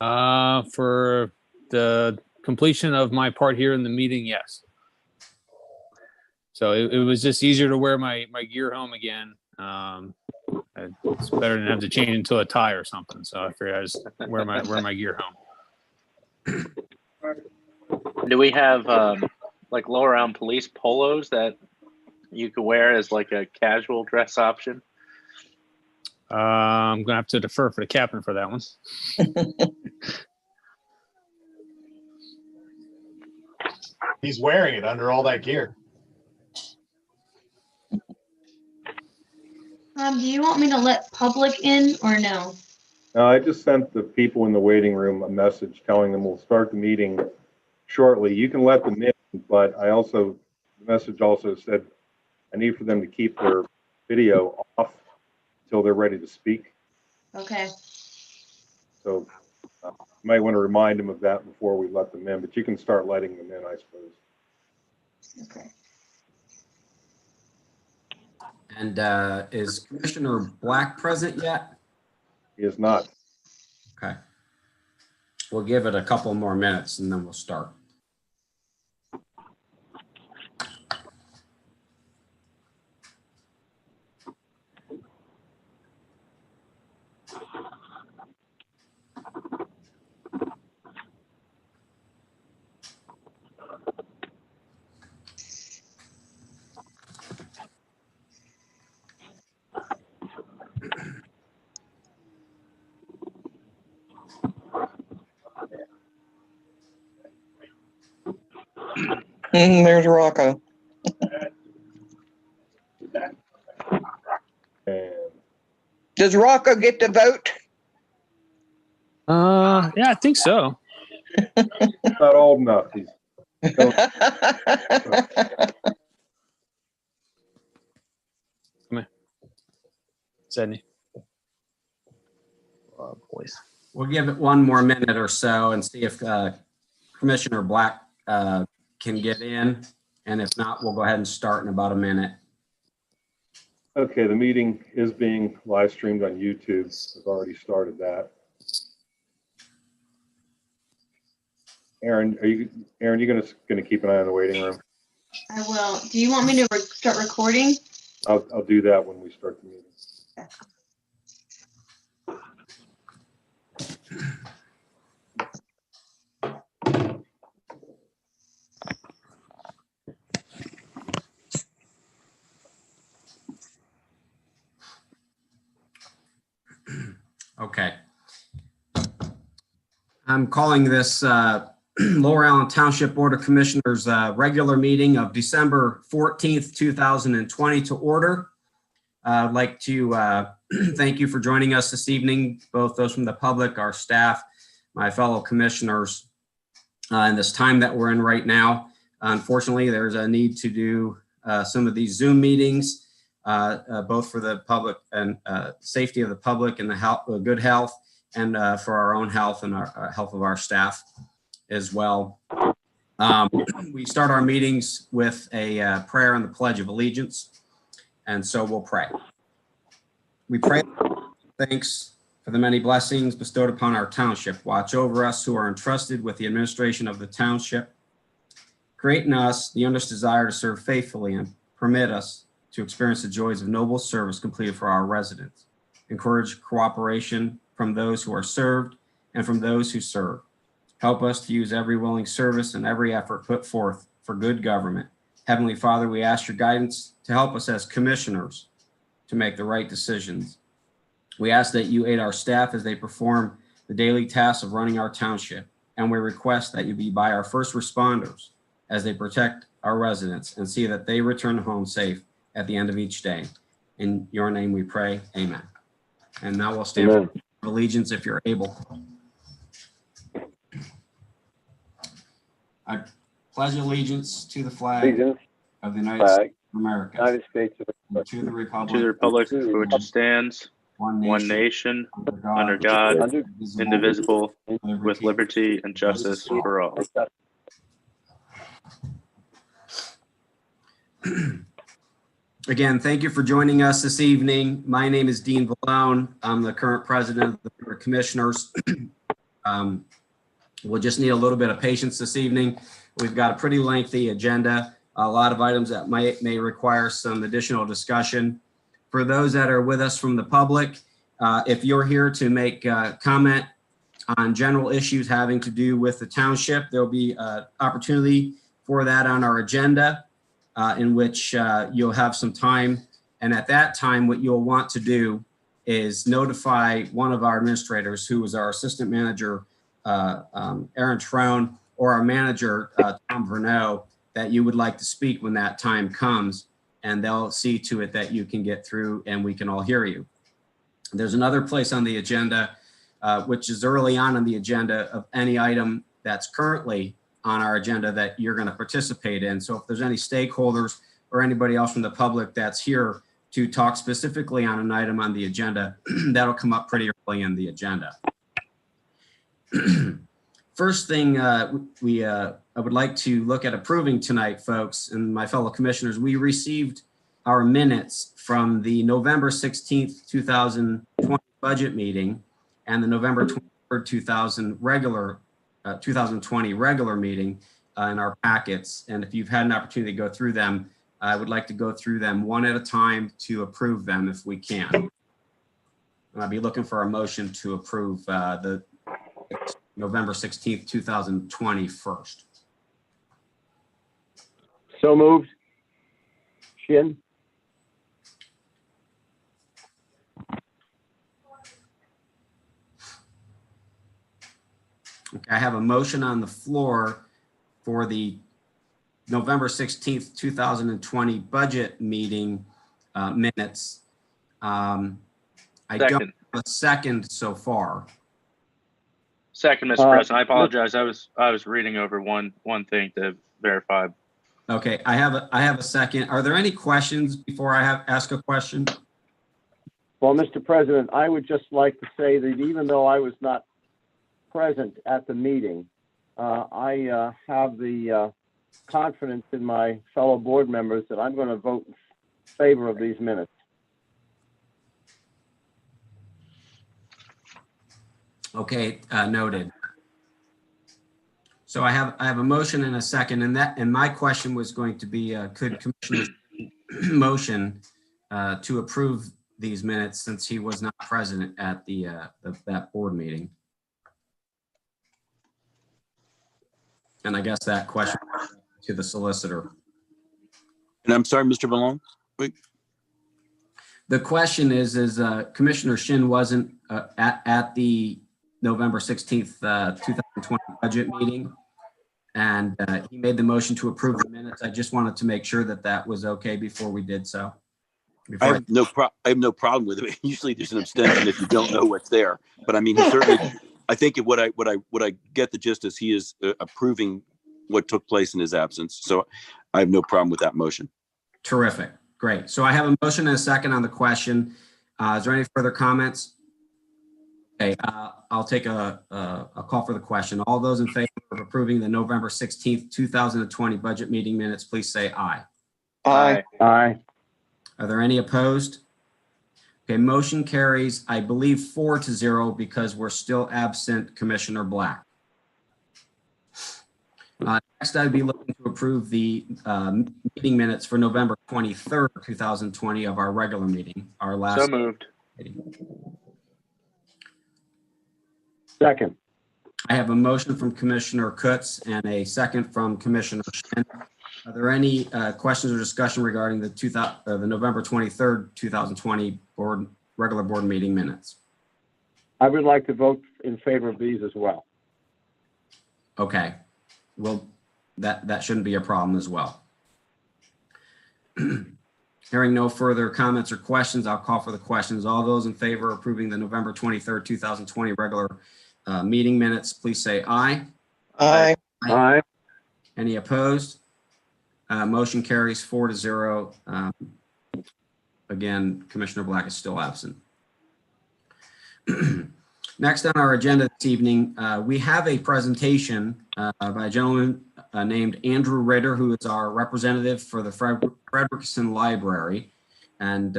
For the completion of my part here in the meeting, yes. So it was just easier to wear my gear home again. It's better than have to change into a tie or something. So I figured I just wear my gear home. Do we have like Lower Island Police polos that you could wear as like a casual dress option? I'm gonna have to defer for the captain for that one. He's wearing it under all that gear. Do you want me to let public in or no? No, I just sent the people in the waiting room a message telling them we'll start the meeting shortly. You can let them in, but the message also said I need for them to keep their video off until they're ready to speak. Okay. So you might want to remind them of that before we let them in, but you can start letting them in, I suppose. Okay. And is Commissioner Black present yet? He is not. Okay. We'll give it a couple more minutes and then we'll start. There's Rocco. And Does Rocco get to vote? Yeah, I think so. he's not old enough. He's Sydney. Boys. We'll give it one more minute or so and see if Commissioner Black can get in. And if not, we'll go ahead and start in about a minute. okay. The meeting is being live streamed on YouTube. I've already started that. Aaron, you gonna keep an eye on the waiting room? I will. Do you want me to start recording? I'll do that when we start the meeting. Okay. I'm calling this Lower Island Township Board of Commissioners regular meeting of December 14th, 2020 to order. I'd like to thank you for joining us this evening, both those from the public, our staff, my fellow commissioners, in this time that we're in right now. Unfortunately, there's a need to do some of these Zoom meetings, both for the public and safety of the public and the good health, and for our own health and our health of our staff as well. We start our meetings with a prayer and the Pledge of Allegiance. And so we'll pray. We pray thanks for the many blessings bestowed upon our township. Watch over us who are entrusted with the administration of the township. Create in us the earnest desire to serve faithfully and permit us to experience the joys of noble service completed for our residents. Encourage cooperation from those who are served and from those who serve. Help us to use every willing service and every effort put forth for good government. Heavenly Father, we ask your guidance to help us as commissioners to make the right decisions. We ask that you aid our staff as they perform the daily tasks of running our township, and we request that you be by our first responders as they protect our residents and see that they return home safe at the end of each day. In your name we pray, amen. And now we'll stand for allegiance if you're able. I pledge allegiance to the flag of the United States of America, United States of and to the republic for which it stands, one nation, under God, indivisible, with liberty and justice for all. Again, thank you for joining us this evening. My name is Dean Vallone. I'm the current president of the Board of Commissioners. We'll just need a little bit of patience this evening. We've got a pretty lengthy agenda, a lot of items that may require some additional discussion. For those that are with us from the public, if you're here to make comment on general issues having to do with the township, there'll be an opportunity for that on our agenda in which you'll have some time. And at that time, what you'll want to do is notify one of our administrators, who is our assistant manager, Aaron Trone, or our manager, Tom Verneau, that you would like to speak when that time comes, and they'll see to it that you can get through and we can all hear you. There's another place on the agenda, which is early on the agenda of any item that's currently on our agenda that you're going to participate in. So if there's any stakeholders or anybody else from the public that's here to talk specifically on an item on the agenda, that'll come up pretty early in the agenda. First thing I would like to look at approving tonight, folks, and my fellow commissioners. We received our minutes from the November 16th, 2020 budget meeting and the November 23rd, 2020 regular meeting in our packets. And if you've had an opportunity to go through them, I would like to go through them one at a time to approve them if we can. And I'll be looking for a motion to approve the November 16th, 2020 first. So moved. Shin. Okay, I have a motion on the floor for the November 16th, 2020 budget meeting minutes. I don't have a second so far. Second, Mr. President. I apologize. I was reading over one thing to verify. Okay, I have a second. Are there any questions before I ask a question? Well, Mr. President, I would just like to say that even though I was not present at the meeting, I have the confidence in my fellow board members that I'm going to vote in favor of these minutes. Okay, noted. So I have a motion and a second, and my question was going to be, could Commissioner motion to approve these minutes since he was not present at that board meeting? And I guess that question to the solicitor. And I'm sorry, Mr. Malone. Wait. The question is Commissioner Shin wasn't at the November 16th, 2020 budget meeting, and he made the motion to approve the minutes. I just wanted to make sure that that was okay before we did so. I have no problem with it. Usually there's an abstention if you don't know what's there, but I mean, he certainly, I think what I get the gist is he is approving what took place in his absence. So I have no problem with that motion. Terrific. Great. So I have a motion and a second on the question. Is there any further comments? Okay, I'll take a call for the question. All those in favor of approving the November 16th, 2020 budget meeting minutes, please say aye. Aye. Aye. Are there any opposed? Okay, motion carries, I believe 4-0 because we're still absent Commissioner Black. Next, I'd be looking to approve the meeting minutes for November 23rd, 2020 of our regular meeting, our last. So moved. Meeting. Second. I have a motion from Commissioner Kutz and a second from Commissioner Shin. Are there any questions or discussion regarding the November 23rd, 2020 regular board meeting minutes? I would like to vote in favor of these as well. Okay, well, that shouldn't be a problem as well. Hearing no further comments or questions, I'll call for the questions. All those in favor of approving the November 23rd, 2020 regular meeting minutes, please say aye. Aye. Aye. Any opposed? Motion carries 4-0. Again, Commissioner Black is still absent. Next on our agenda this evening, we have a presentation by a gentleman named Andrew Ritter, who is our representative for the Frederickson Library. And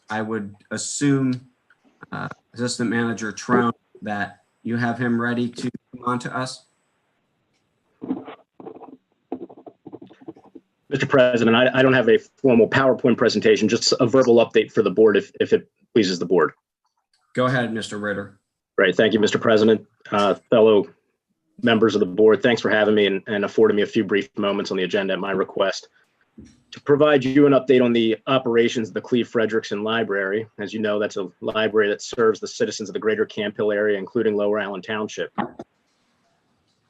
I would assume Assistant Manager Trone that you have him ready to come on to us? Mr. President, I don't have a formal PowerPoint presentation, just a verbal update for the board if it pleases the board. Go ahead, Mr. Ritter. Great. Thank you, Mr. President. Fellow members of the board, thanks for having me and affording me a few brief moments on the agenda at my request. To provide you an update on the operations of the Cleve Frederickson Library. As you know, that's a library that serves the citizens of the greater Camp Hill area, including Lower Allen Township.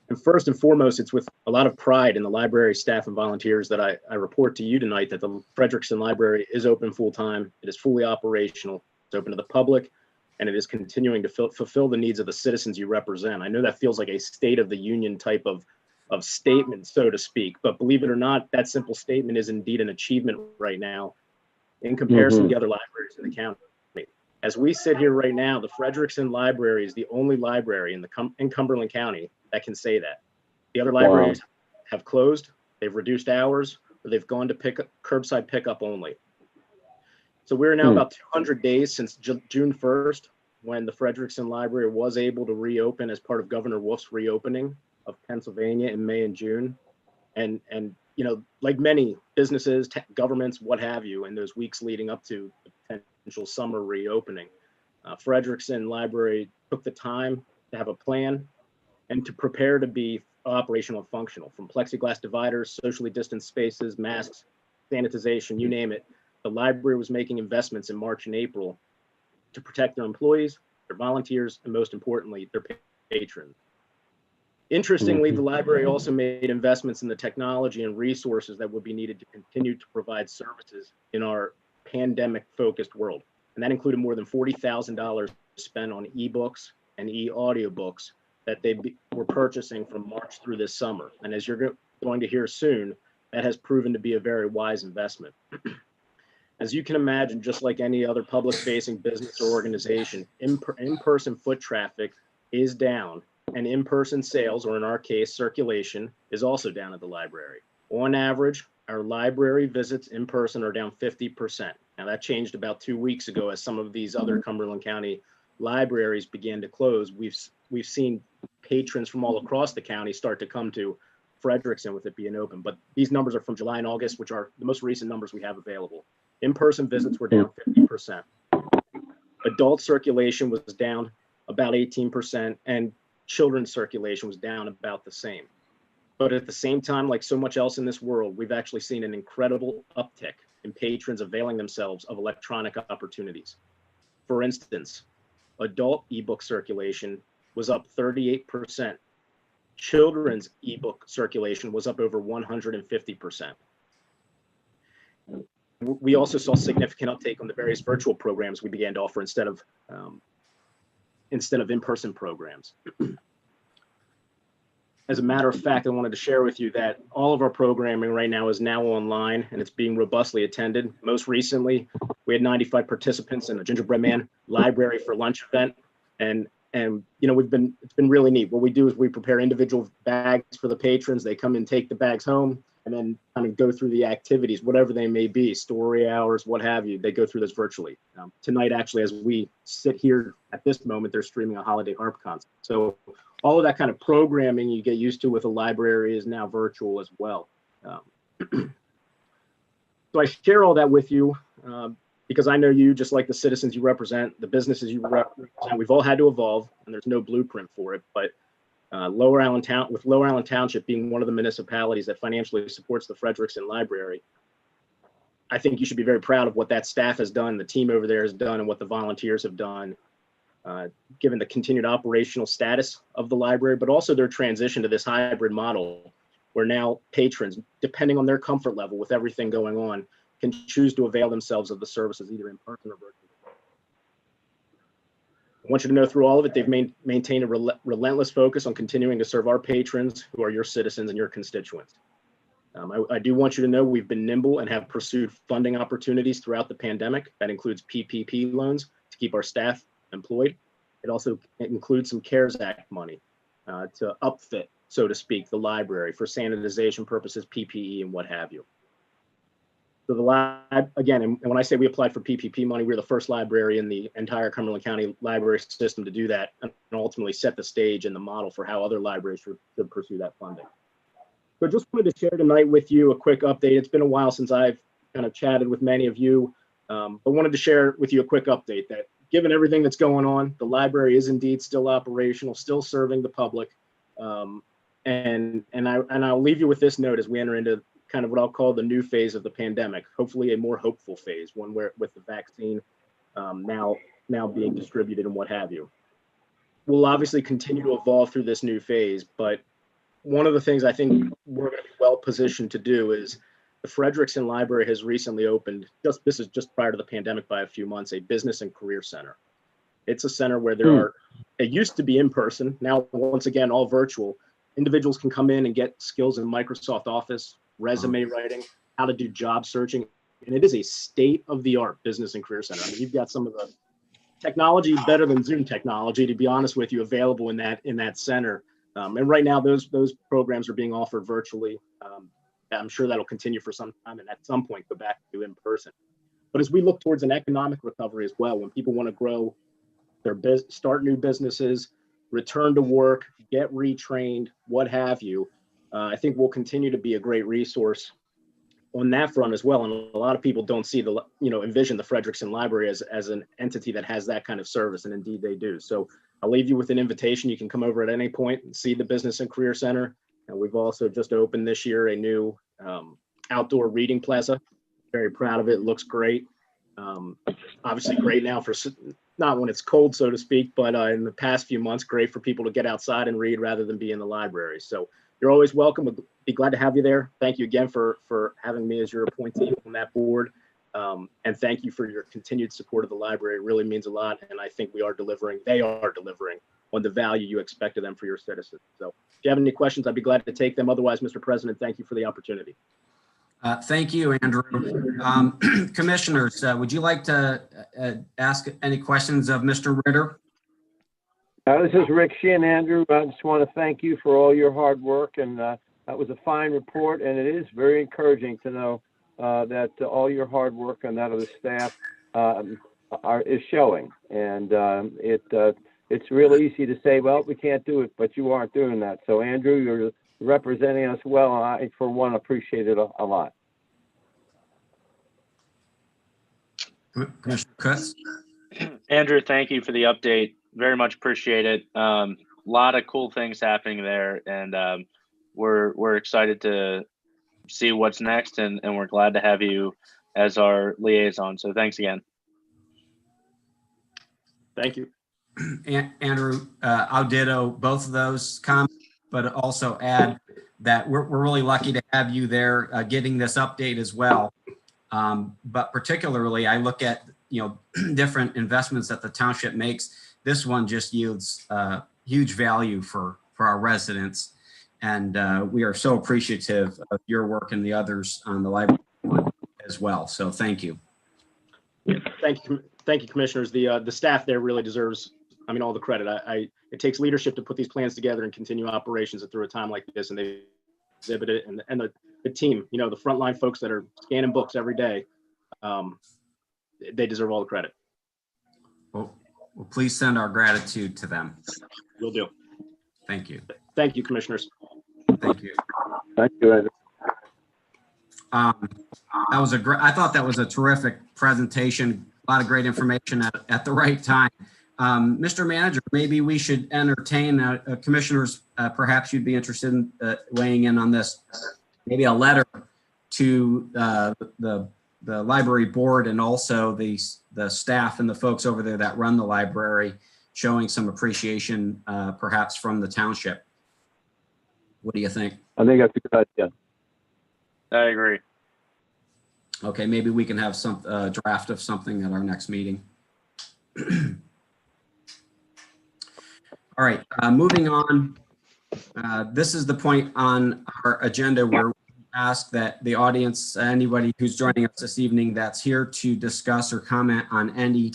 And first and foremost, it's with a lot of pride in the library staff and volunteers that I report to you tonight that the Frederickson Library is open full-time. It is fully operational. It's open to the public, and it is continuing to fulfill the needs of the citizens you represent. I know that feels like a State of the Union type of statement, so to speak, but believe it or not, that simple statement is indeed an achievement right now in comparison to the other libraries in the county. As we sit here right now, the Frederickson Library is the only library in Cumberland County that can say that. The other libraries have closed, they've reduced hours, or they've gone to curbside pickup only. So we're now about 200 days since June 1st, when the Frederickson Library was able to reopen as part of Governor Wolf's reopening of Pennsylvania in May and June. And you know, like many businesses, governments, what have you, in those weeks leading up to the potential summer reopening, Frederickson Library took the time to have a plan and to prepare to be operational and functional, from plexiglass dividers, socially distanced spaces, masks, sanitization, you name it. The library was making investments in March and April to protect their employees, their volunteers, and most importantly, their patrons. Interestingly, the library also made investments in the technology and resources that would be needed to continue to provide services in our pandemic-focused world. And that included more than $40,000 spent on ebooks and e-audiobooks that they were purchasing from March through this summer. And as you're going to hear soon, that has proven to be a very wise investment. As you can imagine, just like any other public-facing business or organization, in-person foot traffic is down, and in-person sales, or in our case, circulation, is also down at the library. On average, our library visits in person are down 50%. Now that changed about 2 weeks ago as some of these other Cumberland County libraries began to close. We've seen patrons from all across the county start to come to Frederickson with it being open, but these numbers are from July and August, which are the most recent numbers we have available. In-person visits were down 50%. Adult circulation was down about 18%, and children's circulation was down about the same. But at the same time, like so much else in this world, we've actually seen an incredible uptick in patrons availing themselves of electronic opportunities. For instance, adult ebook circulation was up 38%. Children's ebook circulation was up over 150%. We also saw significant uptake on the various virtual programs we began to offer instead of in-person programs. As a matter of fact, I wanted to share with you that all of our programming right now is now online and it's being robustly attended. Most recently, we had 95 participants in a Gingerbread Man Library for Lunch event. And you know, it's been really neat. What we do is we prepare individual bags for the patrons. They come and take the bags home and then kind of go through the activities, whatever they may be, story hours, what have you. They go through this virtually. Tonight, actually, as we sit here at this moment, they're streaming a holiday harp concert. So all of that kind of programming you get used to with a library is now virtual as well. So I share all that with you because I know you, just like the citizens you represent, the businesses you represent, we've all had to evolve, and there's no blueprint for it. But Lower Allen Township being one of the municipalities that financially supports the Frederickson Library, I think you should be very proud of what that staff has done, the team over there has done, and what the volunteers have done, given the continued operational status of the library, but also their transition to this hybrid model, where now patrons, depending on their comfort level with everything going on, can choose to avail themselves of the services either in person or virtually. I want you to know through all of it, they've maintained a relentless focus on continuing to serve our patrons, who are your citizens and your constituents. I do want you to know we've been nimble and have pursued funding opportunities throughout the pandemic. That includes PPP loans to keep our staff employed. It also includes some CARES Act money to upfit, so to speak, the library for sanitization purposes, PPE, and what have you. So the lab, again, and when I say we applied for PPP money, we're the first library in the entire Cumberland County library system to do that and ultimately set the stage and the model for how other libraries should pursue that funding. So just wanted to share tonight with you a quick update. It's been a while since I've kind of chatted with many of you, but wanted to share with you a quick update that given everything that's going on, the library is indeed still operational, still serving the public. And I'll leave you with this note as we enter into kind of what I'll call the new phase of the pandemic, hopefully a more hopeful phase, one where with the vaccine now being distributed and what have you. We'll obviously continue to evolve through this new phase, but one of the things I think we're going to be well positioned to do is the Frederickson Library has recently opened, this is just prior to the pandemic by a few months, a business and career center. It's a center where there are, it used to be in person, now once again, all virtual. Individuals can come in and get skills in Microsoft Office, resume writing, how to do job searching. And it is a state-of-the-art business and career center. I mean, you've got some of the technology better than Zoom technology, to be honest with you, available in that center. And right now, those programs are being offered virtually. I'm sure that'll continue for some time and at some point go back to in person. But as we look towards an economic recovery as well, when people want to grow their business, start new businesses, return to work, get retrained, what have you, I think we'll continue to be a great resource on that front as well. And a lot of people don't see envision the Frederickson Library as an entity that has that kind of service, and indeed they do. So I'll leave you with an invitation. You can come over at any point and see the Business and Career Center. And we've also just opened this year a new outdoor reading plaza. Very proud of it. It looks great. Obviously great now for, not when it's cold, so to speak, but in the past few months, great for people to get outside and read rather than be in the library. So you're always welcome. We'd be glad to have you there. Thank you again for having me as your appointee on that board. And thank you for your continued support of the library. It really means a lot. And I think they are delivering on the value you expect of them for your citizens. So if you have any questions, I'd be glad to take them. Otherwise, Mr. President, thank you for the opportunity. Thank you, Andrew. Commissioners, would you like to ask any questions of Mr. Ritter? This is Rick Sheehan, Andrew. I just want to thank you for all your hard work, and that was a fine report, and it is very encouraging to know that all your hard work and that of the staff is showing. And it's real easy to say, well, we can't do it, but you aren't doing that. So, Andrew, you're representing us well, and I, for one, appreciate it a lot. Commissioner Kutz? Andrew, thank you for the update. Very much appreciate it. A lot of cool things happening there, and we're excited to see what's next, and we're glad to have you as our liaison. So thanks again. Thank you. Andrew, I'll ditto both of those comments, but also add that we're really lucky to have you there getting this update as well. But particularly, I look at different investments that the township makes. This one just yields huge value for our residents, and we are so appreciative of your work and the others on the library as well. So thank you. Yeah, thank you, commissioners. The staff there really deserves, all the credit. It takes leadership to put these plans together and continue operations through a time like this, and they exhibit it. And the team, the frontline folks that are scanning books every day, they deserve all the credit. Well, please send our gratitude to them. Will do. Thank you. Thank you, commissioners. Thank you. Thank you, Andrew. That was I thought that was a terrific presentation. A lot of great information at the right time. Mr. Manager, maybe we should entertain commissioners. Perhaps you'd be interested in weighing in on this. Maybe a letter to the library board and also the staff and the folks over there that run the library, showing some appreciation, perhaps from the township. What do you think? I think that's a good idea. I agree. Okay, maybe we can have some draft of something at our next meeting. All right, moving on. This is the point on our agenda where we ask that the audience, anybody who's joining us this evening that's here to discuss or comment on any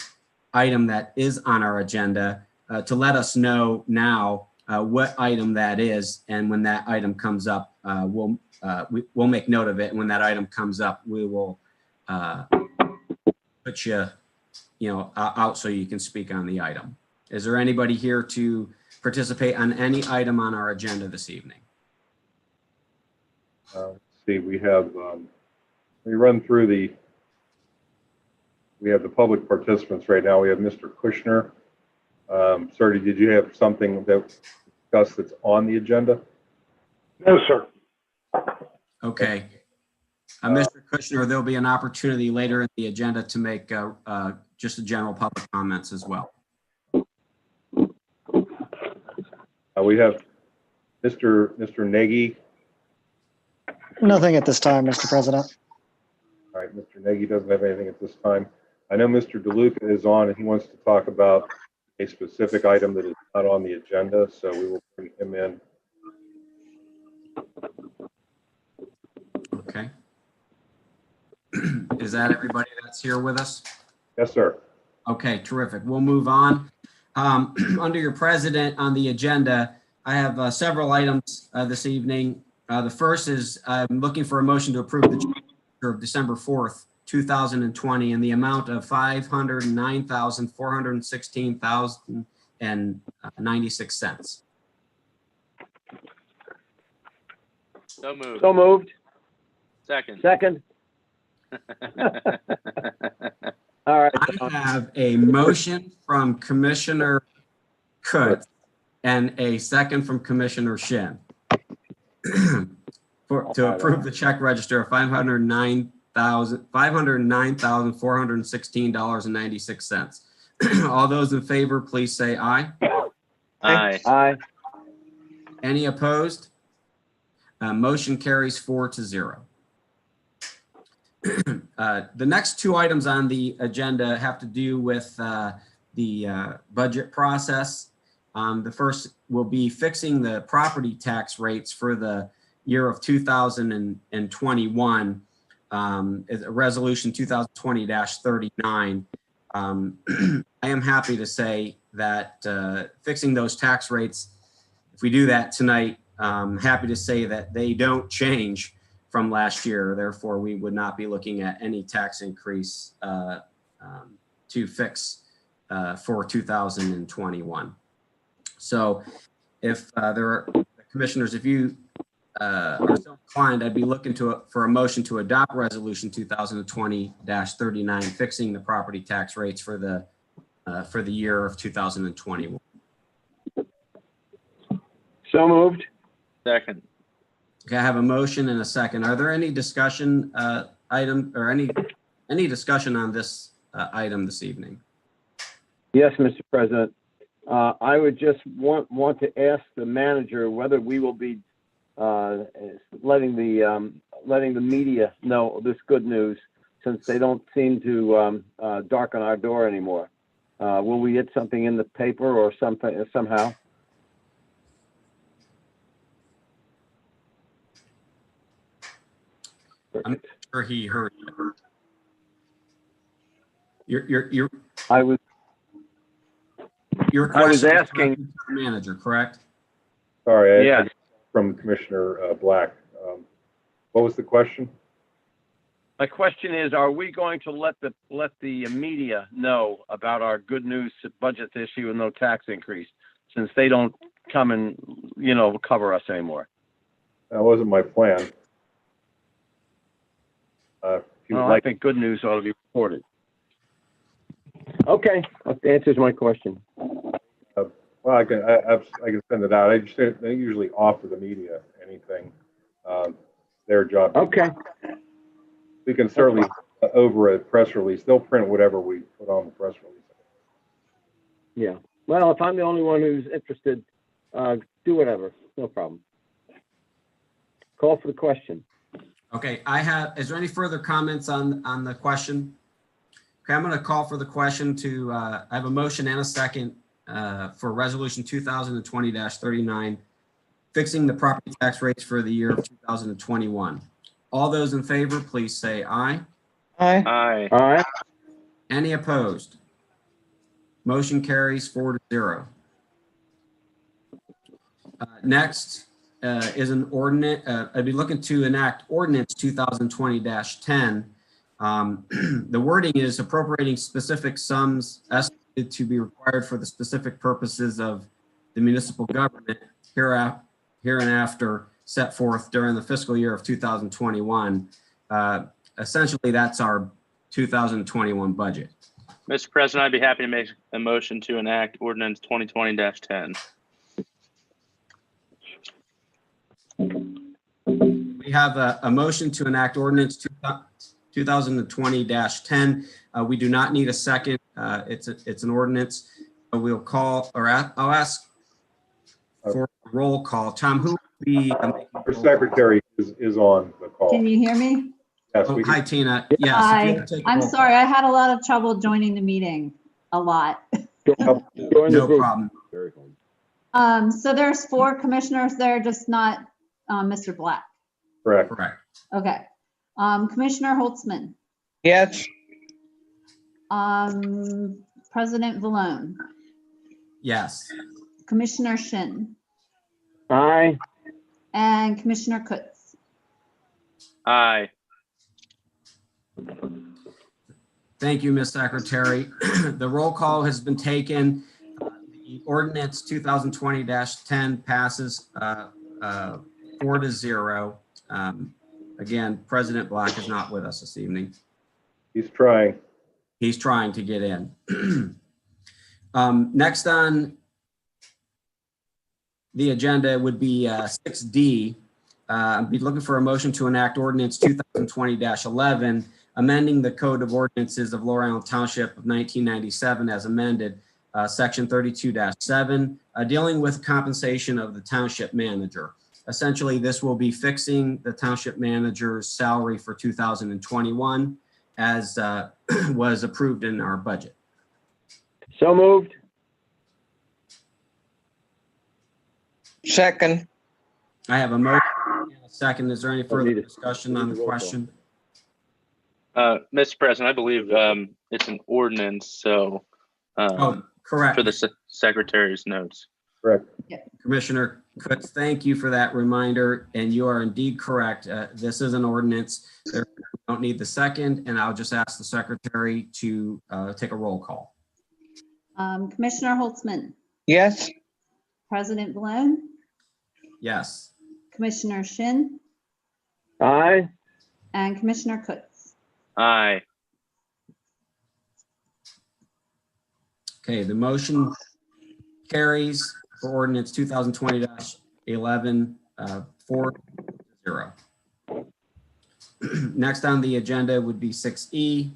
item that is on our agenda, to let us know now what item that is, and when that item comes up, we'll make note of it. And when that item comes up, we will put you out so you can speak on the item. Is there anybody here to participate on any item on our agenda this evening? Let's see, we have, we run through we have the public participants right now. We have Mr. Kushner. Sir, did you have something that discussed that's on the agenda? No, sir. Okay. Mr. Kushner, there'll be an opportunity later in the agenda to make just a general public comments as well. We have Mr. Nagy. Nothing at this time, Mr. President. All right, Mr. Nagy doesn't have anything at this time. I know Mr. DeLuca is on and he wants to talk about a specific item that is not on the agenda, so we will bring him in. Okay. Is that everybody that's here with us? Yes, sir. Okay, terrific. We'll move on. Under your president on the agenda, I have several items this evening. The first is I'm looking for a motion to approve the check of December 4th, 2020 in the amount of $509,416,096. So moved. So moved. Second. Second. All right. I have a motion from Commissioner Kutz and a second from Commissioner Shin to approve the check register of $509,416.96. All those in favor, please say aye. Aye. Aye. Any opposed? Motion carries 4-0. The next two items on the agenda have to do with the budget process. The first will be fixing the property tax rates for the year of 2021, resolution 2020-39. I am happy to say that fixing those tax rates, if we do that tonight, I'm happy to say that they don't change from last year. Therefore, we would not be looking at any tax increase to fix for 2021. So if there are commissioners, if you are so inclined, I'd be looking for a motion to adopt resolution 2020-39, fixing the property tax rates for the year of 2021. So moved. Second. Okay, I have a motion and a second. Are there any discussion item or any discussion on this item this evening? Yes, Mr. President. I would just want to ask the manager whether we will be letting the media know this good news, since they don't seem to darken our door anymore. Will we get something in the paper or something somehow? I'm not sure he heard you. I was asking the manager, correct? Sorry, Yes. From Commissioner Black. What was the question? My question is, are we going to let the media know about our good news budget this year with no tax increase, since they don't come and, cover us anymore? That wasn't my plan. If you would I like, think good news ought to be reported. Okay, that answers my question. well, I can send it out. They usually offer the media anything. Their job. Okay. We can certainly over a press release. They'll print whatever we put on the press release. Yeah. Well, if I'm the only one who's interested, do whatever. No problem. Call for the question. Okay, is there any further comments on the question? Okay, I'm going to call for the question to, I have a motion and a second for resolution 2020-39, fixing the property tax rates for the year of 2021. All those in favor, please say aye. Aye. Aye. Aye. Any opposed? Motion carries 4-0. Next is an ordinance. I'd be looking to enact ordinance 2020-10, The wording is appropriating specific sums estimated to be required for the specific purposes of the municipal government hereinafter set forth during the fiscal year of 2021. Essentially, that's our 2021 budget. Mr. President, I'd be happy to make a motion to enact ordinance 2020-10. We have a motion to enact ordinance 2020-10. We do not need a second. It's an ordinance. We'll call, or I'll ask for a roll call. Tom, who will be? Our secretary is on the call. Can you hear me? Yes, Oh, we hi, can. Tina. Yes. Hi. I'm sorry. I had a lot of trouble joining the meeting. A lot. No problem. So there's 4 commissioners there, just not Mr. Black. Correct. Correct. Okay. Commissioner Holtzman, Yes. President Vallone, Yes. Commissioner Shin, Aye. and Commissioner Kutz. Aye. Thank you, Ms. Secretary. The roll call has been taken. The ordinance 2020-10 passes 4-0. Again, President Black is not with us this evening. He's trying. He's trying to get in. Next on the agenda would be 6D. I'd be looking for a motion to enact ordinance 2020-11, amending the Code of Ordinances of Laurel Island Township of 1997 as amended, section 32-7, dealing with compensation of the township manager. Essentially, this will be fixing the township manager's salary for 2021 as was approved in our budget. So moved. Second. I have a motion and a second. Is there any further discussion on the question? Mr. President, I believe it's an ordinance, so Oh, correct. for the secretary's notes. Correct. Commissioner Kutz, thank you for that reminder, and you are indeed correct. This is an ordinance. There, we don't need the second, and I'll just ask the secretary to take a roll call. Commissioner Holtzman, Yes. President Vallone, Yes. Commissioner Shin, Aye. and Commissioner Kutz. Aye. Okay, the motion carries for ordinance 2020-11, 4-0. Next on the agenda would be 6E.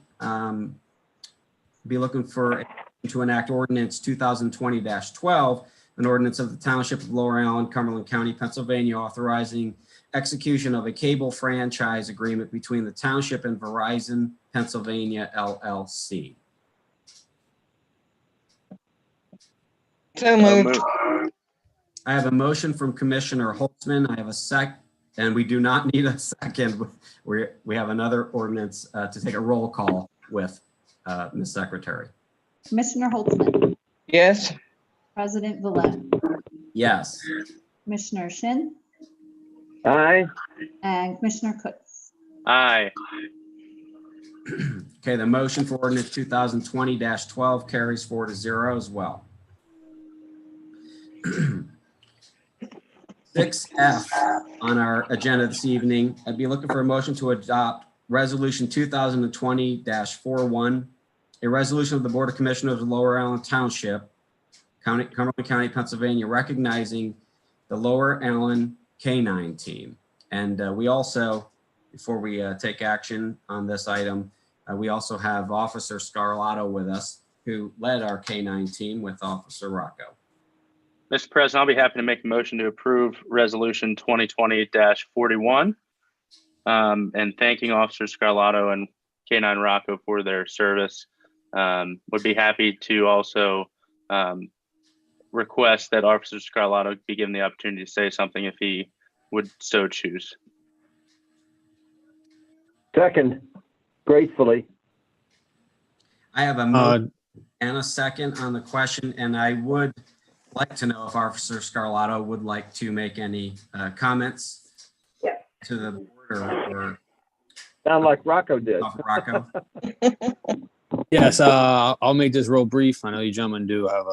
Be looking for to enact ordinance 2020-12, an ordinance of the Township of Lower Allen, Cumberland County, Pennsylvania, authorizing execution of a cable franchise agreement between the Township and Verizon Pennsylvania LLC. So moved. I have a motion from Commissioner Holtzman. I have a sec, and we do not need a second. We have another ordinance to take a roll call with Ms. Secretary. Commissioner Holtzman, Yes. President Vallone, Yes. Commissioner Shin, Aye. and Commissioner Kutz. Aye. Okay, the motion for ordinance 2020-12 carries 4-0 as well. 6F on our agenda this evening, I'd be looking for a motion to adopt resolution 2020-41, a resolution of the Board of Commissioners of Lower Allen Township, Cumberland County, Pennsylvania, recognizing the Lower Allen K-9 team. And we also, before we take action on this item, we also have Officer Scarlato with us, who led our K-9 team with Officer Rocco. Mr. President, I'll be happy to make a motion to approve resolution 2020-41 and thanking Officer Scarlato and K9 Rocco for their service. Would be happy to also request that Officer Scarlato be given the opportunity to say something if he would so choose. Second. Gratefully. I have a motion and a second on the question, and I would like to know if Officer Scarlato would like to make any comments to the board or Sound like Rocco did. Rocco. Yes, I'll make this real brief. I know you gentlemen do have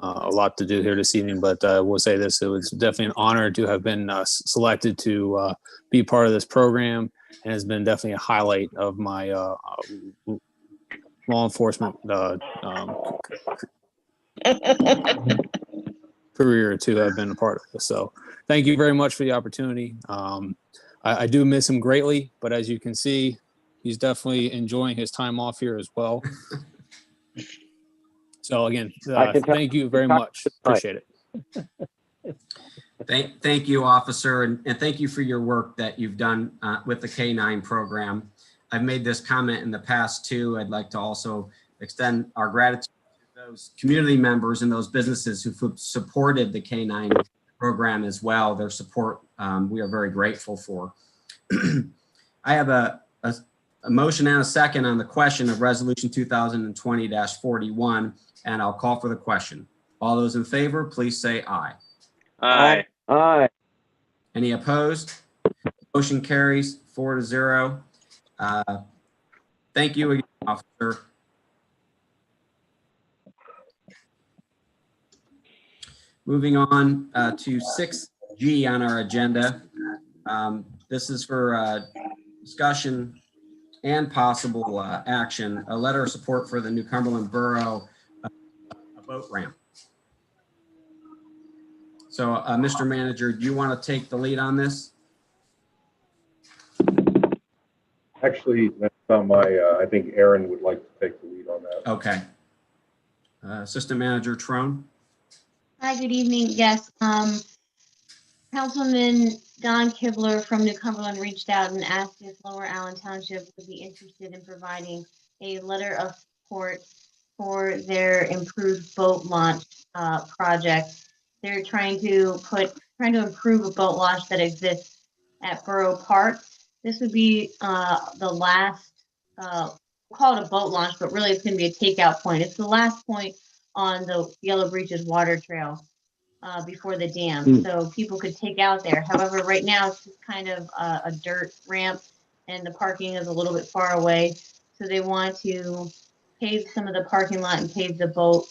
a lot to do here this evening, but I will say this: it was definitely an honor to have been selected to be part of this program, and has been definitely a highlight of my law enforcement career to have been a part of this. So, thank you very much for the opportunity. I do miss him greatly, but as you can see, he's definitely enjoying his time off here as well. So again, thank you very much. Appreciate it. Thank you, officer, and thank you for your work that you've done with the K-9 program. I've made this comment in the past too. I'd like to also extend our gratitude to those community members and those businesses who supported the K-9 program as well. Their support we are very grateful for. I have a motion and a second on the question of Resolution 2020-41, and I'll call for the question. All those in favor, please say aye. Aye. Aye. Any opposed? Motion carries 4-0. Thank you again, officer. Moving on to 6G on our agenda. This is for discussion and possible action, a letter of support for the New Cumberland Borough boat ramp. So, Mr. Manager, do you want to take the lead on this? Actually, that's not my, I think Aaron would like to take the lead on that. Okay. Assistant Manager Trone. Hi, good evening. Yes, Councilman Don Kibler from New Cumberland reached out and asked if Lower Allen Township would be interested in providing a letter of support for their improved boat launch project. They're trying to improve a boat launch that exists at Borough Park. This would be the last, we'll call it a boat launch, but really it's going to be a takeout point. It's the last point on the Yellow Breeches water trail before the dam. So people could take out there. However, right now it's just kind of a dirt ramp and the parking is a little bit far away. So they want to pave some of the parking lot and pave the boat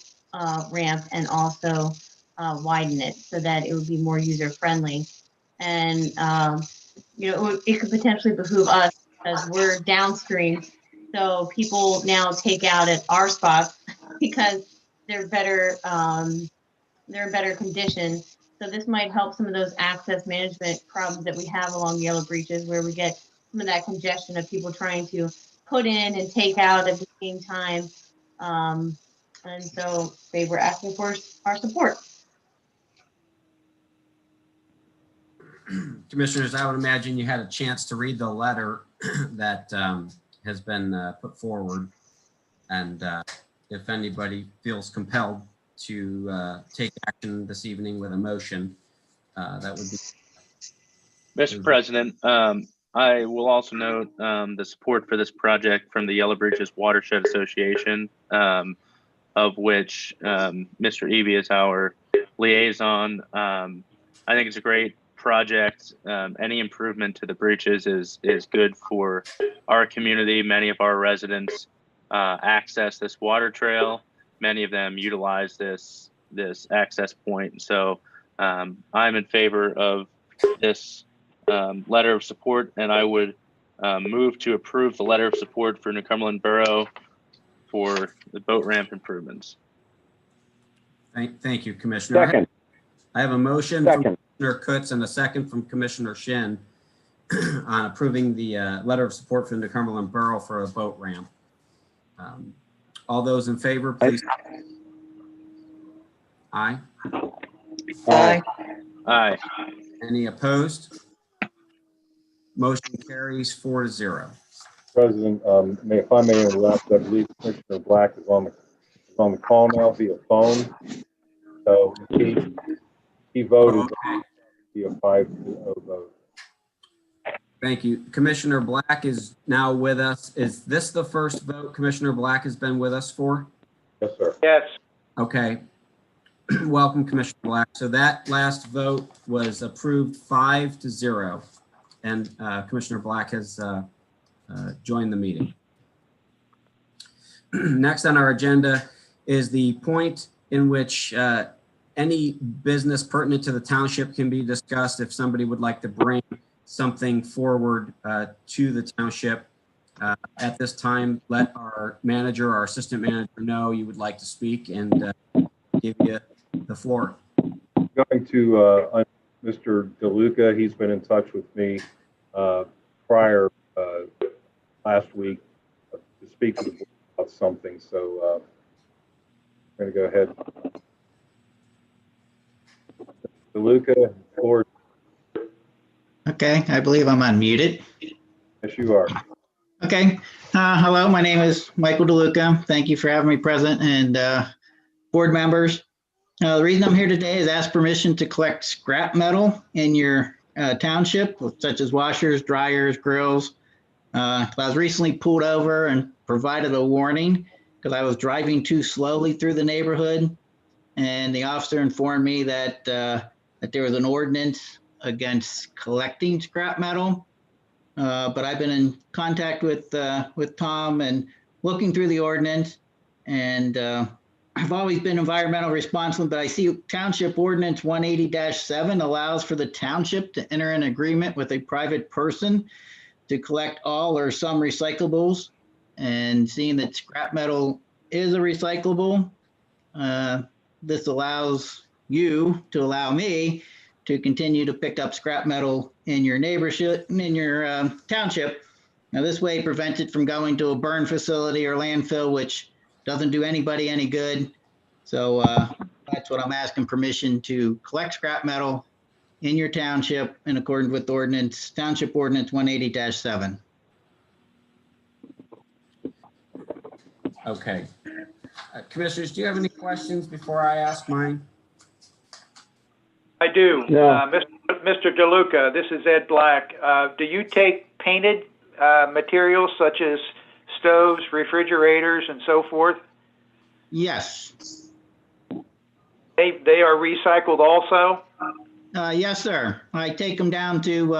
ramp and also widen it so that it would be more user friendly. And it could potentially behoove us because we're downstream. So people now take out at our spots because they're better in better condition. So this might help some of those access management problems that we have along Yellow Breeches, where we get some of that congestion of people trying to put in and take out at the same time. And so they were asking for our support. Commissioners, I would imagine you had a chance to read the letter that has been put forward. And if anybody feels compelled to take action this evening with a motion, that would be. Mr. President, I will also note the support for this project from the Yellow Breeches Watershed Association, of which Mr. Eby is our liaison. I think it's a great project. Any improvement to the breaches is good for our community. Many of our residents access this water trail. Many of them utilize this access point. So I'm in favor of this letter of support, and I would move to approve the letter of support for New Cumberland Borough for the boat ramp improvements. Thank you, Commissioner. Second. I have a motion from Commissioner Kutz and a second from Commissioner Shin on approving the letter of support for New Cumberland Borough for a boat ramp. All those in favor, please. Aye. Aye. Aye. Any opposed? Motion carries 4-0. President, if I may interrupt, I believe Commissioner Black is on the call now via phone. So he voted via 5-0 vote. Thank you. Commissioner Black is now with us. Is this the first vote Commissioner Black has been with us for? Yes, sir. Yes. Okay. Welcome, Commissioner Black. So that last vote was approved 5-0. And Commissioner Black has join the meeting. Next on our agenda is the point in which any business pertinent to the township can be discussed. If somebody would like to bring something forward to the township at this time, let our manager, our assistant manager know you would like to speak and give you the floor. Going to Mr. DeLuca. He's been in touch with me prior last week to speak to the board about something. So I'm going to go ahead. DeLuca, floor. Okay, I believe I'm unmuted. Yes, you are. Okay, hello, my name is Michael DeLuca. Thank you for having me present and board members. The reason I'm here today is ask permission to collect scrap metal in your township, such as washers, dryers, grills. I was recently pulled over and provided a warning because I was driving too slowly through the neighborhood. And the officer informed me that, that there was an ordinance against collecting scrap metal. But I've been in contact with Tom and looking through the ordinance, and I've always been environmental responsible, but I see Township Ordinance 180-7 allows for the township to enter an agreement with a private person to collect all or some recyclables. And seeing that scrap metal is a recyclable, this allows you to allow me to continue to pick up scrap metal in your neighborhood, in your township. Now this way prevents it from going to a burn facility or landfill, which doesn't do anybody any good. So that's what I'm asking permission to collect scrap metal in your township in accordance with ordinance, Township Ordinance 180-7. Okay. Commissioners, do you have any questions before I ask mine? I do. Yeah. Mr. DeLuca, this is Ed Black. Do you take painted materials such as stoves, refrigerators, and so forth? Yes. They are recycled also? Yes, sir. I take them down to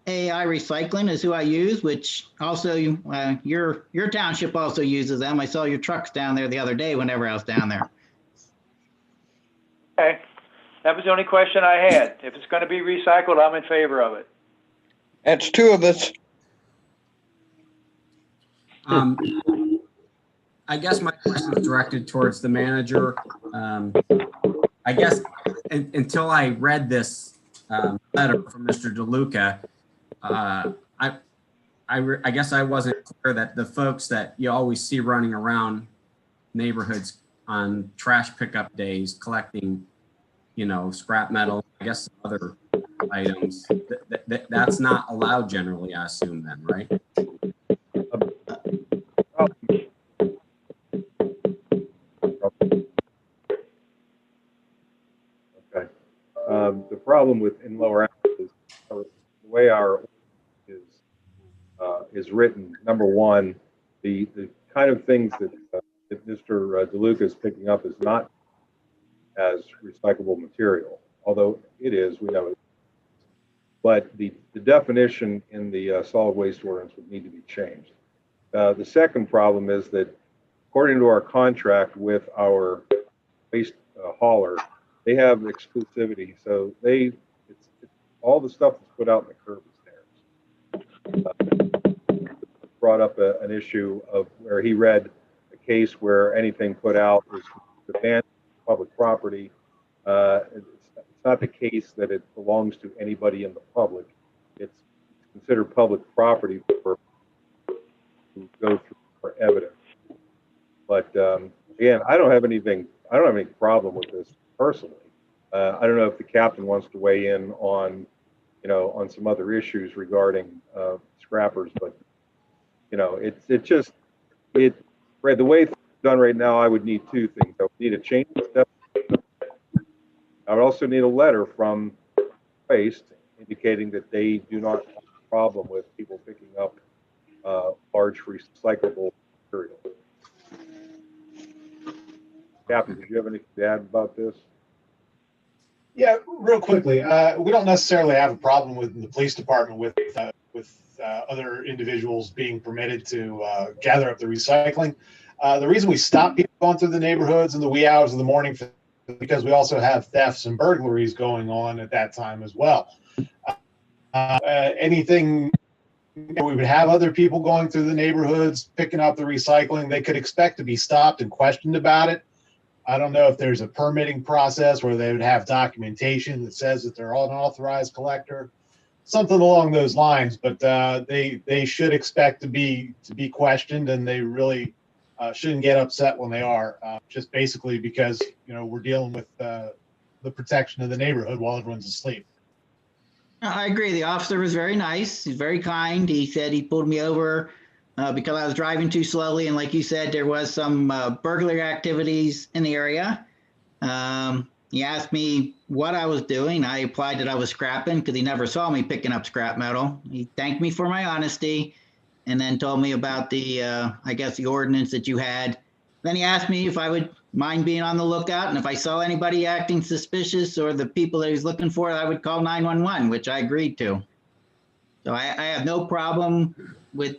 AI Recycling is who I use, which also your township also uses them. I saw your trucks down there the other day whenever I was down there. Okay. That was the only question I had. If it's going to be recycled, I'm in favor of it. That's two of us. I guess my question is directed towards the manager. I guess until I read this letter from Mr. DeLuca, I guess I wasn't clear that the folks that you always see running around neighborhoods on trash pickup days collecting, you know, scrap metal, I guess other items, that's not allowed generally, I assume then, right? Okay. The problem in Lower Allen is the way our is written. Number one, the kind of things that Mr. DeLuca is picking up is not as recyclable material, although it is, we know it. But the definition in the solid waste ordinance would need to be changed. The second problem is that according to our contract with our waste hauler, they have exclusivity. So it's all the stuff that's put out in the curb is theirs. Brought up an issue of where he read a case where anything put out was abandoned public property. It's not the case that it belongs to anybody in the public. It's considered public property for to go through for evidence. But again, I don't have any problem with this personally. I don't know if the captain wants to weigh in on, on some other issues regarding scrappers, but right, the way it's done right now, I would need two things. I would need a change of step. I would also need a letter from waste indicating that they do not have a problem with people picking up large recyclable material. Captain, did you have anything to add about this? Yeah, real quickly. We don't necessarily have a problem with the police department with other individuals being permitted to gather up the recycling. The reason we stop people going through the neighborhoods in the wee hours of the morning is because we also have thefts and burglaries going on at that time as well. Anything, we would have other people going through the neighborhoods, picking up the recycling. They could expect to be stopped and questioned about it. I don't know if there's a permitting process where they would have documentation that says that they're an authorized collector, something along those lines. But they should expect to be questioned, and they really shouldn't get upset when they are. Just basically because we're dealing with the protection of the neighborhood while everyone's asleep. I agree. The officer was very nice. He's very kind. He said he pulled me over because I was driving too slowly. And like you said, there was some burglary activities in the area. He asked me what I was doing. I replied that I was scrapping because he never saw me picking up scrap metal. He thanked me for my honesty and then told me about the, I guess, the ordinance that you had. Then he asked me if I would mind being on the lookout, and if I saw anybody acting suspicious or the people that he was looking for, I would call 911, which I agreed to. So I have no problem with,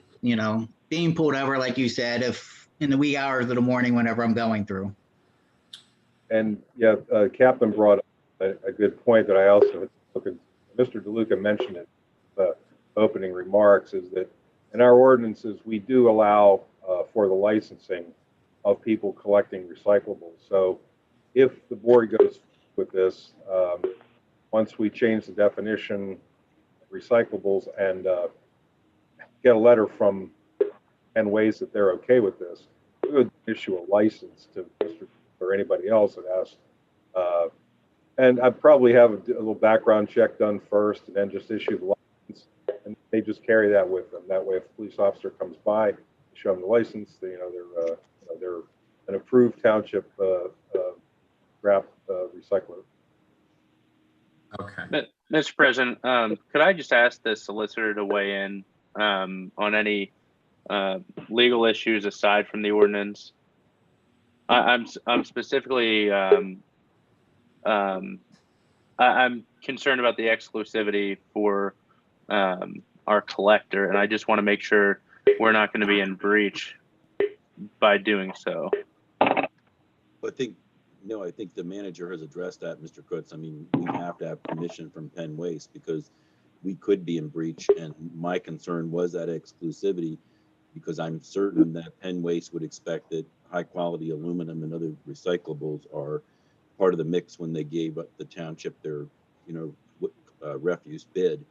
being pulled over, like you said, if in the wee hours of the morning whenever I'm going through. And yeah, Captain brought up a good point that I also had spoken. Mr. DeLuca mentioned it in the opening remarks, is that in our ordinances, we do allow for the licensing of people collecting recyclables. So if the board goes with this, once we change the definition of recyclables and get a letter from Penn Waste that they're okay with this, we would issue a license to Mr. or anybody else that asks. And I'd probably have a little background check done first and then just issue the license. And they just carry that with them. That way, if a police officer comes by, show them the license, they're an approved township scrap recycler. Okay. Mr. President, could I just ask the solicitor to weigh in on any legal issues aside from the ordinance? I'm specifically I'm concerned about the exclusivity for our collector, and I just want to make sure we're not going to be in breach by doing so. I think the manager has addressed that, Mr. Kutz. I mean, we have to have permission from Penn Waste because we could be in breach. And my concern was that exclusivity, because I'm certain that Penn Waste would expect that high quality aluminum and other recyclables are part of the mix when they gave up the township their, refuse bid.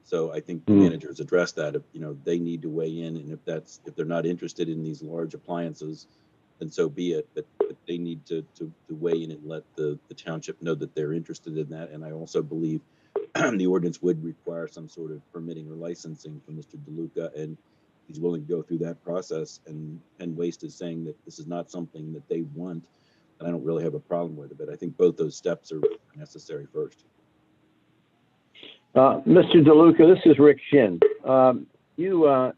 So I think the managers addressed that. They need to weigh in, and if they're not interested in these large appliances, then so be it. But they need to weigh in and let the township know that they're interested in that. And I also believe the ordinance would require some sort of permitting or licensing from Mr. DeLuca, and he's willing to go through that process. And Penn Waste is saying that this is not something that they want, and I don't really have a problem with it. But I think both those steps are necessary first. Mr. DeLuca, this is Rick Shin. You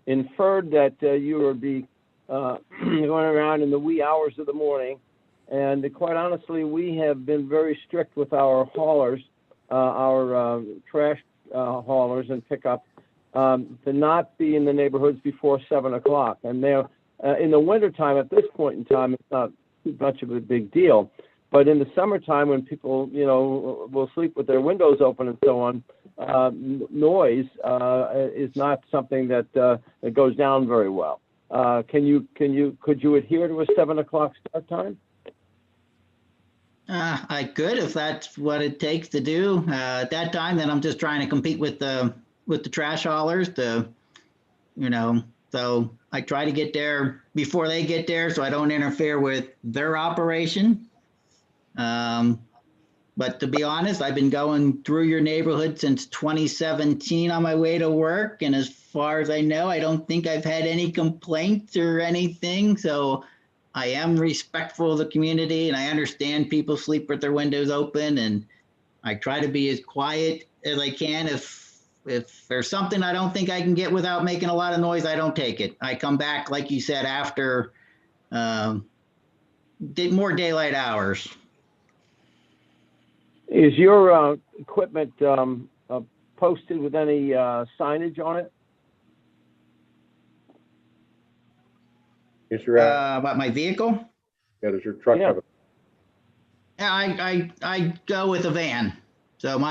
inferred that you would be going around in the wee hours of the morning, and quite honestly, we have been very strict with our haulers, our trash haulers and pickup, to not be in the neighborhoods before 7 o'clock. And they're in the wintertime, at this point in time, it's not too much of a big deal. But in the summertime, when people, will sleep with their windows open and so on, noise is not something that goes down very well. Could you adhere to a 7 o'clock start time? I could, if that's what it takes to do. At that time, then I'm just trying to compete with the trash haulers. So I try to get there before they get there, so I don't interfere with their operation. But to be honest, I've been going through your neighborhood since 2017 on my way to work. And as far as I know, I don't think I've had any complaints or anything. So I am respectful of the community, and I understand people sleep with their windows open, and I try to be as quiet as I can. If there's something I don't think I can get without making a lot of noise, I don't take it. I come back, like you said, after more daylight hours. Is your equipment posted with any signage on it? Is your, About my vehicle? yeah, does your truck Yeah. have a, Yeah, I go with a van. So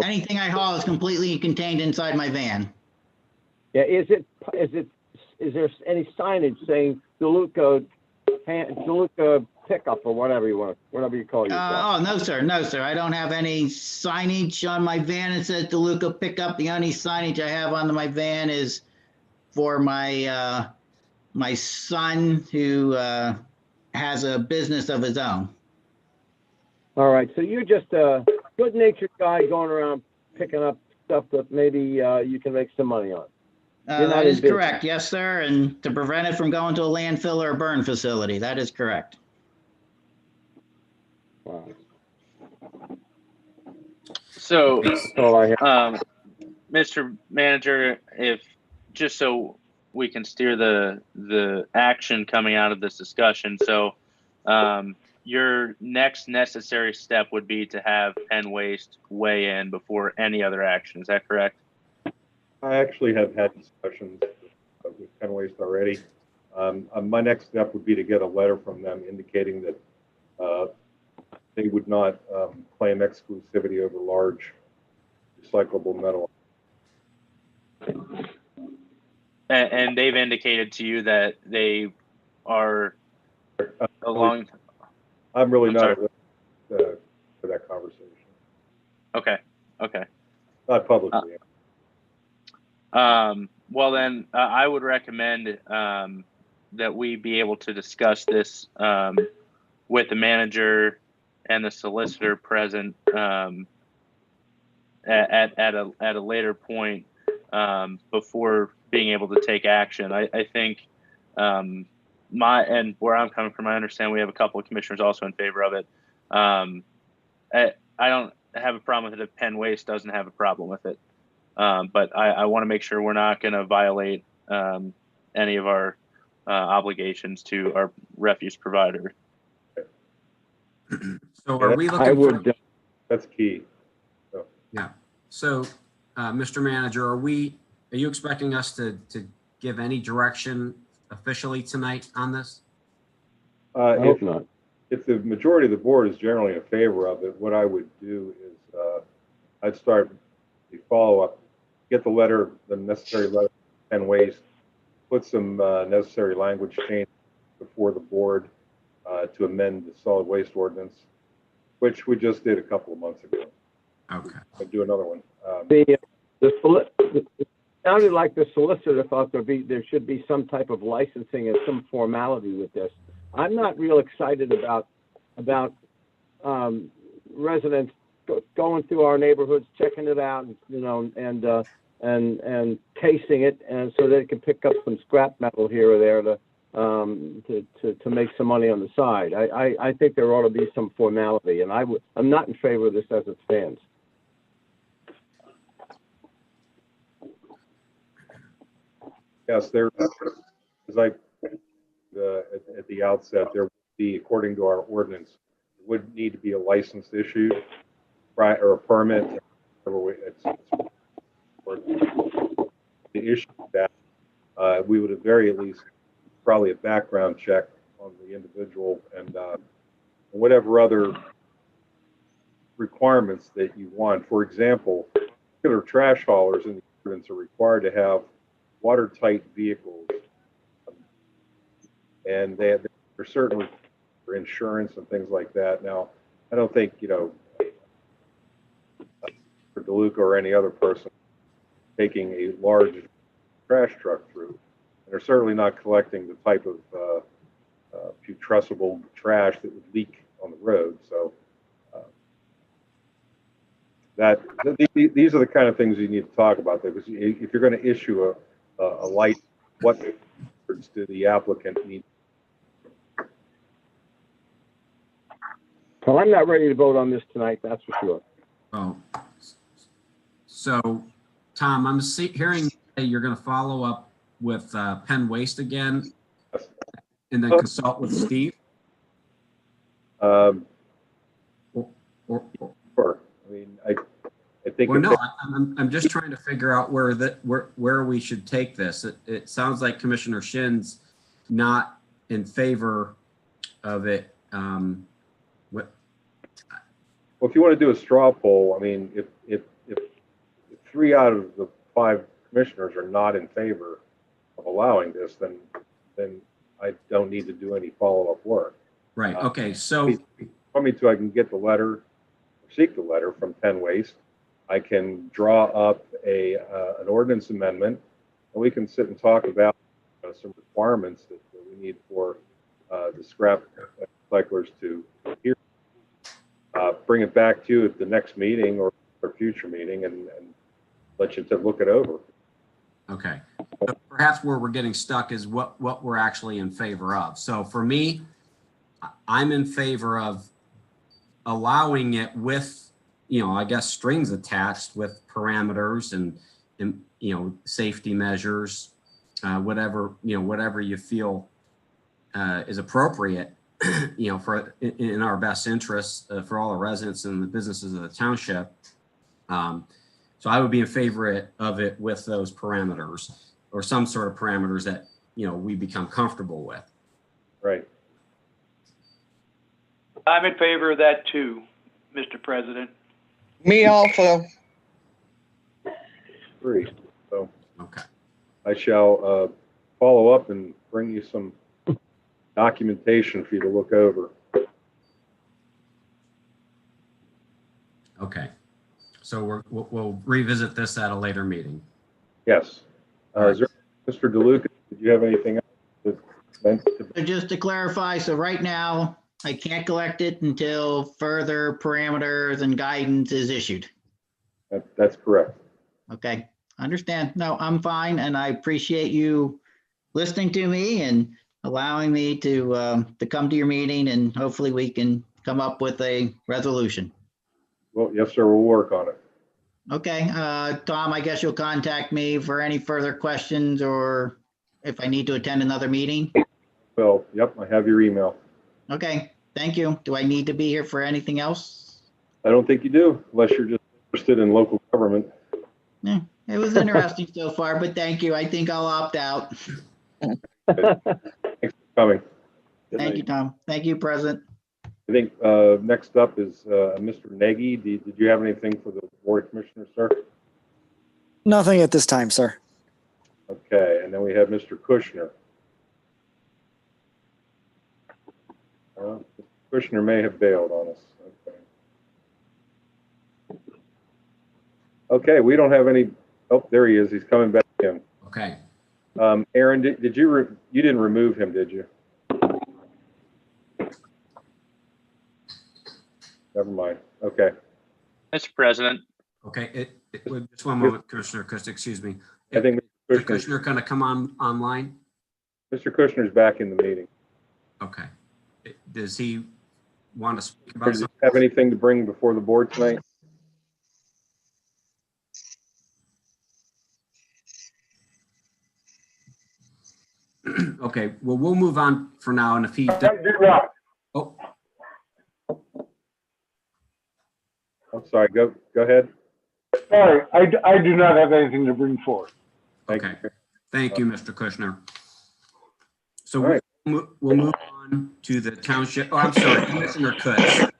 anything I haul is completely contained inside my van. Yeah, is there any signage saying DeLuca pickup or whatever you call yourself? Oh, no, sir. No, sir. I don't have any signage on my van that says DeLuca pickup. The only signage I have on my van is for my my son who has a business of his own. All right, so you're just a good-natured guy going around picking up stuff that maybe you can make some money on. You're not That in is business. correct. Yes, sir. And to prevent it from going to a landfill or a burn facility. That is correct. Wow. So, That's all I have. Mr. Manager, if just so we can steer the action coming out of this discussion, so your next necessary step would be to have Penn Waste weigh in before any other action. Is that correct? I actually have had discussions with Penn Waste already. My next step would be to get a letter from them indicating that they would not claim exclusivity over large recyclable metal. And they've indicated to you that they are along. I'm really I'm not sorry. for that conversation. Okay. Okay. Not publicly. Well, then I would recommend that we be able to discuss this with the manager and the solicitor present at a later point before being able to take action. I think and where I'm coming from, I understand we have a couple of commissioners also in favor of it. I don't have a problem with it if Penn Waste doesn't have a problem with it. But I want to make sure we're not going to violate any of our obligations to our refuse provider. So are we looking that's key. So. Yeah. So, Mr. Manager, are you expecting us to give any direction officially tonight on this? I hope not. If the majority of the board is generally in favor of it, what I would do is I'd start the follow-up, get the necessary letter from Penn Waste, put some necessary language change before the board to amend the solid waste ordinance, which we just did a couple of months ago. Okay. I'll do another one. It sounded like the solicitor thought there should be some type of licensing and some formality with this. I'm not real excited about residents going through our neighborhoods, checking it out, and casing it, and so they can pick up some scrap metal here or there to make some money on the side. I think there ought to be some formality, and I'm not in favor of this as it stands. Yes, there, as I at the outset, there would be, according to our ordinance, would need to be a license issued, right, or a permit. The issue that we would at very least probably a background check on the individual and whatever other requirements that you want. For example, regular trash haulers in the ordinance are required to have watertight vehicles, and they're certainly for insurance and things like that. Now, I don't think for DeLuca or any other person taking a large trash truck through, and they're certainly not collecting the type of putrescible trash that would leak on the road. So these are the kind of things you need to talk about there, because if you're going to issue a license, what do the applicant need? Well, I'm not ready to vote on this tonight, that's for sure. Oh, so Tom, I'm hearing that you're going to follow up with Penn Waste again, and then consult with Steve. Sure. I mean, at think Well, if no, they- I'm just trying to figure out where we should take this. It sounds like Commissioner Shin's not in favor of it. What? well, if you want to do a straw poll, I mean, if 3 out of the 5 commissioners are not in favor of allowing this, then I don't need to do any follow-up work. Right. Okay. So, I can get the letter, seek the letter from Penn Waste. I can draw up an ordinance amendment, and we can sit and talk about some requirements that we need for the scrap recyclers to hear. Bring it back to you at the next meeting or future meeting, and let you to look it over. okay. So perhaps where we're getting stuck is what we're actually in favor of. So for me, I'm in favor of allowing it with, I guess, strings attached with parameters and safety measures, whatever you feel is appropriate, for in our best interests for all the residents and the businesses of the township. So I would be in favor of it with those parameters, or some sort of parameters that we become comfortable with. Right. I'm in favor of that too, Mr. President. Me also. Agree. So Okay. I shall follow up and bring you some documentation for you to look over. Okay. So we'll revisit this at a later meeting. Yes. Is there, Mr. DeLuca, did you have anything else? So just to clarify, so right now, I can't collect it until further parameters and guidance is issued. That's correct. Okay, understand. No, I'm fine, and I appreciate you listening to me and allowing me to come to your meeting, and hopefully we can come up with a resolution. Well, yes, sir. We'll work on it. Okay, Tom, I guess you'll contact me for any further questions or if I need to attend another meeting. Well, yep, I have your email. Okay, thank you. Do I need to be here for anything else? I don't think you do, unless you're just interested in local government. Yeah, it was interesting so far, but thank you. I think I'll opt out. Thanks for coming. Thank you, Tom. Thank you, President. I think next up is Mr. Nagy. Did you have anything for the Board of Commissioners, sir? Nothing at this time, sir. Okay, and then we have Mr. Kushner. Mr. Kushner may have bailed on us. Okay, we don't have any. Oh, there he is. He's coming back in. Okay. Aaron, did you didn't remove him, did you? Never mind. Okay. Mr. President. Okay. Just one moment, Commissioner Kushner, excuse me. I think Mr. Kushner going to come online? Mr. Kushner's back in the meeting. Okay. Does he want to speak about Does he something? have anything to bring before the board tonight? Okay. Well, we'll move on for now. And if he does, oh, I'm sorry. Go ahead. Sorry, I do not have anything to bring forward. okay. Thank you, Mr. Kushner. So All right. we'll move on to the township. Oh, I'm sorry, Commissioner Kutz.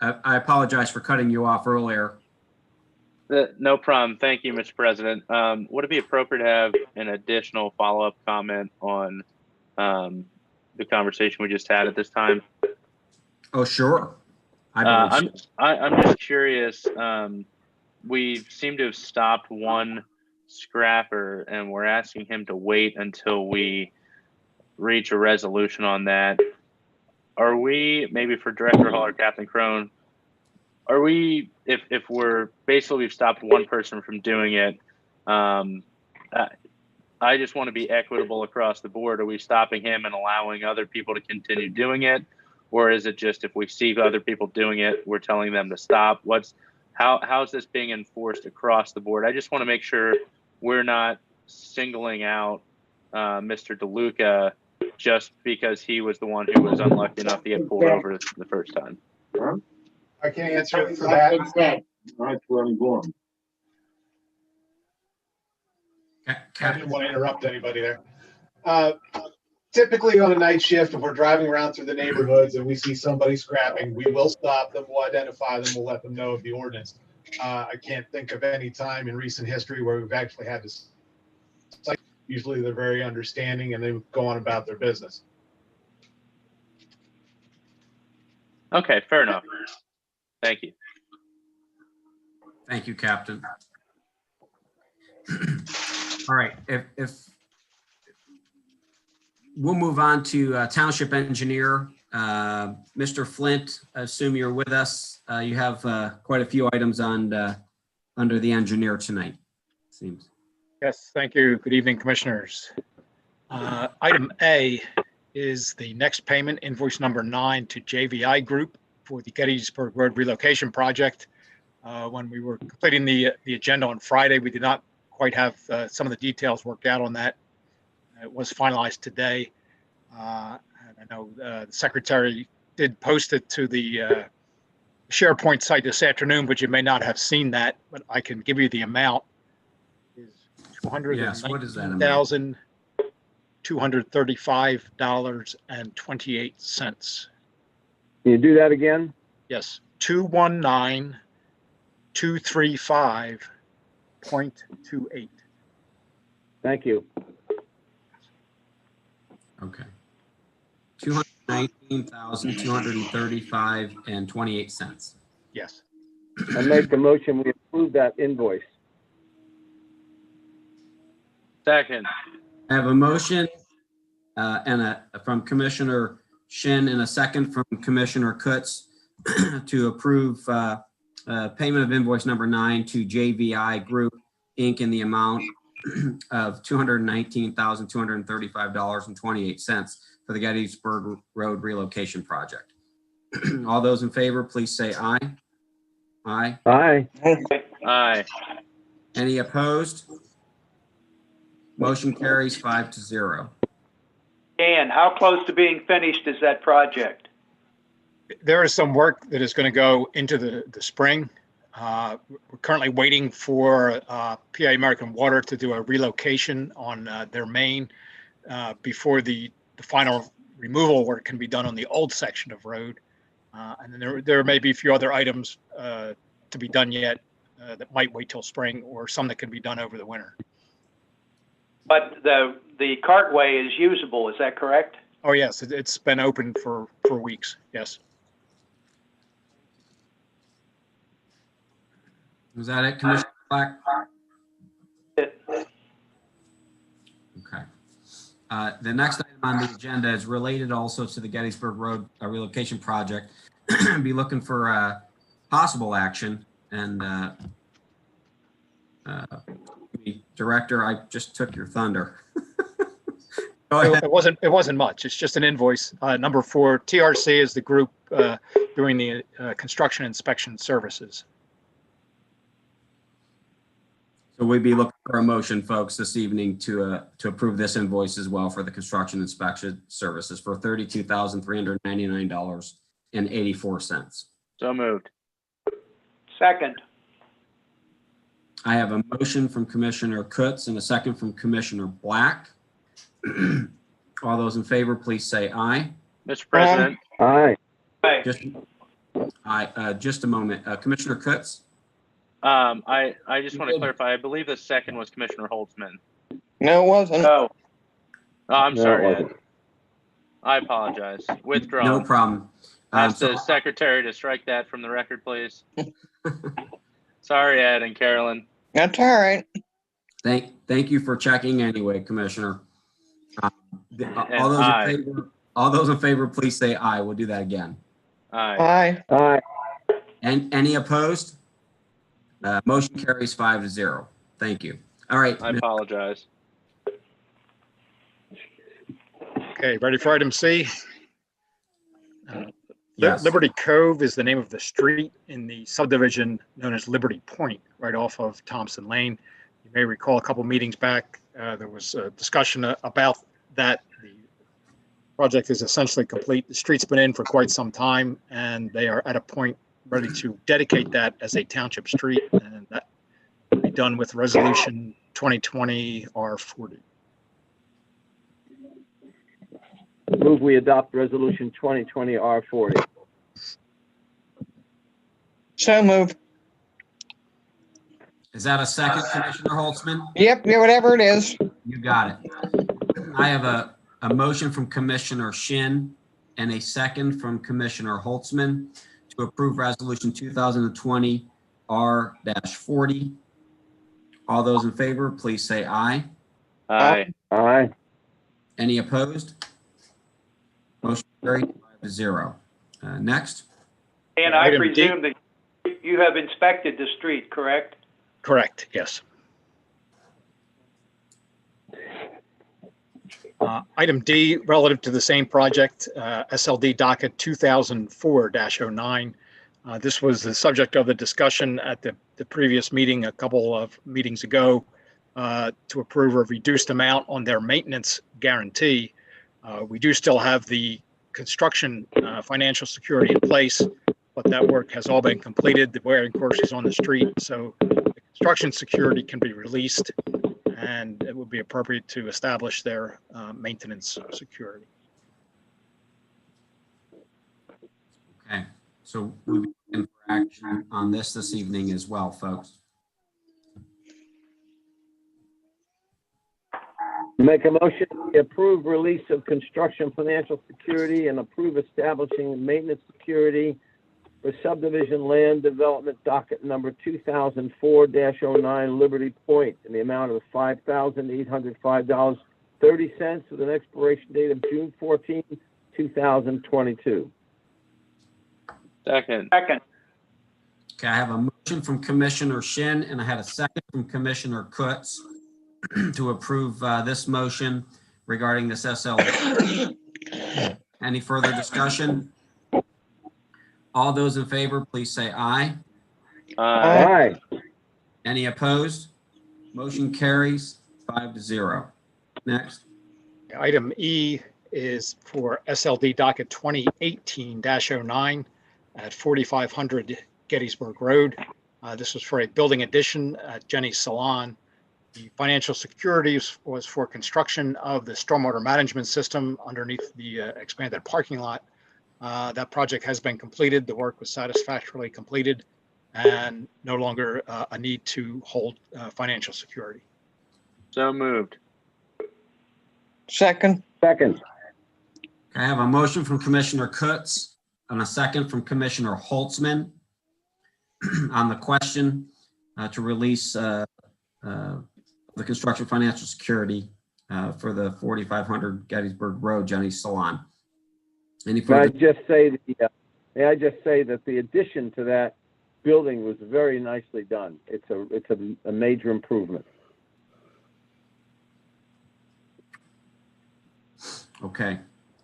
I apologize for cutting you off earlier. No problem. Thank you, Mr. President. Would it be appropriate to have an additional follow-up comment on the conversation we just had at this time? Oh, sure. I'm just curious. We seem to have stopped one scrapper, and we're asking him to wait until we reach a resolution on that. Are we, maybe for Director Hall or Captain Crone, are we, if we're basically we've stopped one person from doing it, I just want to be equitable across the board. Are we stopping him and allowing other people to continue doing it? Or is it just if we see other people doing it, we're telling them to stop? How's this being enforced across the board? I just want to make sure we're not singling out Mr. DeLuca just because he was the one who was unlucky enough to get pulled over the first time. I can answer for that. I didn't want to interrupt anybody there. Typically on a night shift, if we're driving around through the neighborhoods and we see somebody scrapping, we will stop them, we'll identify them, we'll let them know of the ordinance. I can't think of any time in recent history where we've actually had to cite. Usually they're very understanding and they go on about their business. Okay, fair enough. Thank you. Thank you, Captain. All right, if we'll move on to Township Engineer. Mr. Flint, I assume you're with us. You have quite a few items on under the engineer tonight, seems. Yes, thank you. Good evening, Commissioners. Item A is the next payment, invoice number 9 to JVI Group for the Gettysburg Road relocation project. When we were completing the agenda on Friday, we did not quite have some of the details worked out on that. It was finalized today. And I know the Secretary did post it to the SharePoint site this afternoon, but you may not have seen that, but I can give you the amount. Is Yes, what is that amount? $219,235.28. Can you do that again? Yes, 219,235.28. Thank you. Okay. $219,235.28. Yes. I make the motion, we approve that invoice. Second. I have a motion from Commissioner Shin and a second from Commissioner Kutz to approve payment of invoice number 9 to JVI Group, Inc. in the amount of $219,235.28 for the Gettysburg Road relocation project. All those in favor, please say aye. Aye. Aye. Aye. Any opposed? Motion carries 5-0. Dan, how close to being finished is that project? There is some work that is going to go into the spring. We're currently waiting for PA American Water to do a relocation on their main before the final removal work can be done on the old section of road. And then there may be a few other items to be done yet that might wait till spring, or some that can be done over the winter. But the cartway is usable, is that correct? Oh, yes, it's been open for weeks, yes. Was that it, Commissioner Black? Okay. The next item on the agenda is related also to the Gettysburg Road relocation project. Be looking for possible action, and Director, I just took your thunder. Go ahead. It wasn't much. It's just an invoice. Number 4, TRC is the group doing the construction inspection services. So we'd be looking for a motion, folks, this evening to approve this invoice as well for the construction inspection services for $32,399.84. So moved. Second. I have a motion from Commissioner Kutz and a second from Commissioner Black. All those in favor, please say aye. Mr. President. Aye. Aye. Just a moment. Commissioner Kutz? I just want to clarify. I believe the second was Commissioner Holtzman. No, it wasn't. No. Oh, I'm sorry, it Ed. wasn't. I apologize. Withdrawn. No problem. Ask the secretary to strike that from the record, please. Sorry, Ed and Carolyn. That's all right. Thank you for checking anyway, Commissioner. All those in favor, please say aye. We'll do that again. Aye. Aye. Aye. And any opposed? Motion carries 5-0. Thank you. All right. I apologize. Okay, ready for item C? Yes. Liberty Cove is the name of the street in the subdivision known as Liberty Point, right off of Thompson Lane. You may recall a couple meetings back, there was a discussion about that. The project is essentially complete. The street's been in for quite some time, and they are at a point ready to dedicate that as a township street, and that will be done with resolution 2020 R40. Move we adopt resolution 2020 R40. So moved. Is that a second, Commissioner Holtzman? Yep, yeah, whatever it is. You got it. I have a motion from Commissioner Shin and a second from Commissioner Holtzman to approve resolution 2020 R-40. All those in favor, please say aye. Aye. Aye. Any opposed? Motion carried 5-0. Next. And I Item D. presume that you have inspected the street, correct? Correct, yes. Item D, relative to the same project, SLD docket 2004-09. This was the subject of the discussion at the previous meeting a couple of meetings ago to approve a reduced amount on their maintenance guarantee. We do still have the construction financial security in place, but that work has all been completed. The wearing course is on the street, so the construction security can be released, and it would be appropriate to establish their maintenance security. Okay, so we'll be looking for action on this evening as well, folks. Make a motion to approve release of construction financial security and approve establishing maintenance security for subdivision land development docket number 2004-09 Liberty Point in the amount of $5,805.30 with an expiration date of June 14, 2022. Second. Second. Okay, I have a motion from Commissioner Shin and I had a second from Commissioner Kutz to approve this motion regarding this SLD. Any further discussion? All those in favor, please say aye. Aye. Any opposed? Motion carries 5-0. Next. Item E is for SLD docket 2018-09 at 4500 Gettysburg Road. This was for a building addition at Jenny's Salon. The financial security was for construction of the stormwater management system underneath the expanded parking lot. That project has been completed. The work was satisfactorily completed and no longer a need to hold financial security. So moved. Second. Second. I have a motion from Commissioner Kutz and a second from Commissioner Holtzman on the question to release the construction financial security for the 4500 Gettysburg Road, Jenny's Salon. Any May further? I just say that the addition to that building was very nicely done. It's a major improvement. Okay.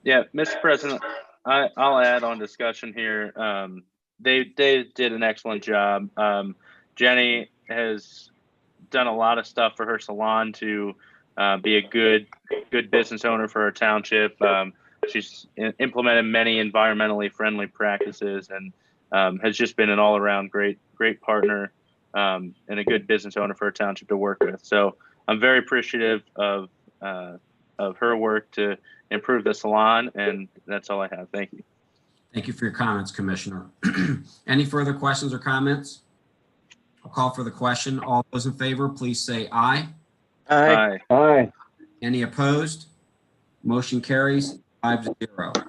Yeah, Mr. President, I'll add on discussion here. They did an excellent job. Jenny has done a lot of stuff for her salon to be a good business owner for her township. She's implemented many environmentally friendly practices and has just been an all-around great partner and a good business owner for her township to work with. So I'm very appreciative of her work to improve the salon, and that's all I have. Thank you. Thank you for your comments, Commissioner. Any further questions or comments? I'll call for the question. All those in favor, please say aye. Aye. Aye. Any opposed? Motion carries 5-0.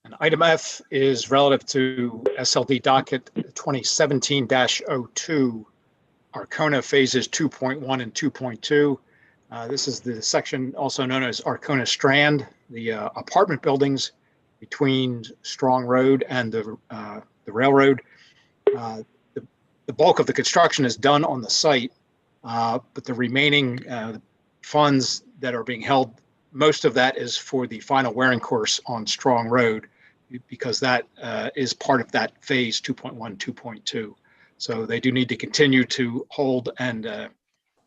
And item F is relative to SLD docket 2017-02, Arcona phases 2.1 and 2.2. This is the section also known as Arcona Strand, the apartment buildings between Strong Road and the railroad. The bulk of the construction is done on the site, but the remaining funds that are being held, most of that is for the final wearing course on Strong Road, because that is part of that phase 2.1, 2.2. So they do need to continue to hold, and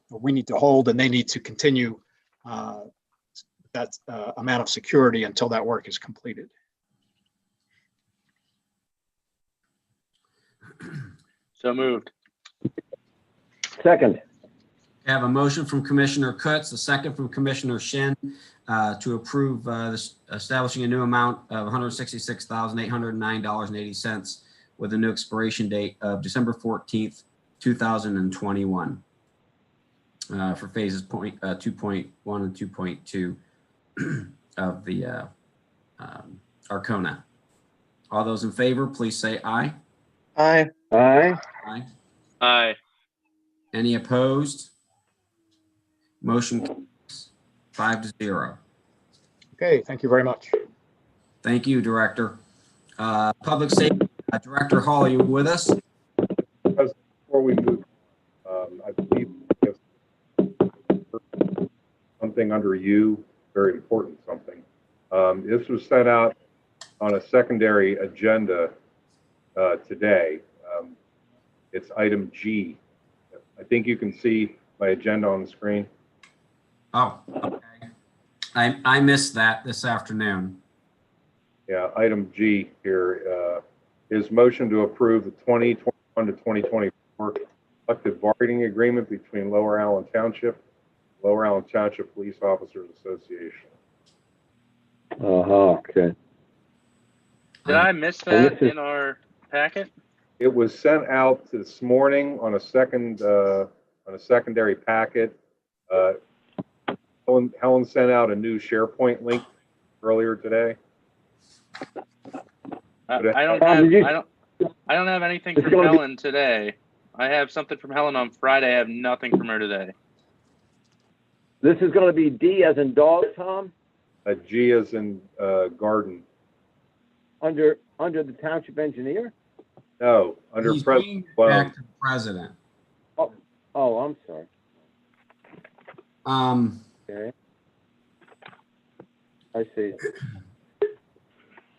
we need to hold, and they need to continue that amount of security until that work is completed. So moved. Second. I have a motion from Commissioner Kutz, a second from Commissioner Shin to approve establishing a new amount of $166,809.80 with a new expiration date of December 14th, 2021 for phases 2.1 and 2.2 of the Arcona. All those in favor, please say aye. Aye. Aye. Aye. Aye. Any opposed? Motion carries 5-0. Okay, thank you very much. Thank you, Director. Public Safety Director Hall, are you with us? Before we move, I believe there's something under you, very important something. This was sent out on a secondary agenda today. It's item G. I think you can see my agenda on the screen. Oh, okay. I missed that this afternoon. Yeah, item G here is motion to approve the 2021 to 2024 collective bargaining agreement between Lower Allen Township Police Officers Association. Okay. Did I miss that in our packet? It was sent out this morning on a secondary packet. Helen sent out a new SharePoint link earlier today. I don't have anything from Helen today. I have something from Helen on Friday. I have nothing from her today. This is going to be D as in dog, Tom? G as in garden. Under the township engineer? No, under He's President. back to the president. Oh, I'm sorry. Okay. I see.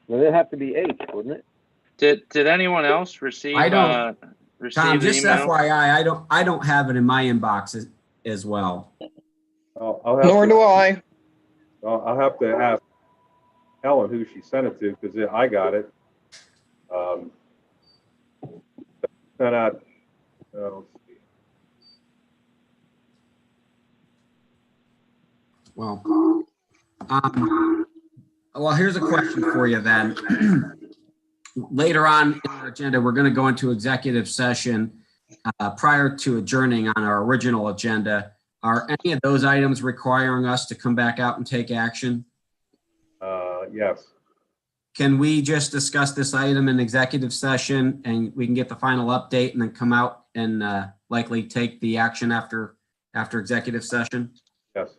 Well, it'd have to be H, wouldn't it? Did anyone else receive? I don't. Receive Tom, the just email? FYI, I don't have it in my inbox as well. Nor do I. I'll have to ask Helen who she sent it to because I got it. Sent out. Let's see. Well, here's a question for you then. Later on in our agenda, we're going to go into executive session prior to adjourning on our original agenda. Are any of those items requiring us to come back out and take action? Yes. Can we just discuss this item in executive session and we can get the final update and then come out and likely take the action after executive session? Yes.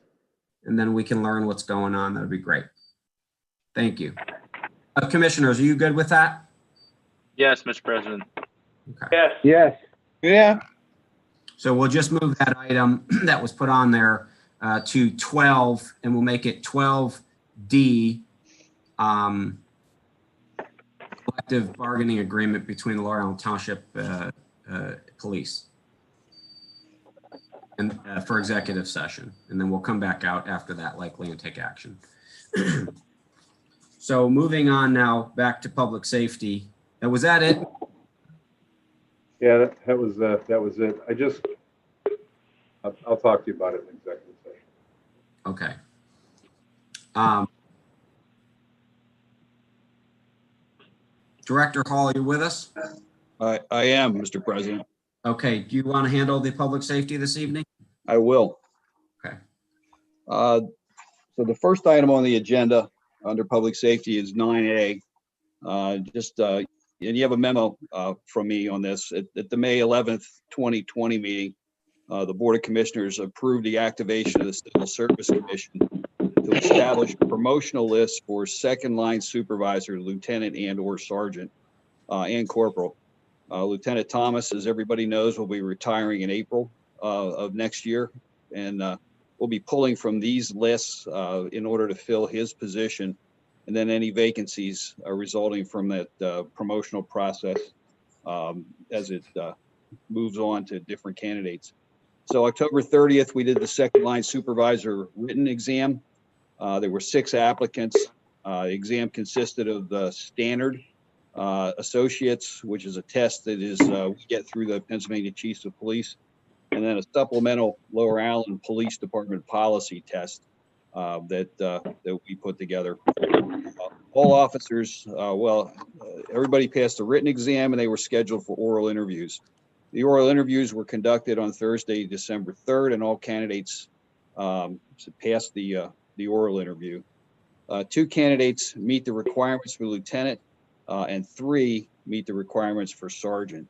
And then we can learn what's going on. That'd be great. Thank you. Commissioners, are you good with that? Yes, Mr. President. Okay. Yes. Yes. Yeah. So we'll just move that item that was put on there to 12 and we'll make it 12D, collective bargaining agreement between the Lower Allen Township Police and for executive session. And then we'll come back out after that likely and take action. So moving on now back to public safety. Was that it? Yeah, that was it. I'll talk to you about it in executive session. Okay. Director Hall, are you with us? I am, Mr. President. Okay. Do you want to handle the public safety this evening? I will. Okay. So the first item on the agenda under public safety is 9A. And you have a memo from me on this. At the May 11th, 2020 meeting, the Board of Commissioners approved the activation of the Civil Service Commission to establish promotional lists for second line supervisor, lieutenant and or sergeant and corporal. Lieutenant Thomas, as everybody knows, will be retiring in April of next year. And we'll be pulling from these lists in order to fill his position. And then any vacancies resulting from that promotional process as it moves on to different candidates. So October 30th, we did the second line supervisor written exam. There were 6 applicants. The exam consisted of the standard associates, which is a test that is we get through the Pennsylvania Chiefs of Police. and then a supplemental Lower Allen Police Department policy test that we put together. All officers, everybody passed a written exam and they were scheduled for oral interviews. The oral interviews were conducted on Thursday, December 3rd, and all candidates passed the oral interview. 2 candidates meet the requirements for lieutenant, and 3 meet the requirements for sergeant.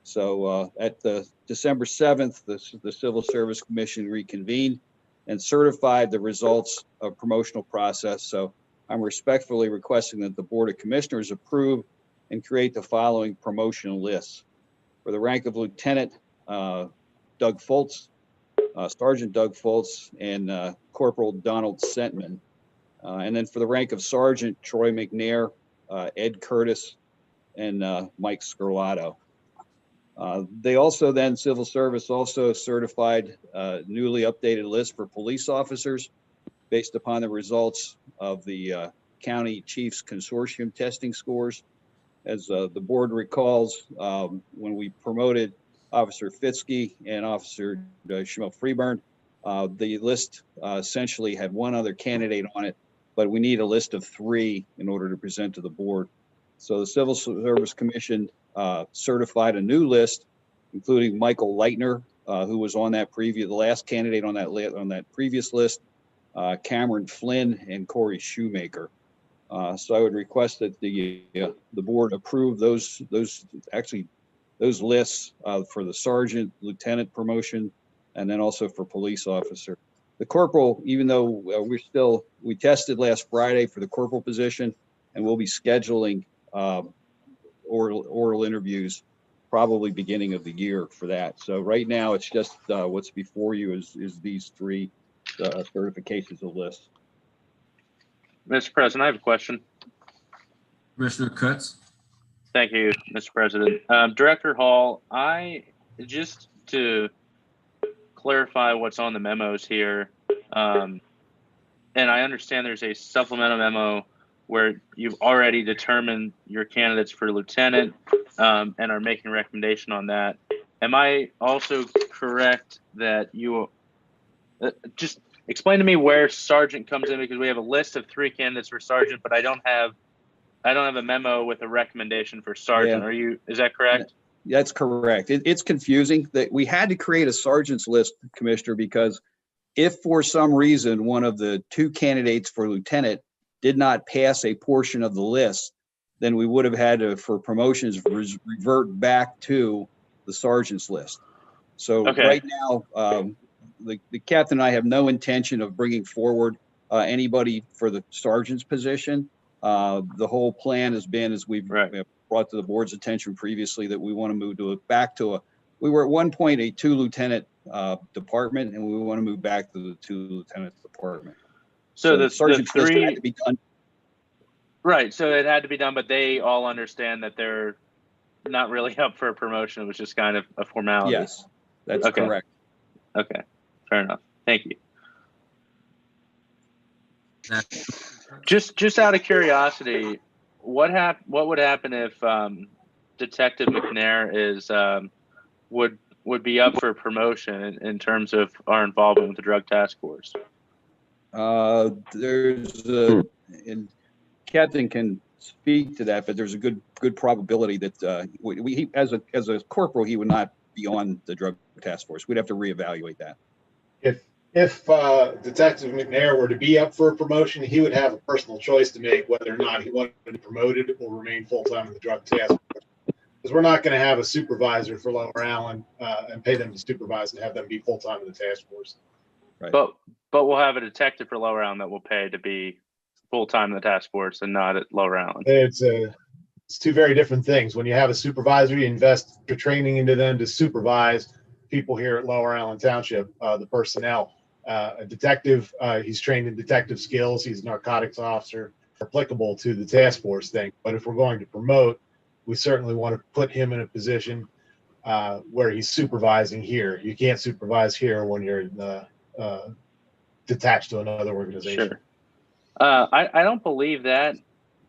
So at the December 7th, the Civil Service Commission reconvened and certified the results of promotional process. So I'm respectfully requesting that the Board of Commissioners approve and create the following promotional lists. For the rank of lieutenant, Doug Foltz, Sergeant Doug Foltz, and Corporal Donald Sentman. And then for the rank of sergeant, Troy McNair, Ed Curtis, and Mike Scarlato. They also then, Civil Service also certified a newly updated list for police officers based upon the results of the County Chiefs Consortium testing scores. As the board recalls, when we promoted Officer Fitzke and Officer Shemel Freeburn, the list essentially had one other candidate on it, but we need a list of 3 in order to present to the board. So the Civil Service Commission certified a new list, including Michael Leitner, who was on that the last candidate on that previous list, Cameron Flynn, and Corey Shoemaker. So I would request that the board approve those lists for the sergeant, lieutenant promotion, and then also for police officer. The corporal, even though we tested last Friday for the corporal position, and we'll be scheduling oral interviews probably beginning of the year for that. So right now it's just what's before you is these 3 certifications of lists. Mr. President, I have a question. Commissioner Kutz. Thank you, Mr. President. Director Hall, just to clarify what's on the memos here, and I understand there's a supplemental memo where you've already determined your candidates for lieutenant and are making a recommendation on that. Am I also correct that you just explain to me where sergeant comes in, because we have a list of 3 candidates for sergeant, but I don't have a memo with a recommendation for sergeant. Yeah. Is that correct? That's correct. It's confusing that we had to create a sergeant's list, Commissioner, because if for some reason one of the 2 candidates for lieutenant did not pass a portion of the list, then we would have had to, for promotions, revert back to the sergeant's list. So right now, the captain and I have no intention of bringing forward anybody for the sergeant's position. The whole plan has been, as we've brought to the board's attention previously, that we want to move we were at one point a 2 lieutenant department, and we want to move back to the 2 lieutenant department. So the sergeant's list had to be done. Right. So it had to be done, but they all understand that they're not really up for a promotion. It was just kind of a formality. Yes, that's correct. Okay. Fair enough. Thank you. Just out of curiosity, what would happen if Detective McNair would be up for promotion in terms of our involvement with the drug task force? And Captain can speak to that, but there's a good probability that he as a corporal, he would not be on the drug task force. We'd have to reevaluate that. If Detective McNair were to be up for a promotion, he would have a personal choice to make whether or not he wanted to be promoted or remain full-time in the drug task force. Because we're not going to have a supervisor for Lower Allen and pay them to supervise and have them be full-time in the task force. Right. But we'll have a detective for Lower Allen that will pay to be full-time in the task force and not at Lower Allen. It's 2 very different things. When you have a supervisor, you invest your training into them to supervise people here at Lower Allen Township, the personnel. A detective, he's trained in detective skills. He's a narcotics officer, applicable to the task force thing. But if we're going to promote, we certainly want to put him in a position where he's supervising here. You can't supervise here when you're detached to another organization. Sure. I don't believe that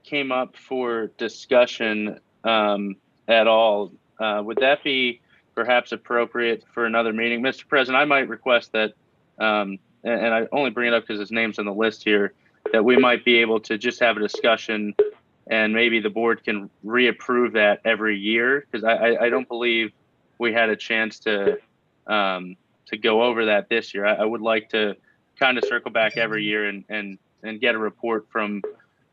came up for discussion at all. Would that be perhaps appropriate for another meeting. Mr. President, I might request that, and I only bring it up because his name's on the list here, that we might be able to just have a discussion and maybe the board can reapprove that every year, because I don't believe we had a chance to go over that this year. I would like to kind of circle back every year and get a report from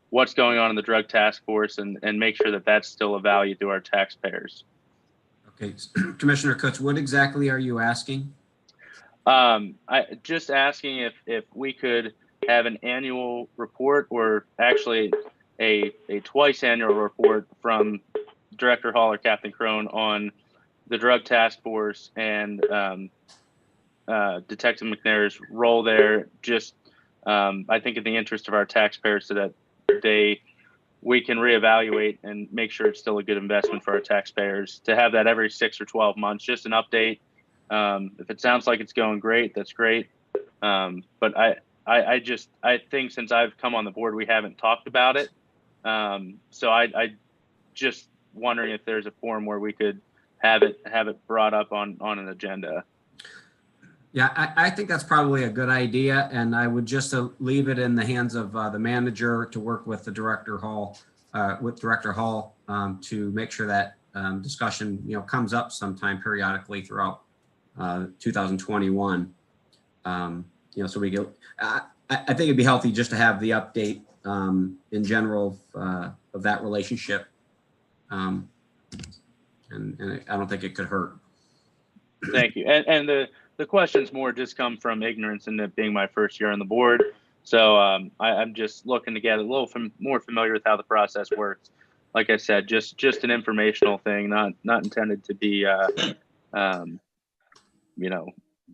what's going on in the drug task force and make sure that that's still a value to our taxpayers. Okay, Commissioner Kutz, what exactly are you asking? I just asking if we could have an annual report, or actually a twice annual report from Director Hall or Captain Crone on the drug task force and Detective McNair's role there. Just I think in the interest of our taxpayers, so that we can reevaluate and make sure it's still a good investment for our taxpayers. To have that every 6 or 12 months, just an update. If it sounds like it's going great, that's great. But I think since I've come on the board, we haven't talked about it. So I just wondering if there's a forum where we could have it brought up on an agenda. Yeah, I think that's probably a good idea, and I would just leave it in the hands of the manager to work with the Director Hall, to make sure that discussion comes up sometime periodically throughout 2021. So we get. I think it'd be healthy just to have the update in general of that relationship, and I don't think it could hurt. Thank you. And the questions more just come from ignorance and it being my first year on the board. So I'm just looking to get a little more familiar with how the process works. Like I said, just an informational thing, not intended to be,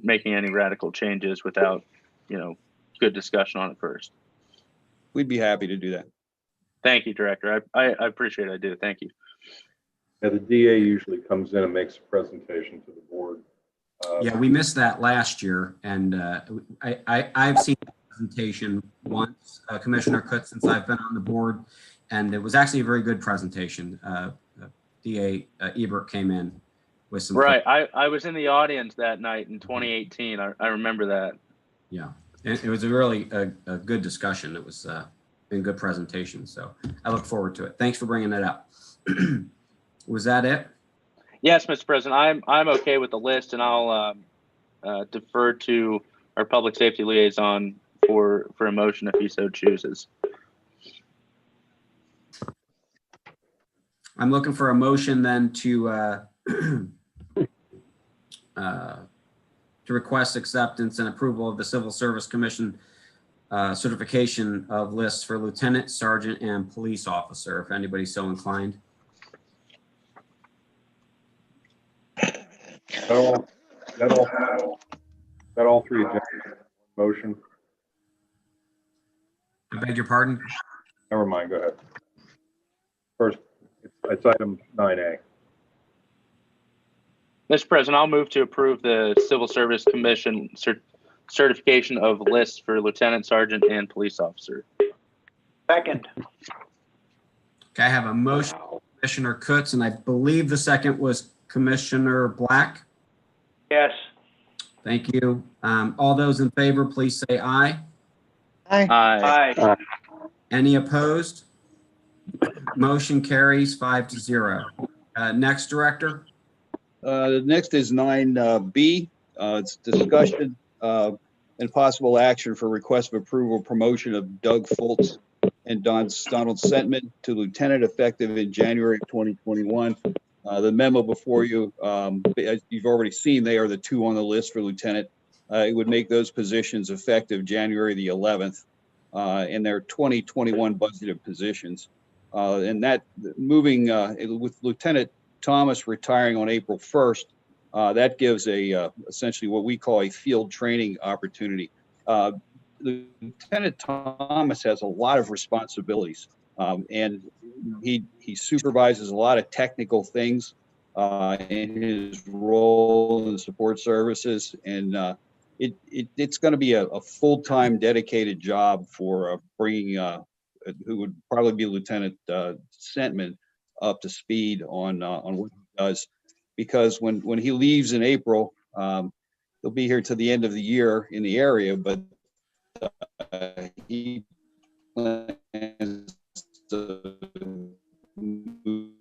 making any radical changes without, good discussion on it first. We'd be happy to do that. Thank you, Director. I appreciate it. I do. Thank you. Yeah, the DA usually comes in and makes a presentation to the board. Yeah, we missed that last year, and I've seen the presentation once, Commissioner Kutz, since I've been on the board, and it was actually a very good presentation. DA Ebert came in with some. Right, I was in the audience that night in 2018. I remember that. Yeah, it was a really a good discussion. It was a good presentation, so I look forward to it. Thanks for bringing that up. Was that it? Yes, Mr. President, I'm okay with the list, and I'll defer to our public safety liaison for a motion if he so chooses. I'm looking for a motion then to request acceptance and approval of the Civil Service Commission certification of lists for lieutenant, sergeant, and police officer, if anybody's so inclined. That all three agendas motion. I beg your pardon? Never mind, go ahead. First, it's item 9A. Mr. President, I'll move to approve the Civil Service Commission certification of lists for lieutenant, sergeant, and police officer. Second. Okay, I have a motion, Commissioner Kutz, and I believe the second was Commissioner Black. Yes. Thank you. All those in favor, please say aye. Aye. Aye. Any opposed? Motion carries 5-0. Next, Director. Next is 9B. It's discussion and possible action for request of approval promotion of Doug Fultz and Donald Sentman to lieutenant effective in January of 2021. The memo before you, as you've already seen, they are the two on the list for lieutenant. It would make those positions effective January the 11th, and their 2021 budgeted positions. And that moving with Lieutenant Thomas retiring on April 1st, that gives essentially what we call a field training opportunity. Lieutenant Thomas has a lot of responsibilities, and he supervises a lot of technical things in his role in support services, and it's going to be a full-time dedicated job for bringing who would probably be Lieutenant Sentman up to speed on what he does. because when he leaves in April, he'll be here to the end of the year in the area, but he plans to move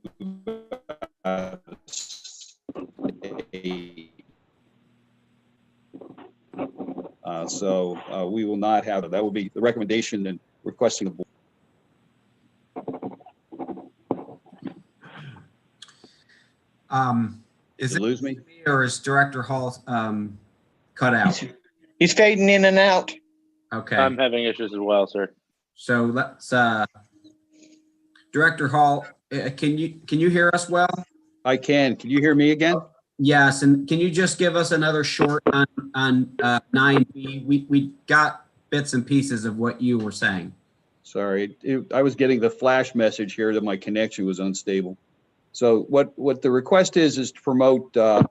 out of state. So we will not have, that will be the recommendation and requesting the board. Is Did you lose me? Or is Director Hall cut out? He's fading in and out. Okay. I'm having issues as well, sir. So let's, Director Hall, can you hear us well? I can. Can you hear me again? Yes, and can you just give us another short on 9B? We got bits and pieces of what you were saying. Sorry, I was getting the flash message here that my connection was unstable. So what the request is to promote Doug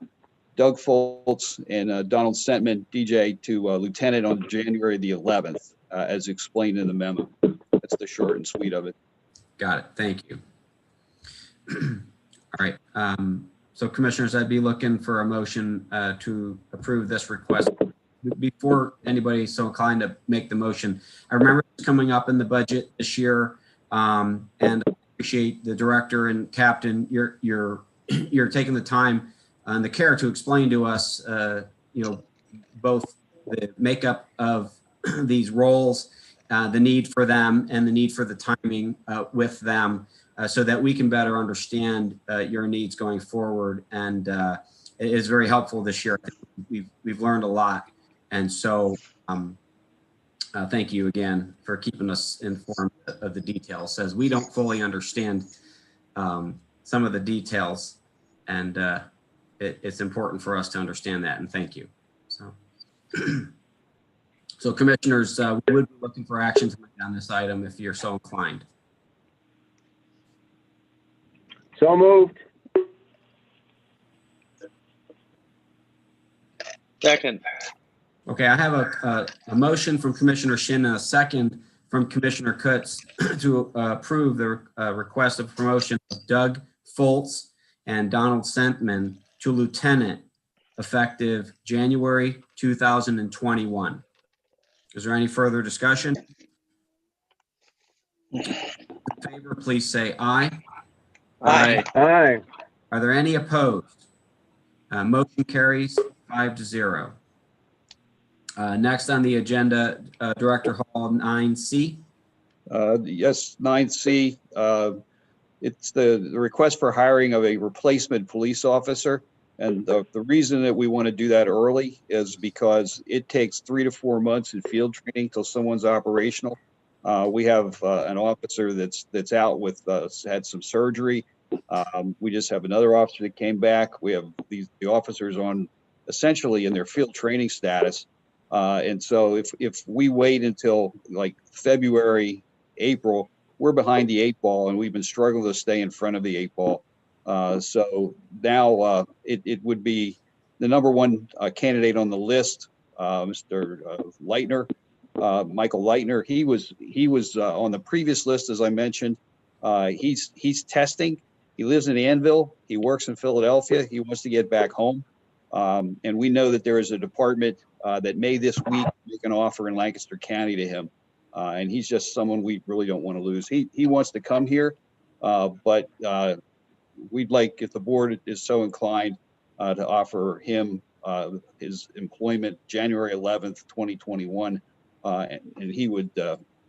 Foltz and Donald Sentman, DJ, to lieutenant on January the 11th, as explained in the memo. That's the short and sweet of it. Got it. Thank you. All right. So commissioners, I'd be looking for a motion to approve this request. Before anybody's so inclined to make the motion, I remember it's coming up in the budget this year, and I appreciate the director and captain. You're taking the time and the care to explain to us, both the makeup of these roles, the need for them, and the need for the timing with them. So that we can better understand your needs going forward. And it is very helpful this year. We've learned a lot. And so thank you again for keeping us informed of the details, as we don't fully understand some of the details. And it's important for us to understand that. And thank you. So commissioners, we would be looking for action tonight on this item if you're so inclined. So moved. Second. Okay, I have a motion from Commissioner Shin and a second from Commissioner Kutz to approve the request of promotion of Doug Foltz and Donald Sentman to lieutenant effective January 2021. Is there any further discussion? In favor, please say aye. Aye. Aye. Are there any opposed? Motion carries 5-0. Next on the agenda, Director Hall, 9C. Yes, 9C. It's the request for hiring of a replacement police officer. And the reason that we want to do that early is because it takes 3 to 4 months in field training till someone's operational. We have an officer that's out with had some surgery. We just have another officer that came back. We have the officers on essentially in their field training status. And so if we wait until like February, April, we're behind the 8 ball, and we've been struggling to stay in front of the 8 ball. So now it would be the number one candidate on the list, Mr. Leitner. Michael Leitner, he was on the previous list, as I mentioned. He's testing. He lives in Anvil. He works in Philadelphia. He wants to get back home. And we know that there is a department that may this week make an offer in Lancaster County to him. And he's just someone we really don't want to lose. He wants to come here, but we'd like, if the board is so inclined, to offer him his employment January 11th, 2021. And he would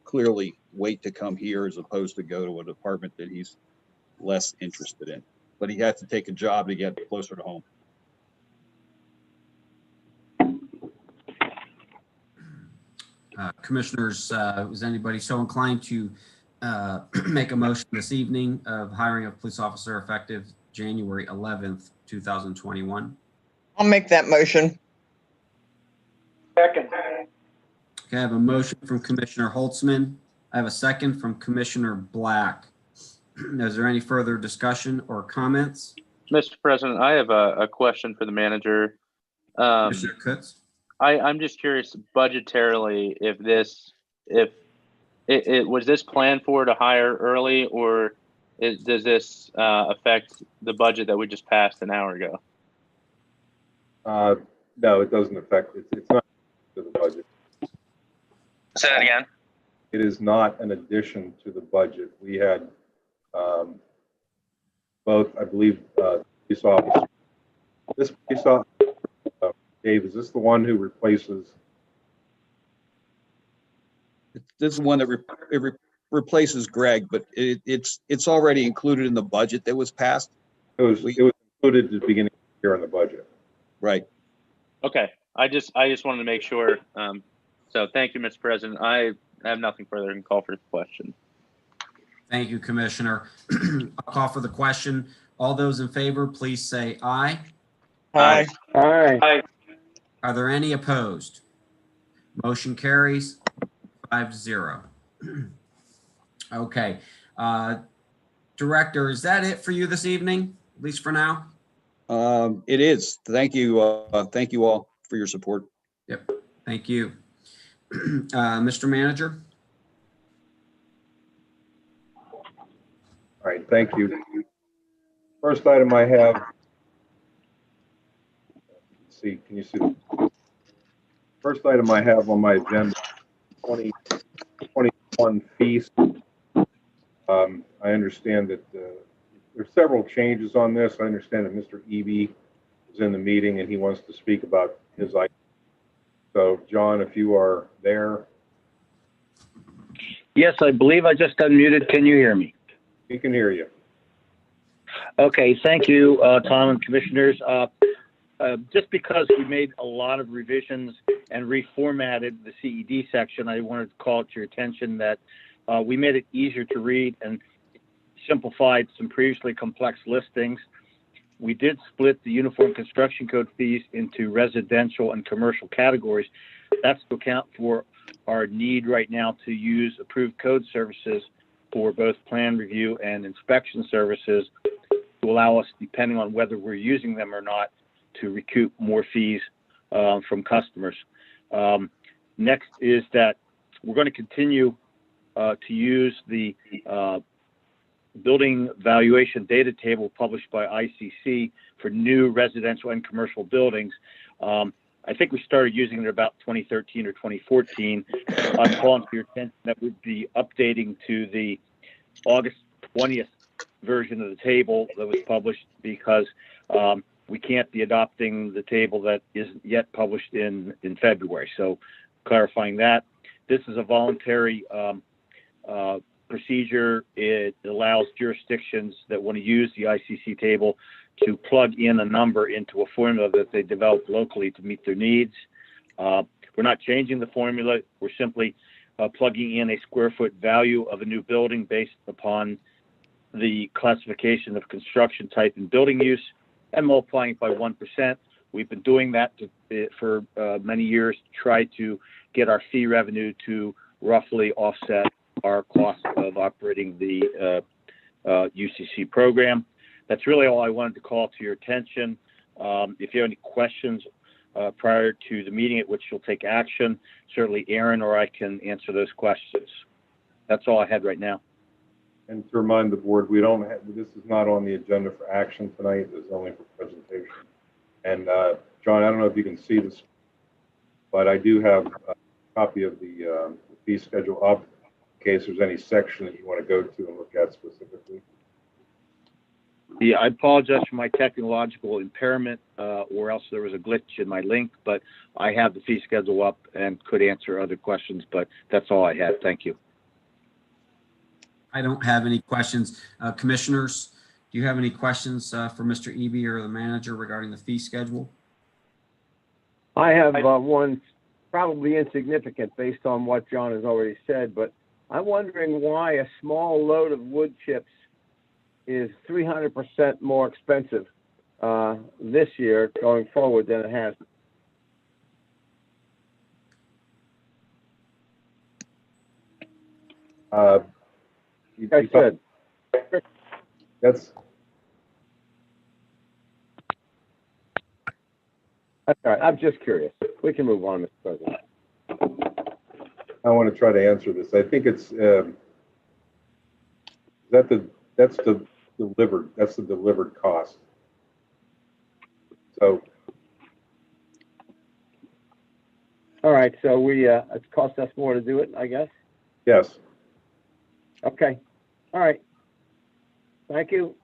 clearly wait to come here as opposed to go to a department that he's less interested in. But he has to take a job to get closer to home. Commissioners, is anybody so inclined to make a motion this evening of hiring a police officer effective January 11th, 2021? I'll make that motion. Second. Okay, I have a motion from Commissioner Holtzman. I have a second from Commissioner Black. Is there any further discussion or comments? Mr. President, I have a question for the manager. Commissioner Kutz? I'm just curious budgetarily if it was this planned for to hire early, or Does this affect the budget that we just passed an hour ago? No, it doesn't affect, it's not to the budget. Say that again. It is not an addition to the budget. We had both, I believe, police officer. This police officer, Dave, is this the one who replaces? This is one that replaces Greg, but it's already included in the budget that was passed. It was included at the beginning of the year in the budget. Right. Okay. I just wanted to make sure. So thank you, Mr. President. I have nothing further and call for the question. Thank you, Commissioner. I'll call for the question. All those in favor, please say aye. Aye. Aye. Aye. Are there any opposed? Motion carries 5-0. Okay. Director, is that it for you this evening, at least for now? It is. Thank you. Thank you all for your support. Yep. Thank you. Mr. Manager? All right, thank you. First item I have, let's see, can you see? First item I have on my agenda, 2021 fees. I understand that there's several changes on this. I understand that Mr. Eby is in the meeting and he wants to speak about his item. So, John, if you are there. Yes, I believe I just unmuted. Can you hear me? We can hear you. Okay, thank you, Tom and commissioners. Just because we made a lot of revisions and reformatted the CED section, I wanted to call to your attention that we made it easier to read and simplified some previously complex listings. We did split the Uniform Construction Code fees into residential and commercial categories. That's to account for our need right now to use approved code services for both plan review and inspection services to allow us, depending on whether we're using them or not, to recoup more fees from customers. Next is that we're going to continue to use the building valuation data table published by ICC for new residential and commercial buildings. I think we started using it in about 2013 or 2014. I'm calling for your attention that we'd be updating to the August 20th version of the table that was published because we can't be adopting the table that isn't yet published in February. So clarifying that. This is a voluntary procedure. It allows jurisdictions that want to use the ICC table to plug in a number into a formula that they develop locally to meet their needs. We're not changing the formula. We're simply plugging in a square foot value of a new building based upon the classification of construction type and building use and multiplying it by 1%. We've been doing that for many years to try to get our fee revenue to roughly offset our cost of operating the UCC program. That's really all I wanted to call to your attention. If you have any questions prior to the meeting at which you'll take action, certainly Aaron or I can answer those questions. That's all I had right now. And to remind the board, we don't have, this is not on the agenda for action tonight. It's only for presentation. And John, I don't know if you can see this, but I do have a copy of the fee schedule up in case there's any section that you want to go to and look at specifically. Yeah, I apologize for my technological impairment, or else there was a glitch in my link, but I have the fee schedule up and could answer other questions, but that's all I had. Thank you. I don't have any questions. Commissioners, do you have any questions for Mr. Eby or the manager regarding the fee schedule? I have one, probably insignificant based on what John has already said, but I'm wondering why a small load of wood chips is 300% more expensive this year going forward than it has. I said. That's all right. I'm just curious. We can move on, Mr. President. I want to try to answer this. I think it's is that the that's the delivered cost. So, All right, so it's cost us more to do it, I guess? yes. Okay, all right. Thank you.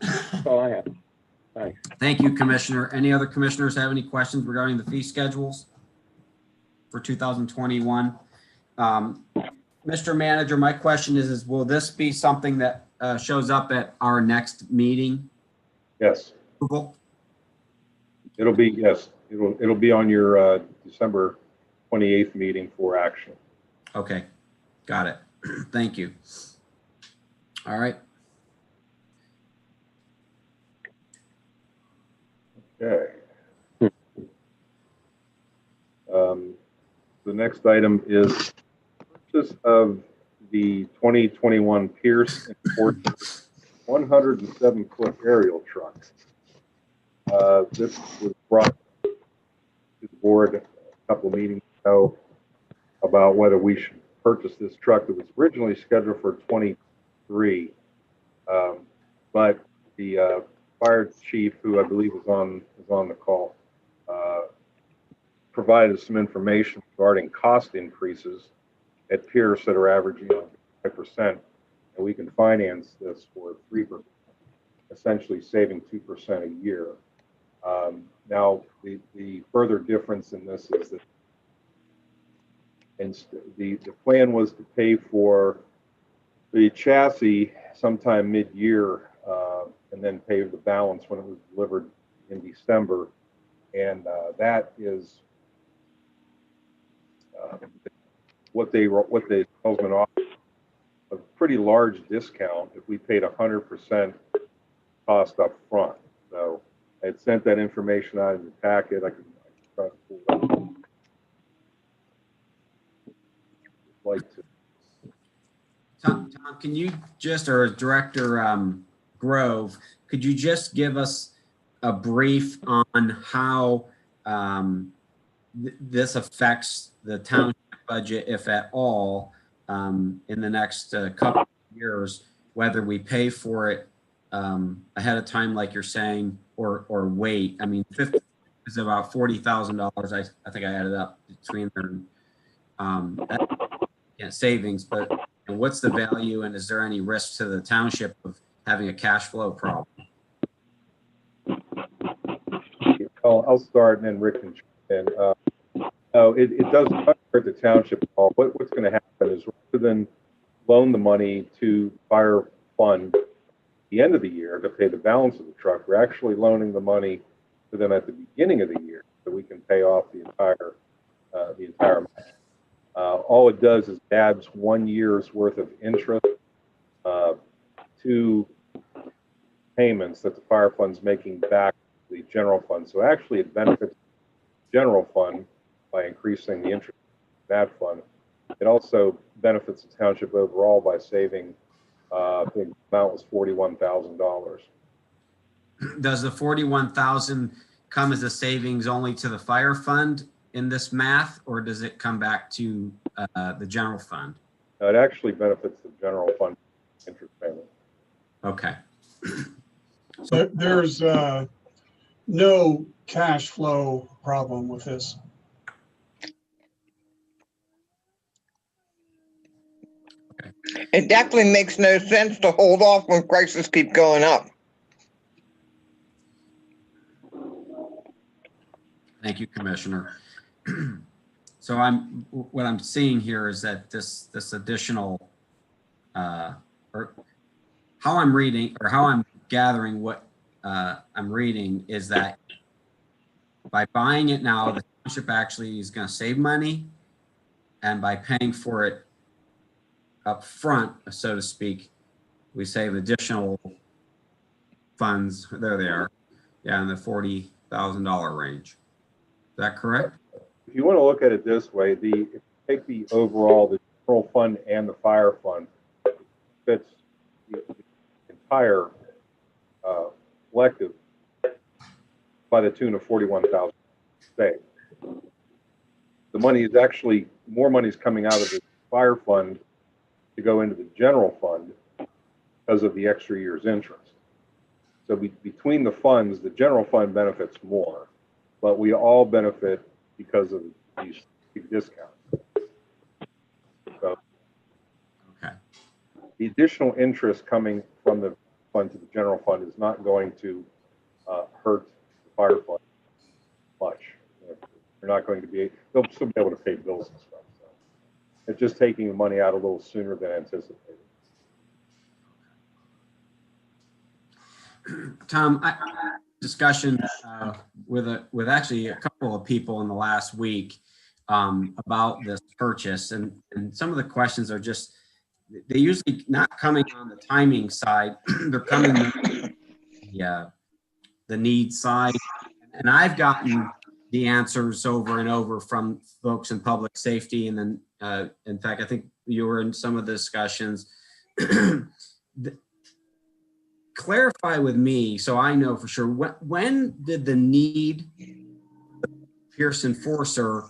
That's all I have. Thanks. Thank you, Commissioner. Any other commissioners have any questions regarding the fee schedules for 2021? Mr. Manager, my question is will this be something that shows up at our next meeting? Yes. Approval? It'll be, yes, it'll be on your December 28th meeting for action. Okay, got it. Thank you. All right. Okay. The next item is purchase of the 2021 Pierce and Ford 107-foot aerial truck. This was brought to the board a couple of meetings ago about whether we should purchase this truck. It was originally scheduled for 23, but the fire chief, who I believe is on the call, provided some information regarding cost increases at Pierce that are averaging 5%, and we can finance this for 3%, essentially saving 2% a year. Now, the further difference in this is that the plan was to pay for the chassis sometime mid-year, and then pay the balance when it was delivered in December, and that is what they salesman offered, a pretty large discount if we paid 100% cost up front. So I had sent that information out in the packet. I can try to pull it up. Like to. Tom, can you just, or Director Grove, could you just give us a brief on how this affects the township budget, if at all, in the next couple of years, whether we pay for it ahead of time, like you're saying, or wait? I mean, 50 is about $40,000. I think I added up between their savings, but what's the value, and is there any risk to the township of having a cash flow problem? I'll start, and then Rick can chime in. No, it doesn't hurt the township at all. What's going to happen is, rather than loan the money to fire fund at the end of the year to pay the balance of the truck, we're actually loaning the money to them at the beginning of the year so we can pay off the entire amount. All it does is adds 1 year's worth of interest to payments that the fire fund's making back to the general fund. So actually it benefits the general fund by increasing the interest in that fund. It also benefits the township overall by saving, the amount was $41,000. Does the 41,000 come as a savings only to the fire fund in this math, or does it come back to the general fund? It actually benefits the general fund interest payment. Okay. So there's no cash flow problem with this. It definitely makes no sense to hold off when prices keep going up. Thank you, Commissioner. So what I'm seeing here is that this additional, or how I'm reading, or how I'm gathering what I'm reading, is that by buying it now, the township actually is going to save money, and by paying for it up front, so to speak, we save additional funds. There they are. Yeah, in the $40,000 range. Is that correct? If you want to look at it this way, if you take the overall, the general fund and the fire fund, it fits the entire collective by the tune of $41,000 saved. The money is actually, more money is coming out of the fire fund to go into the general fund because of the extra year's interest. So between the funds, the general fund benefits more, but we all benefit because of these discounts. So the additional interest coming from the fund to the general fund is not going to hurt the fire fund much. They're not going to be, they'll still be able to pay bills and stuff. So it's just taking the money out a little sooner than anticipated. Tom, I discussion with actually a couple of people in the last week about this purchase, and some of the questions are just, they usually not coming on the timing side, they're coming the need side, and I've gotten the answers over and over from folks in public safety, and then in fact I think you were in some of the discussions. Clarify with me so I know for sure, when did the need Pierce Enforcer,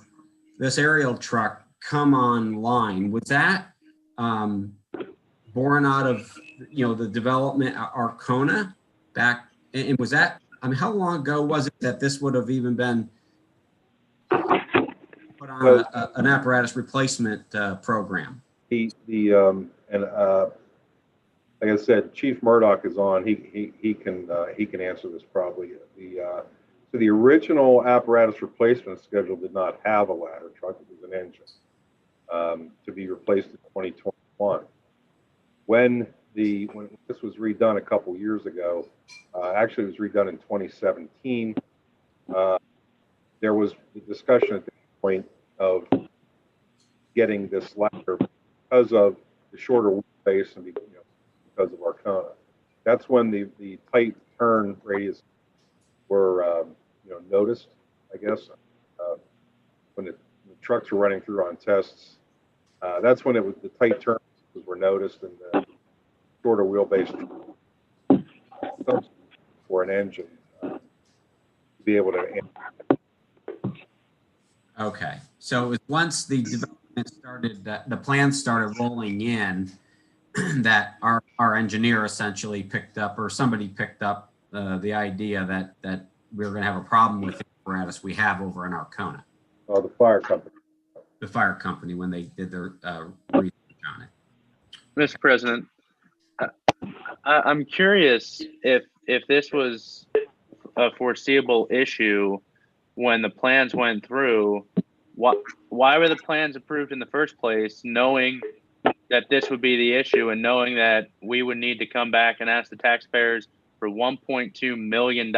this aerial truck, come online? Was that born out of the development at Arcona back, and was that, I mean, how long ago was it that this would have even been put on an apparatus replacement program? Like I said, Chief Murdoch is on. He can answer this probably. So the original apparatus replacement schedule did not have a ladder truck. It was an engine to be replaced in 2021. When this was redone a couple years ago, actually it was redone in 2017. There was the discussion at that point of getting this ladder because of the shorter wheelbase and because of Arcona. That's when the tight turn radius were noticed, I guess, when the trucks were running through on tests. That's when the tight turns were noticed, and the shorter wheelbase for an engine to be able to. Okay, so it was once the development started, that the plans started rolling in, that our engineer essentially picked up, or somebody picked up the idea that we were going to have a problem with the apparatus we have over in Arcona. Oh, the fire company. The fire company, when they did their research on it. Mr. President, I'm curious if this was a foreseeable issue when the plans went through. Why were the plans approved in the first place, knowing that this would be the issue and knowing that we would need to come back and ask the taxpayers for $1.2 million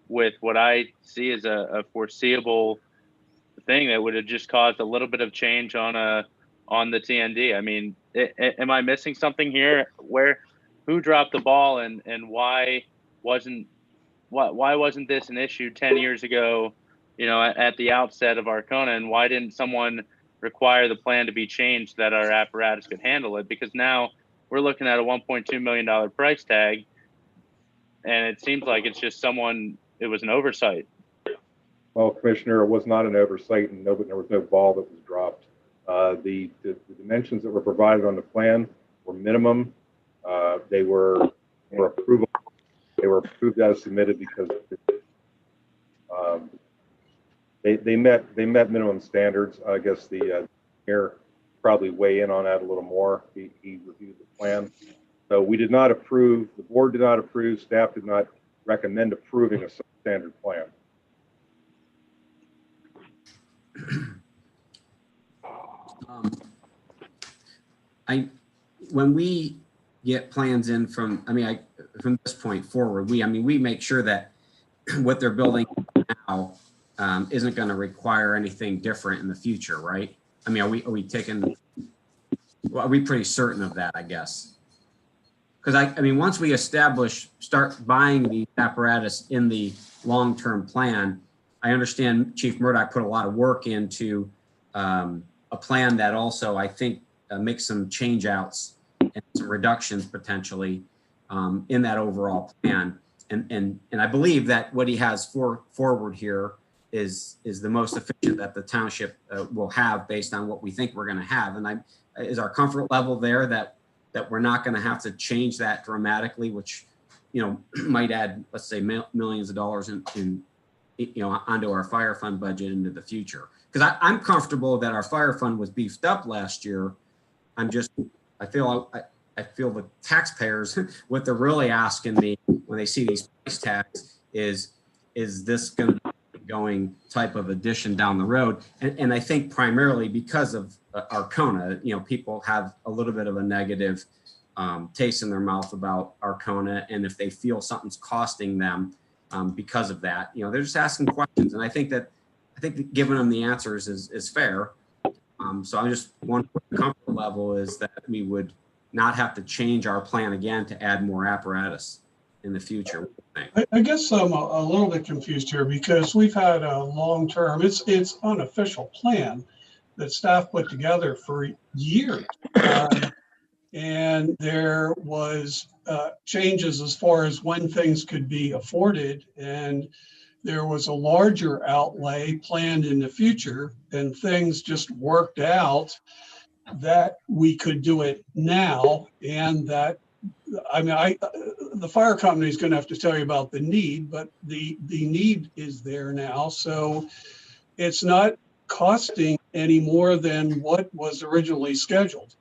with what I see as a foreseeable thing that would have just caused a little bit of change on the TND? I mean, am I missing something here? Who dropped the ball, and why wasn't this an issue 10 years ago, at the outset of Arcona, and why didn't someone require the plan to be changed that our apparatus could handle it? Because now we're looking at a $1.2 million price tag, and it seems like it's just it was an oversight. Well, Commissioner, it was not an oversight, and there was no ball that was dropped. The dimensions that were provided on the plan were minimum. They were approvable. They were approved as submitted because they met minimum standards. I guess the mayor probably weigh in on that a little more. He reviewed the plan. So we did not approve, the board did not approve, staff did not recommend approving a substandard plan. When we get plans in from this point forward, we make sure that what they're building now isn't going to require anything different in the future, right? I mean, are we pretty certain of that, I guess? Because once we start buying the apparatus in the long-term plan, I understand Chief Murdoch put a lot of work into a plan that also, I think, makes some change outs and some reductions potentially in that overall plan. And I believe that what he has forward here is the most efficient that the township will have based on what we think we're going to have. And I is our comfort level there that we're not going to have to change that dramatically, which, might add, let's say, millions of dollars in onto our fire fund budget into the future. Because I'm comfortable that our fire fund was beefed up last year. I feel the taxpayers, what they're really asking me when they see these price tags is this going to be going type of addition down the road? And I think primarily because of Arcona, people have a little bit of a negative taste in their mouth about Arcona. And if they feel something's costing them because of that, they're just asking questions. And I think that giving them the answers is fair. So I just want the comfort level is that we would not have to change our plan again to add more apparatus in the future. I guess I'm a little bit confused here because we've had a long-term, it's unofficial plan that staff put together for years. And there was changes as far as when things could be afforded. And there was a larger outlay planned in the future, and things just worked out that we could do it now. And that, the fire company is going to have to tell you about the need, but the need is there now. So it's not costing any more than what was originally scheduled.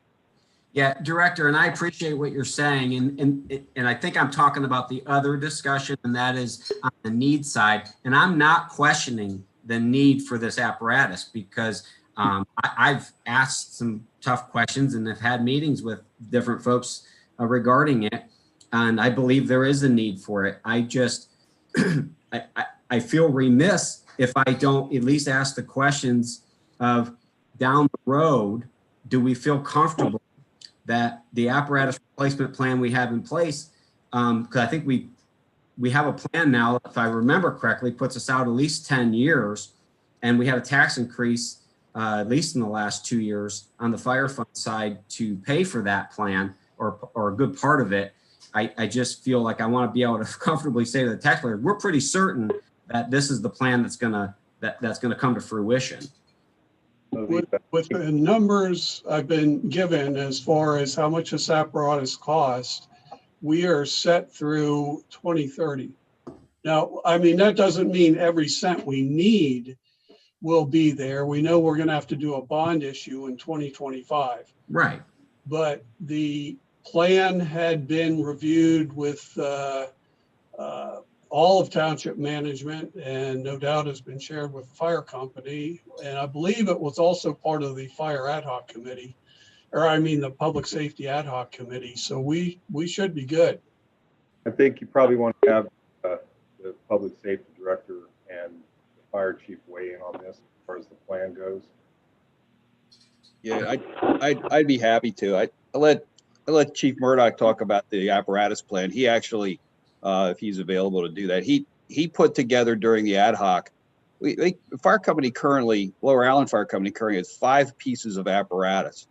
Yeah, Director, and I appreciate what you're saying. And I think I'm talking about the other discussion, and that is on the need side. And I'm not questioning the need for this apparatus because I've asked some tough questions and have had meetings with different folks regarding it. And I believe there is a need for it. I just, I feel remiss if I don't at least ask the questions of down the road, do we feel comfortable that the apparatus replacement plan we have in place, because I think we have a plan now, if I remember correctly, puts us out at least 10 years, and we had a tax increase, at least in the last 2 years, on the fire fund side to pay for that plan, or a good part of it. I just feel like I want to be able to comfortably say to the taxpayer, we're pretty certain that this is the plan that's gonna come to fruition. With the numbers I've been given as far as how much this apparatus costs, we are set through 2030. Now, that doesn't mean every cent we need will be there. We know we're going to have to do a bond issue in 2025. Right. But the plan had been reviewed with all of township management, and no doubt has been shared with the fire company. And I believe it was also part of the fire ad hoc committee, the public safety ad hoc committee. So we should be good. I think you probably want to have the public safety director and the fire chief weigh in on this as far as the plan goes. Yeah, I'd be happy to. I let Chief Murdoch talk about the apparatus plan. He actually, if he's available to do that, he put together during the ad hoc. The fire company currently, Lower Allen Fire Company currently has 5 pieces of apparatus,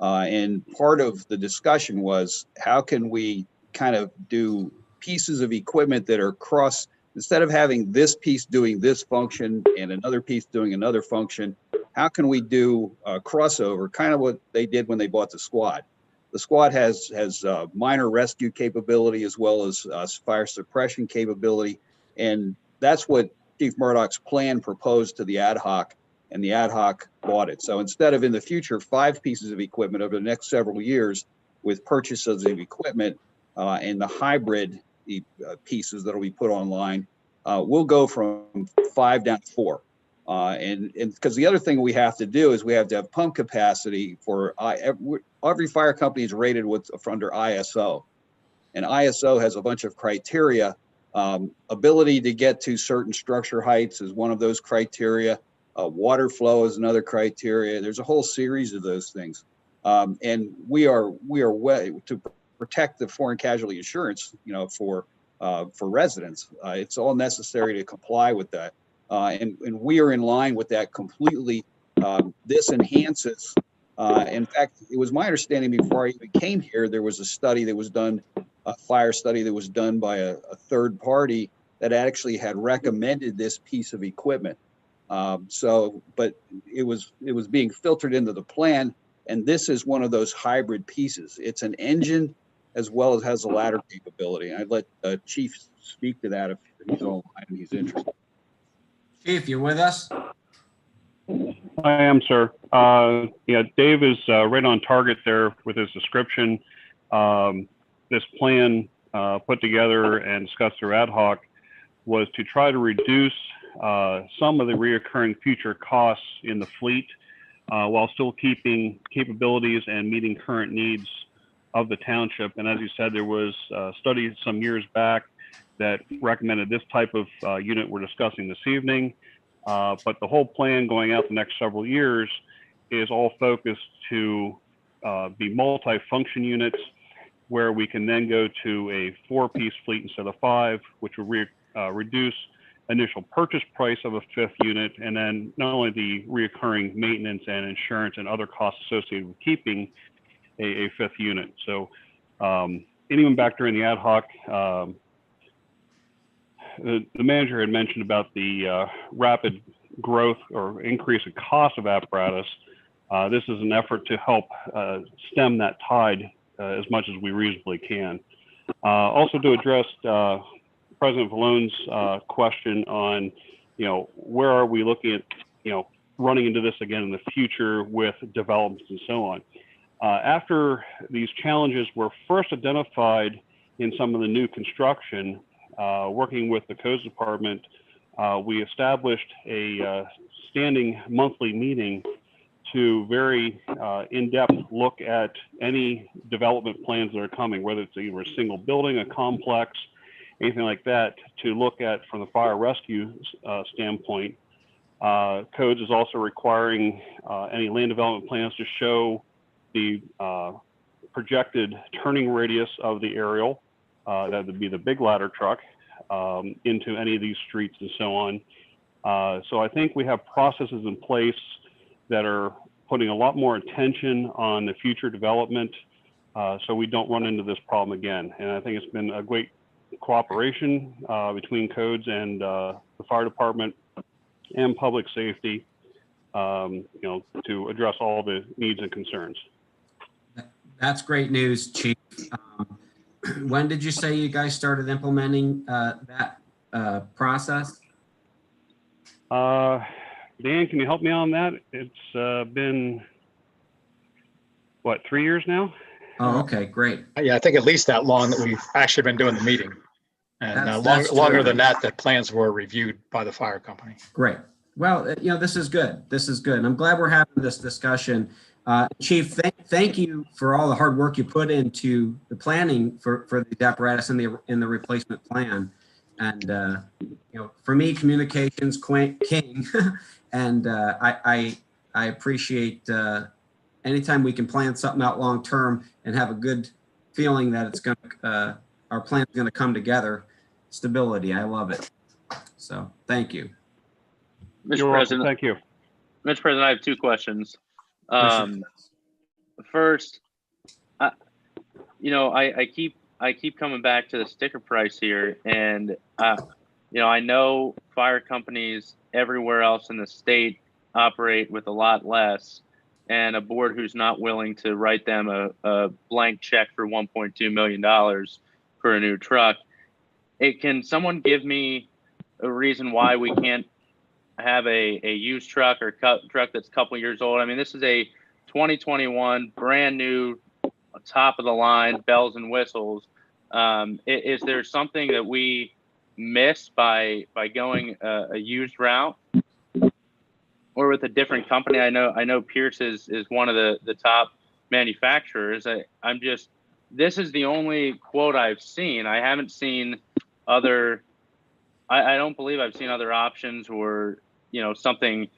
and part of the discussion was how can we kind of do pieces of equipment that are cross, instead of having this piece doing this function and another piece doing another function, how can we do a crossover, kind of what they did when they bought the squad. The squad has minor rescue capability as well as fire suppression capability. And that's what Chief Murdoch's plan proposed to the ad hoc, and the ad hoc bought it. So instead of in the future 5 pieces of equipment over the next several years with purchases of equipment and the hybrid pieces that will be put online, we'll go from 5 down to 4. And because the other thing we have to do is we have to have pump capacity for every fire company is rated under ISO, and ISO has a bunch of criteria. Ability to get to certain structure heights is one of those criteria. Water flow is another criteria. There's a whole series of those things, and we are to protect the foreign casualty insurance, for residents. It's all necessary to comply with that. And we are in line with that completely. This enhances, in fact, it was my understanding before I even came here, there was a study that was done, a fire study that was done by a third party that actually had recommended this piece of equipment. But it was being filtered into the plan. And this is one of those hybrid pieces. It's an engine as well as has a ladder capability. I'd let Chief speak to that if he's online and he's interested. Chief, you with us? I am, sir. Yeah, Dave is right on target there with his description. This plan put together and discussed through ad hoc was to try to reduce some of the reoccurring future costs in the fleet while still keeping capabilities and meeting current needs of the township. And as you said, there was a study some years back that recommended this type of unit we're discussing this evening. But the whole plan going out the next several years is all focused to be multi-function units where we can then go to a 4-piece fleet instead of 5, which will reduce initial purchase price of a 5th unit, and then not only the reoccurring maintenance and insurance and other costs associated with keeping a 5th unit. So anyone back during the ad hoc, the manager had mentioned about the rapid growth or increase in cost of apparatus. This is an effort to help stem that tide as much as we reasonably can. Also to address President Vallone's question on, where are we looking at, running into this again in the future with developments and so on. After these challenges were first identified in some of the new construction, working with the codes department, we established a standing monthly meeting to very in-depth look at any development plans that are coming, whether it's either a single building, a complex, anything like that, to look at from the fire rescue standpoint. Codes is also requiring any land development plans to show the projected turning radius of the aerial, that would be the big ladder truck, into any of these streets and so on. So I think we have processes in place that are putting a lot more attention on the future development so we don't run into this problem again. And I think it's been a great cooperation between codes and the fire department and public safety, to address all the needs and concerns. That's great news, Chief. When did you say you guys started implementing that process? Dan, can you help me on that? It's been, what, 3 years now? Oh, okay, great. Yeah, I think at least that long that we've actually been doing the meeting. And That's longer terrific. than that, the plans were reviewed by the fire company. Great. Well, this is good. This is good. And I'm glad we're having this discussion. Chief, thank you for all the hard work you put into the planning for the apparatus and the replacement plan. And for me, communications king, and I appreciate anytime we can plan something out long term and have a good feeling that it's going to our plan is going to come together. Stability, I love it. So thank you. Mr. President, thank you. Mr. President, I have 2 questions. First, I keep coming back to the sticker price here, and I know fire companies everywhere else in the state operate with a lot less, and a board who's not willing to write them a blank check for $1.2 million for a new truck. Can someone give me a reason why we can't have a used truck or truck that's a couple years old? I mean, this is a 2021 brand new, top of the line, bells and whistles. Is there something that we miss by going a used route or with a different company? I know Pierce is one of the top manufacturers. This is the only quote I've seen. I haven't seen other. I don't believe I've seen other options or something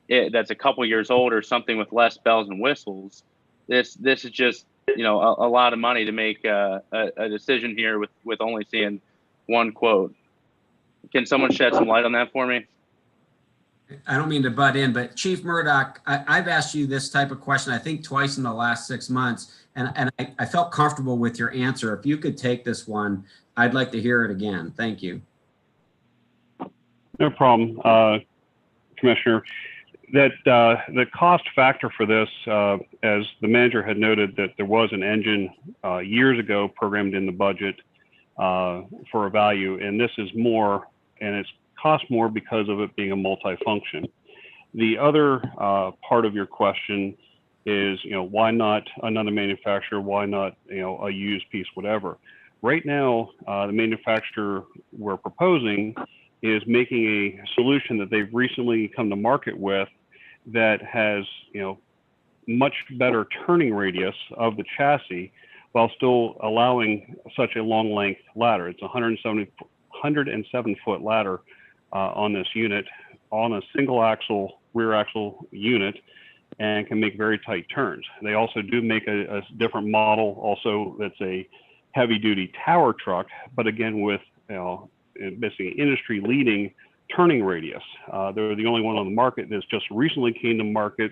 that's a couple years old or something with less bells and whistles. This is just a lot of money to make a decision here with only seeing one quote. Can someone shed some light on that for me? I don't mean to butt in, but Chief Murdoch, I've asked you this type of question, I think twice in the last 6 months, and I felt comfortable with your answer. If you could take this one, I'd like to hear it again. Thank you. No problem, Commissioner. that the cost factor for this, as the manager had noted, that there was an engine years ago programmed in the budget for a value, and this is more, and it's cost more because of it being a multifunction. The other part of your question is, why not another manufacturer? Why not, a used piece, whatever? Right now, the manufacturer we're proposing is making a solution that they've recently come to market with that has, much better turning radius of the chassis while still allowing such a long length ladder. It's a 107 foot ladder on this unit on a single axle, rear axle unit, and can make very tight turns. They also do make a different model also that's a heavy duty tower truck, but again with, basically industry leading turning radius. They're the only one on the market that's just recently came to market.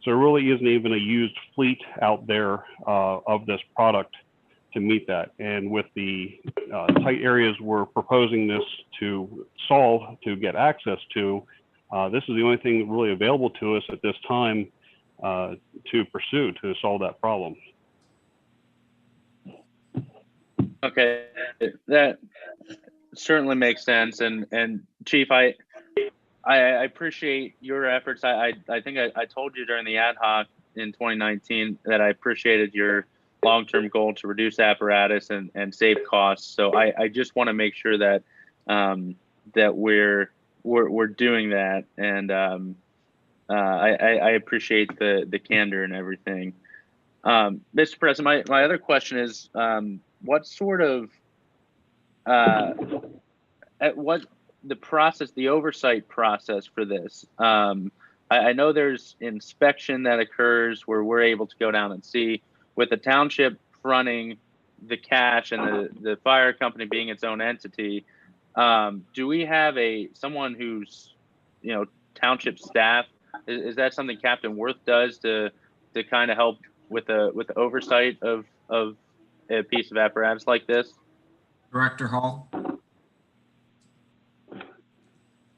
So there really isn't even a used fleet out there of this product to meet that. And with the tight areas we're proposing this to solve, to get access to, this is the only thing really available to us at this time to pursue to solve that problem. Okay, that certainly makes sense. And Chief, I appreciate your efforts. I think I told you during the ad hoc in 2019 that I appreciated your long-term goal to reduce apparatus and save costs. So I just want to make sure that that we're doing that. And I appreciate the candor and everything. Mr. President, my other question is, what sort of what the process, the oversight process for this? I know there's inspection that occurs where we're able to go down and see. With the township fronting the cash and the fire company being its own entity, do we have someone who's, township staff? Is that something Captain Worth does to kind of help with the oversight of a piece of apparatus like this? Director Hall.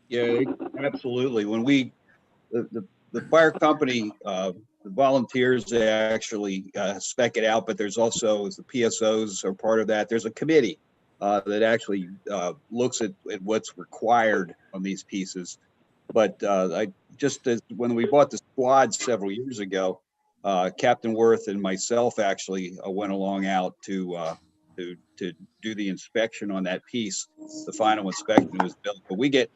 Yeah, absolutely. When the fire company, the volunteers, they actually spec it out, but there's also, the PSOs are part of that. There's a committee that actually looks at what's required on these pieces. But when we bought the squad several years ago, Captain Worth and myself actually went along out to do the inspection on that piece. The final inspection was built, but we get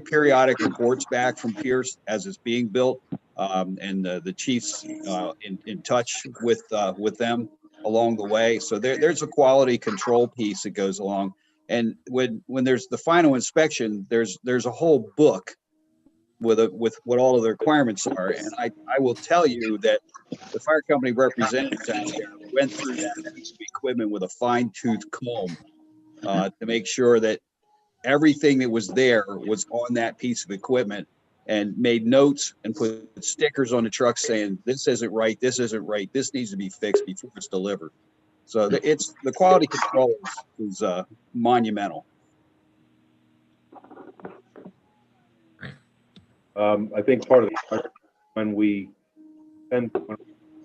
periodic reports back from Pierce as it's being built, and the chiefs in touch with them along the way. So there's a quality control piece that goes along. And when there's the final inspection, there's a whole book with what all of the requirements are. And I will tell you that the fire company representatives out there went through that piece of equipment with a fine-tooth comb to make sure that everything that was there was on that piece of equipment, and made notes and put stickers on the truck saying, this isn't right, this isn't right, this needs to be fixed before it's delivered. So the quality control is monumental. I think part of the when we spend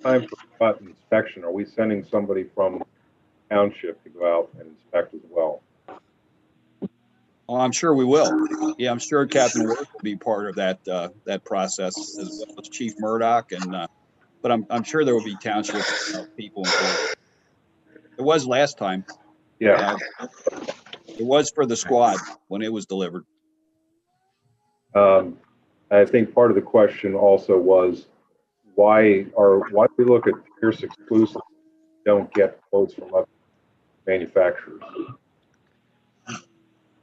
time for inspection, are we sending somebody from township to go out and inspect as well? Oh, I'm sure we will. Yeah, I'm sure Captain Worth will be part of that process, as well as Chief Murdoch, and but I'm sure there will be township people involved. It was last time. Yeah, it was for the squad when it was delivered. I think part of the question also was why do we look at Pierce exclusive, don't get quotes from other manufacturers?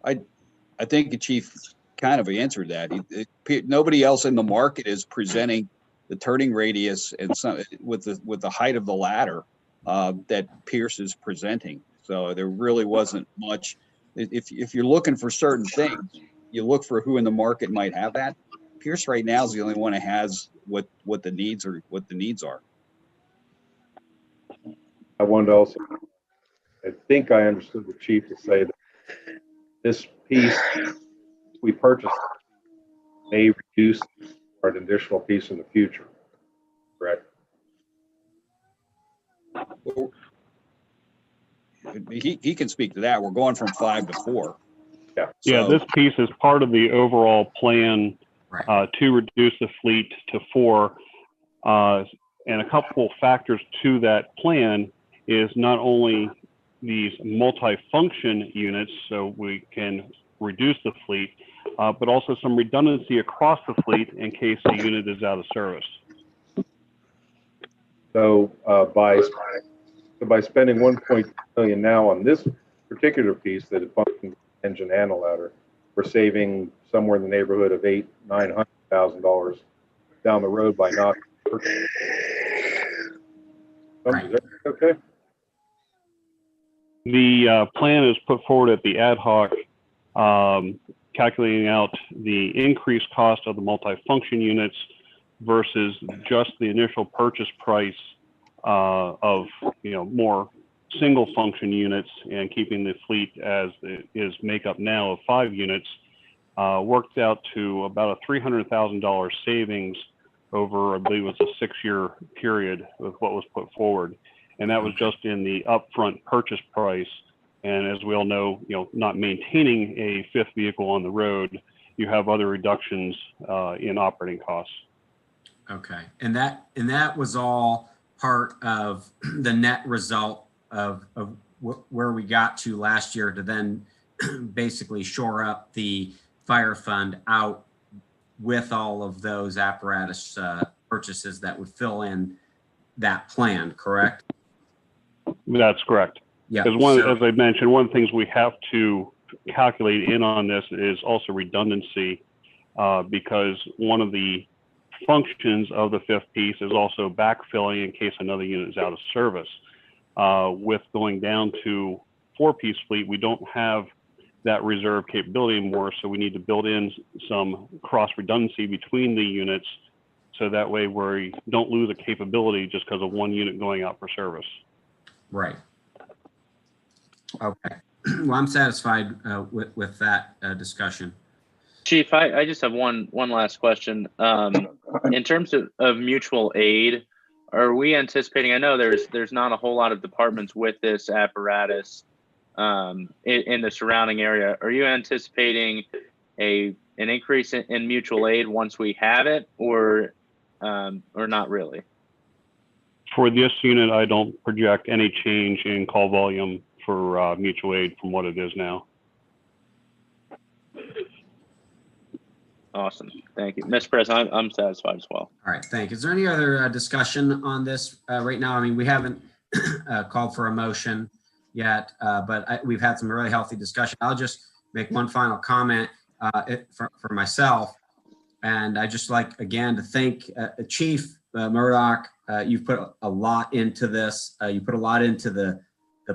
I think the chief kind of answered that. Nobody else in the market is presenting the turning radius and with the height of the ladder that Pierce is presenting. So there really wasn't much. If you're looking for certain things, you look for who in the market might have that. Pierce right now is the only one that has what the needs are. I wanted to also, I think I understood the chief to say that this piece we purchased may reduce or an additional piece in the future, correct? He can speak to that. We're going from 5 to 4. Yeah. Yeah, this piece is part of the overall plan to reduce the fleet to 4. And a couple factors to that plan is not only these multi-function units, so we can reduce the fleet, but also some redundancy across the fleet in case the unit is out of service. So by spending 1.2 million now on this particular piece that is functions engine and a ladder, we're saving somewhere in the neighborhood of $900,000 down the road by not purchasing. Is that okay? The plan is put forward at the ad hoc, calculating out the increased cost of the multifunction units versus just the initial purchase price of more single function units, and keeping the fleet as it is makeup now of 5 units, worked out to about a $300,000 savings over, I believe it was a 6-year period with what was put forward. And that was just in the upfront purchase price. And as we all know, not maintaining a 5th vehicle on the road, you have other reductions in operating costs. Okay, and that was all part of the net result of where we got to last year to then basically shore up the fire fund out with all of those apparatus purchases that would fill in that plan, correct? That's correct. Yeah. Because as I mentioned, one of the things we have to calculate in on this is also redundancy, because one of the functions of the 5th piece is also backfilling in case another unit is out of service. With going down to 4-piece fleet, we don't have that reserve capability anymore, so we need to build in some cross redundancy between the units, so that way we don't lose a capability just because of one unit going out for service. Right. Okay. Well, I'm satisfied with that discussion. Chief, I just have one last question. In terms of mutual aid, are we anticipating? I know there's not a whole lot of departments with this apparatus in the surrounding area. Are you anticipating an increase in mutual aid once we have it, or not really? For this unit, I don't project any change in call volume for mutual aid from what it is now. Awesome. Thank you. Mr. President, I'm satisfied as well. All right, thank you. Is there any other discussion on this right now? I mean, we haven't called for a motion yet, but we've had some really healthy discussion. I'll just make one final comment for myself. And I just like, again, to thank Chief Murdoch. You've put a lot into this. You put a lot into the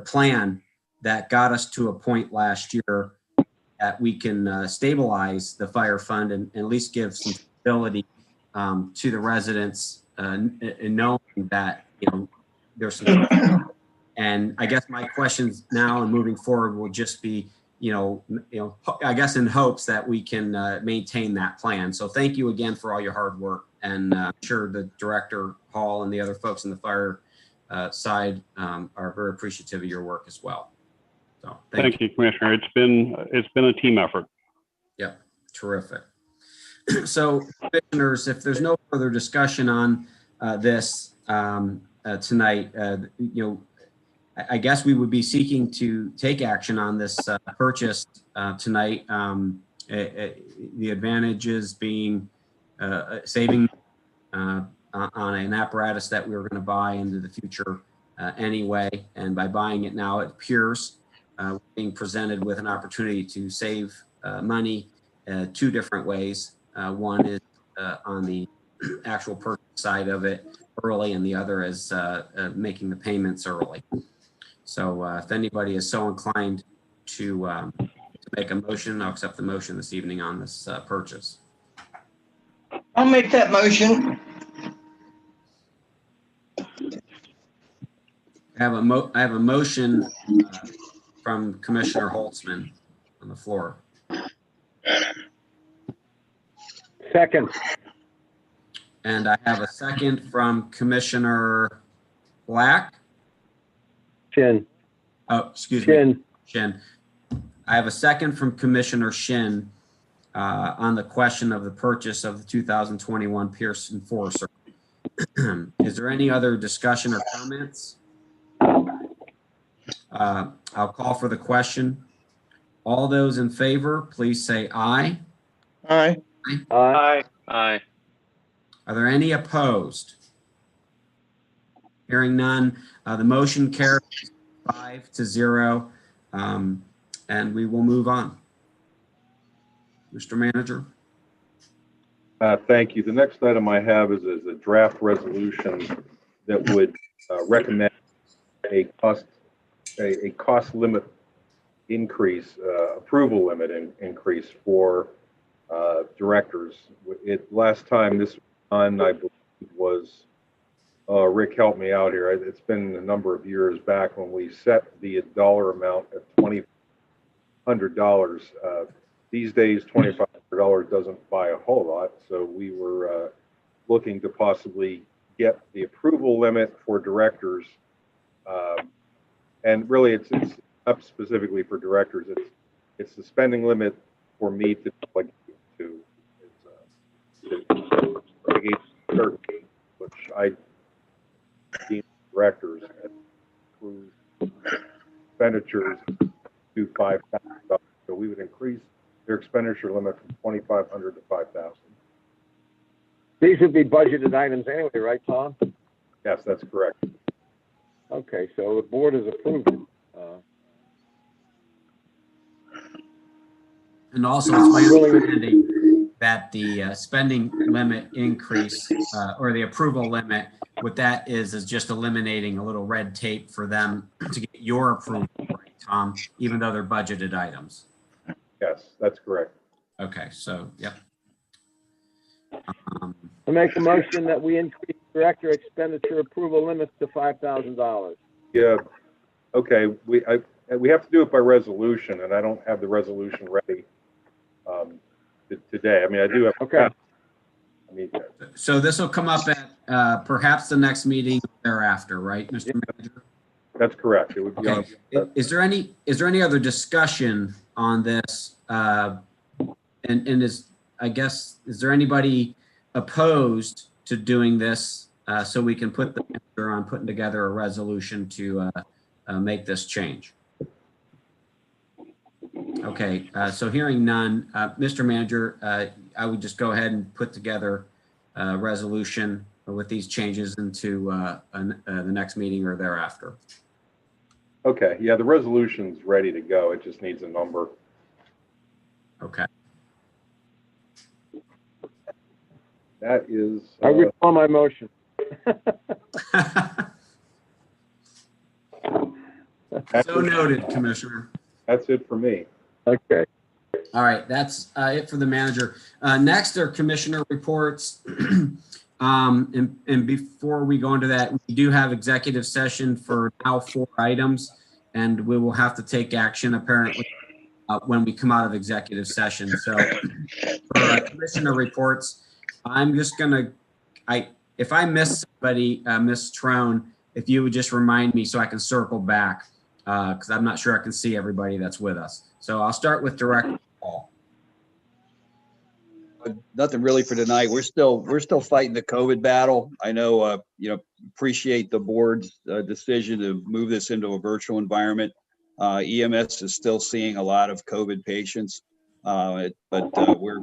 plan that got us to a point last year that we can stabilize the fire fund and at least give some stability to the residents, and knowing that there's some. And I guess my questions now and moving forward will just be, I guess in hopes that we can maintain that plan. So thank you again for all your hard work, and I'm sure the Director Hall and the other folks in the fire side are very appreciative of your work as well. So thank you, Commissioner. It's been a team effort. Yep, terrific. So, commissioners, if there's no further discussion on this tonight, I guess we would be seeking to take action on this purchase tonight. The advantages being saving on an apparatus that we were going to buy into the future anyway, and by buying it now, it appears being presented with an opportunity to save money 2 different ways. One is on the actual purchase side of it early, and the other is making the payments early. So if anybody is so inclined to make a motion, I'll accept the motion this evening on this purchase. I'll make that motion. I have a motion from Commissioner Holtzman on the floor. Second. And I have a second from Commissioner Black. Shin. Oh, excuse Shin. me. Shin. I have a second from Commissioner Shin on the question of the purchase of the 2021 Pierce Enforcer. Is there any other discussion or comments? I'll call for the question. All those in favor, please say aye. Aye. Aye. Aye. Are there any opposed? Hearing none, the motion carries 5-0, and we will move on. Mr. Manager. Thank you. The next item I have is a draft resolution that would recommend a cost limit increase, approval limit increase for directors. Last time this was done, I believe, was Rick, help me out here. It's been a number of years back when we set the dollar amount at $2,500. These days, $2,500 doesn't buy a whole lot, so we were looking to possibly get the approval limit for directors, and really, it's up specifically for directors. It's the spending limit for me to like to which I deem directors and approve expenditures to $5,000. So we would increase their expenditure limit from $2,500 to $5,000. These would be budgeted items anyway, right, Tom? Yes, that's correct. Okay, so the board has approved it. And also, it's my understanding that the spending limit increase or the approval limit, what that is just eliminating a little red tape for them to get your approval, right, Tom, even though they're budgeted items. Yes, that's correct. Okay, so, yep. I make a motion that we increase director expenditure approval limits to $5,000. Yeah, okay, we have to do it by resolution, and I don't have the resolution ready today. I mean, I do have. Okay. So this will come up at perhaps the next meeting thereafter, right, Mr. Manager? That's correct. It would be Okay. on. Is there any other discussion on this? And is there anybody opposed to doing this so we can put the manager on putting together a resolution to make this change? Okay, so hearing none, Mr. Manager, I would just go ahead and put together a resolution with these changes into the next meeting or thereafter. Okay, yeah, the resolution's ready to go. It just needs a number. Okay. That is. I withdraw my motion. So noted, Commissioner. That's it for me. Okay. All right, that's it for the manager. Next are commissioner reports. And before we go into that, we do have executive session for now 4 items, and we will have to take action apparently when we come out of executive session. So for commissioner reports, I'm just gonna, if I miss somebody, Ms. Trone, if you would just remind me so I can circle back, because I'm not sure I can see everybody that's with us. So I'll start with Director Paul. Nothing really for tonight. We're still fighting the COVID battle. I know, appreciate the board's decision to move this into a virtual environment. EMS is still seeing a lot of COVID patients, but we're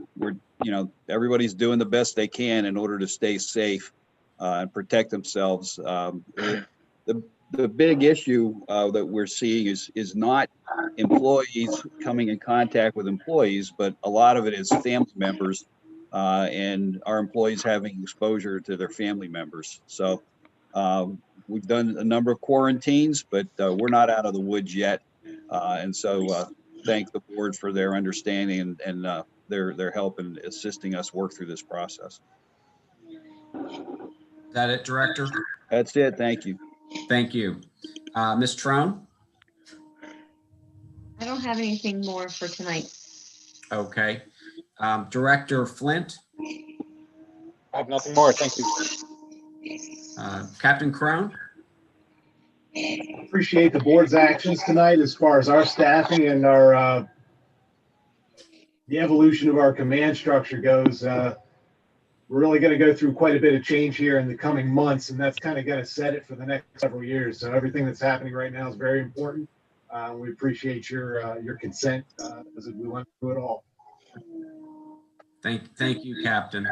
everybody's doing the best they can in order to stay safe and protect themselves. The big issue that we're seeing is not employees coming in contact with employees, but a lot of it is family members and our employees having exposure to their family members. So we've done a number of quarantines, but we're not out of the woods yet. And so thank the board for their understanding and their help in assisting us work through this process. Is that it, Director? That's it. Thank you. Thank you. Ms. Trone? I don't have anything more for tonight. Okay. Director Flint? I have nothing more. Thank you. Captain Crone? Appreciate the board's actions tonight as far as our staffing and our the evolution of our command structure goes. We're really going to go through quite a bit of change here in the coming months, and that's kind of going to set it for the next several years. So everything that's happening right now is very important. We appreciate your consent as we went through it all. Thank you, Captain.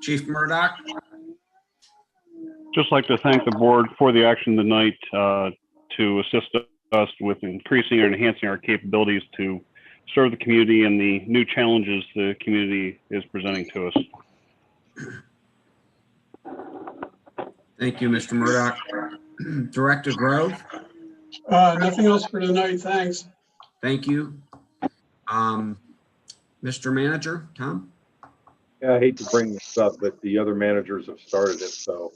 Chief Murdoch? Just like to thank the board for the action tonight to assist us with increasing or enhancing our capabilities to serve the community and the new challenges the community is presenting to us. Thank you, Mr. Murdoch. Director Grove? Nothing else for tonight. Thanks. Thank you. Mr. Manager, Tom? Yeah, I hate to bring this up, but the other managers have started it. So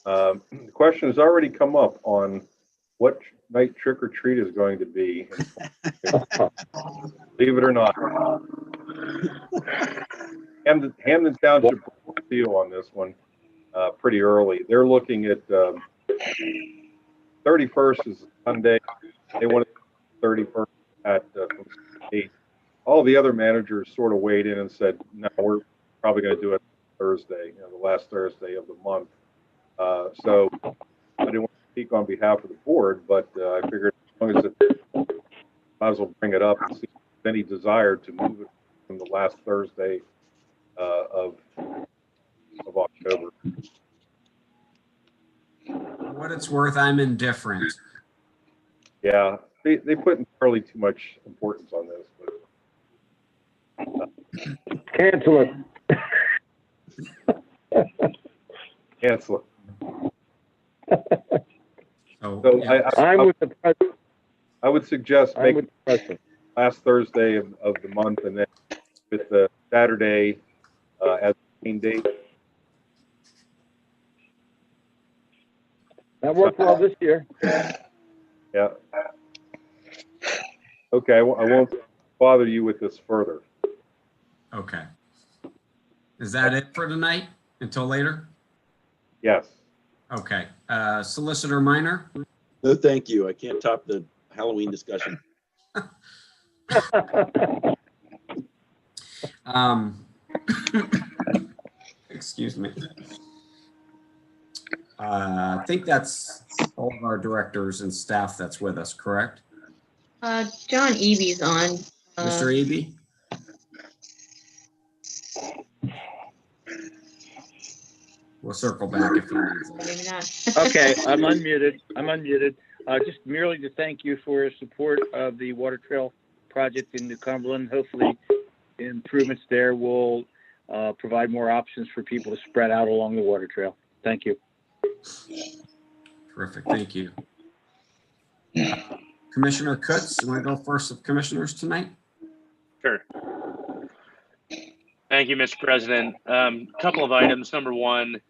the question has already come up on what night trick or treat is going to be. Believe it or not. Hamden Township deal on this one pretty early. They're looking at 31st is Sunday. They want 31st at 8. All the other managers sort of weighed in and said, no, we're probably going to do it Thursday, the last Thursday of the month. So I didn't want to speak on behalf of the board, but I figured as long as it, might as well bring it up and see if there's any desire to move it from the last Thursday of October. For what it's worth, I'm indifferent. Yeah, they put entirely too much importance on this. But, Cancel it. cancel it. So yeah. I'm with the president. I would suggest I'm make with the president. last Thursday of the month, and then with the Saturday as the main date. That worked well this year. Yeah. Okay, I won't bother you with this further. Okay. Is that it for tonight until later? Yes. Okay. Solicitor Minor? No, thank you. I can't top the Halloween discussion. Excuse me. I think that's all of our directors and staff that's with us, correct? John Eby's on. Mr. Eby? We'll circle back if he needs it. Maybe not. Okay, I'm unmuted. Just merely to thank you for your support of the water trail project in New Cumberland. Hopefully improvements there will provide more options for people to spread out along the water trail. Thank you. Terrific, thank you. Commissioner Kutz, you want to go first with commissioners tonight? Sure. Thank you, Mr. President. Couple of items. Number one,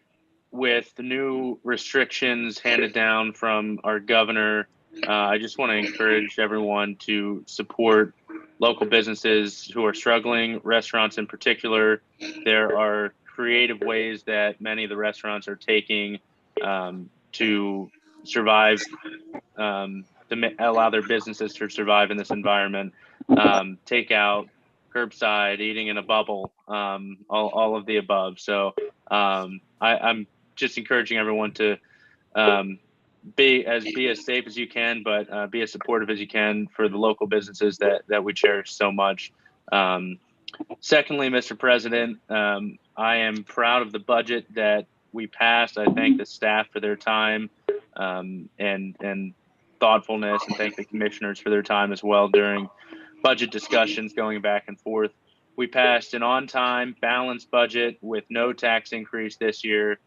with the new restrictions handed down from our governor, I just want to encourage everyone to support local businesses who are struggling, restaurants in particular. There are creative ways that many of the restaurants are taking to survive, to allow their businesses to survive in this environment. Takeout, curbside, eating in a bubble, all of the above. So I'm just encouraging everyone to be as safe as you can, but be as supportive as you can for the local businesses that we cherish so much. Secondly, Mr. President, I am proud of the budget that we passed. I thank the staff for their time and thoughtfulness, and thank the commissioners for their time as well during budget discussions going back and forth. We passed an on-time, balanced budget with no tax increase this year.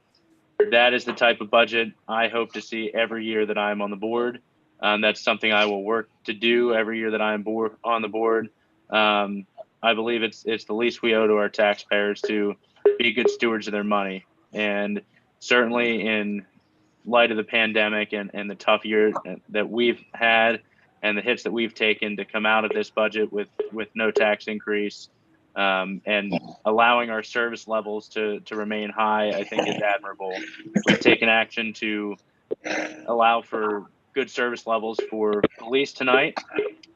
That is the type of budget I hope to see every year that I'm on the board. That's something I will work to do every year that I'm on the board. I believe it's the least we owe to our taxpayers to be good stewards of their money. And certainly in light of the pandemic and the tough year that we've had and the hits that we've taken to come out of this budget with no tax increase, and allowing our service levels to remain high, I think is admirable. We've taken action to allow for good service levels for police tonight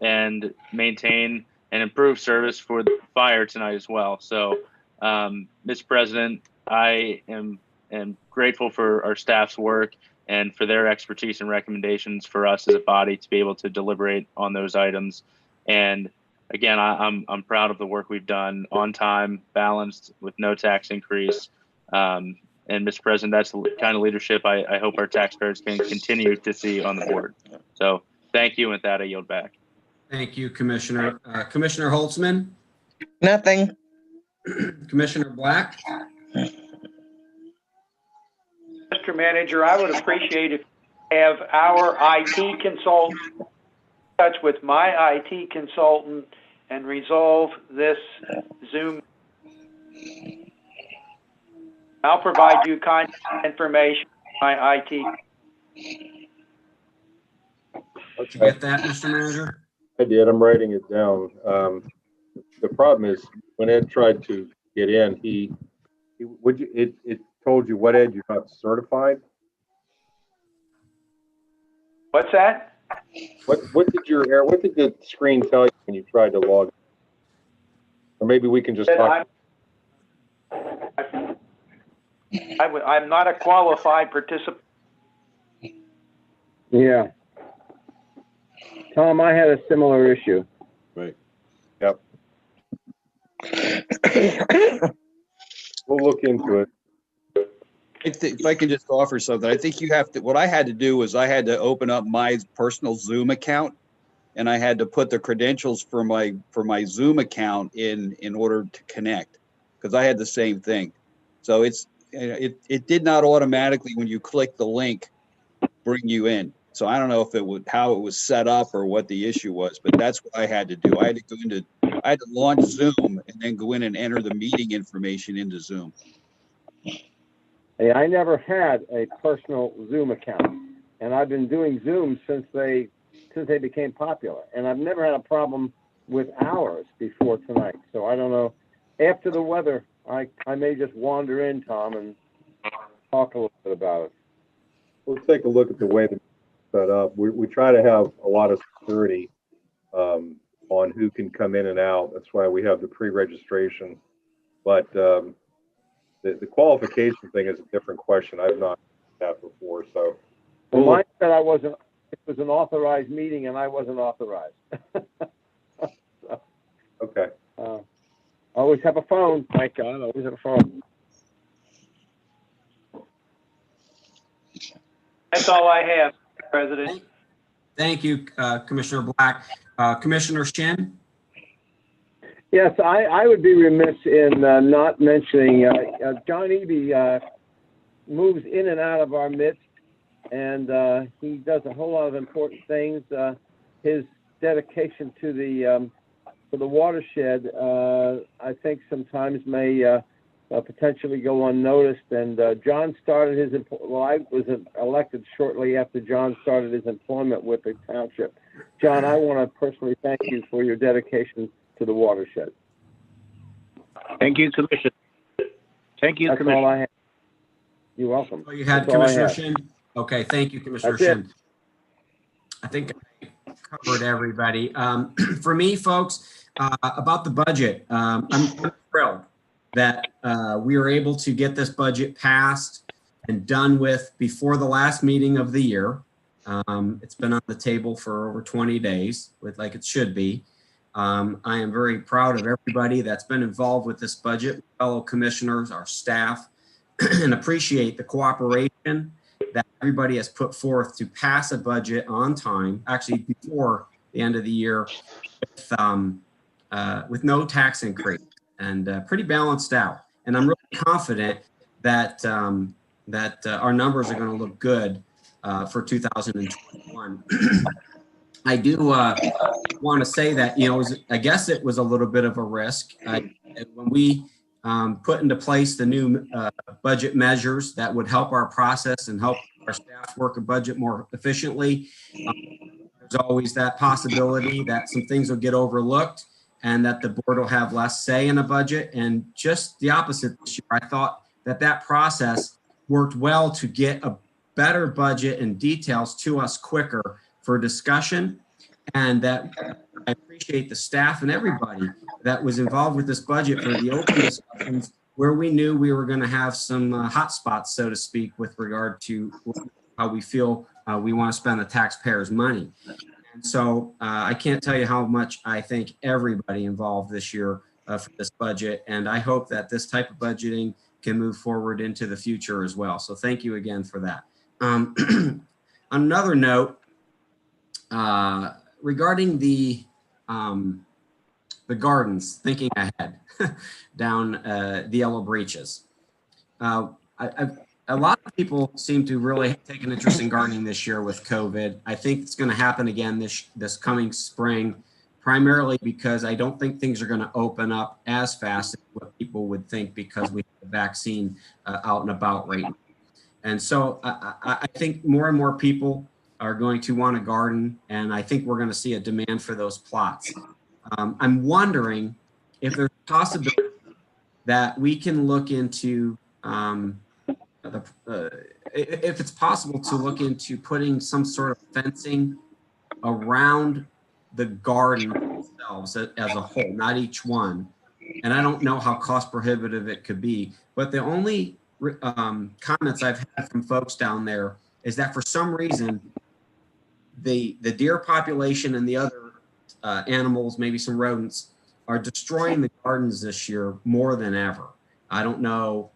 and maintain and improve service for the fire tonight as well. So, Mr. President, I am grateful for our staff's work and for their expertise and recommendations for us as a body to be able to deliberate on those items. And again, I'm proud of the work we've done on time, balanced, with no tax increase. And Mr. President, that's the kind of leadership I hope our taxpayers can continue to see on the board. So thank you. And with that, I yield back. Thank you, Commissioner. Commissioner Holtzman? Nothing. Commissioner Black? Mr. Manager, I would appreciate if you have our IT consultant in touch with my IT consultant and resolve this Zoom. I'll provide you contact information on my IT. Did you get that, Mr. Manager? I did. I'm writing it down. The problem is when Ed tried to get in, it told you what, Ed, you're not certified. What's that? What did the screen tell you when you tried to log in? Or maybe we can just talk. I'm not a qualified participant. Yeah. Tom, I had a similar issue. Right. Yep. We'll look into it. If I can just offer something, I think you have to, what I had to do was I had to open up my personal Zoom account, and I had to put the credentials for my Zoom account in order to connect, because I had the same thing. So it did not automatically, when you click the link, bring you in. So I don't know if how it was set up or what the issue was, but that's what I had to do. I had to launch Zoom and then go in and enter the meeting information into Zoom. Hey, I never had a personal Zoom account, and I've been doing Zoom since they became popular, and I've never had a problem with ours before tonight. So I don't know. After the weather, I may just wander in, Tom, and talk a little bit about it. We'll take a look at the way that it's set up. We try to have a lot of security on who can come in and out. That's why we have the pre-registration. But the qualification thing is a different question. I've not had that before. So well, mine said I wasn't. It was an authorized meeting, and I wasn't authorized. So, okay. Always have a phone. Thank God, always have a phone. That's all I have, President. Thank you, Commissioner Black. Commissioner Shin? Yes, I would be remiss in not mentioning John Eby moves in and out of our midst, and he does a whole lot of important things. His dedication to the watershed, I think sometimes may potentially go unnoticed. And John started his, I was elected shortly after John started his employment with the township. John, I want to personally thank you for your dedication to the watershed. Thank you, Commissioner. Thank you, That's Commissioner. all I have. You're welcome. Oh, you had That's all I Commissioner have. Shin? Okay, thank you, Commissioner That's it. Shin. I think I covered everybody. For me, folks, about the budget, I'm thrilled that we were able to get this budget passed and done with before the last meeting of the year. It's been on the table for over 20 days, like it should be. I am very proud of everybody that's been involved with this budget, fellow commissioners, our staff, and appreciate the cooperation that everybody has put forth to pass a budget on time, actually before the end of the year, with no tax increase and pretty balanced out. And I'm really confident that our numbers are going to look good for 2021. I do want to say that, I guess it was a little bit of a risk when we put into place the new budget measures that would help our process and help our staff work a budget more efficiently. There's always that possibility that some things will get overlooked. and that the board will have less say in a budget. And just the opposite this year, I thought that that process worked well to get a better budget and details to us quicker for discussion. And that I appreciate the staff and everybody that was involved with this budget for the open discussions where we knew we were going to have some hot spots, so to speak, with regard to how we feel we want to spend the taxpayers' money. And so I can't tell you how much I thank everybody involved this year for this budget. And I hope that this type of budgeting can move forward into the future as well. So thank you again for that. On another note, regarding the gardens, thinking ahead down the Yellow Breaches. A lot of people seem to really take an interest in gardening this year with COVID. I think it's going to happen again this coming spring, primarily because I don't think things are going to open up as fast as what people would think because we have the vaccine out and about right now. And so I think more and more people are going to want to garden, and I think we're going to see a demand for those plots. I'm wondering if there's a possibility that we can look into if it's possible to look into putting some sort of fencing around the garden themselves as a whole, not each one. And I don't know how cost prohibitive it could be, but the only comments I've had from folks down there is that for some reason, the deer population and the other animals, maybe some rodents, are destroying the gardens this year more than ever. I don't know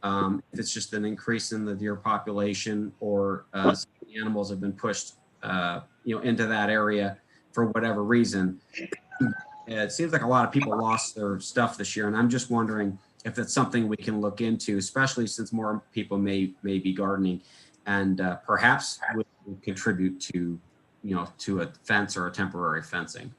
if it's just an increase in the deer population or some of the animals have been pushed, into that area for whatever reason. It seems like a lot of people lost their stuff this year, and I'm just wondering if it's something we can look into, especially since more people may be gardening, and perhaps would contribute to, to a fence or a temporary fencing.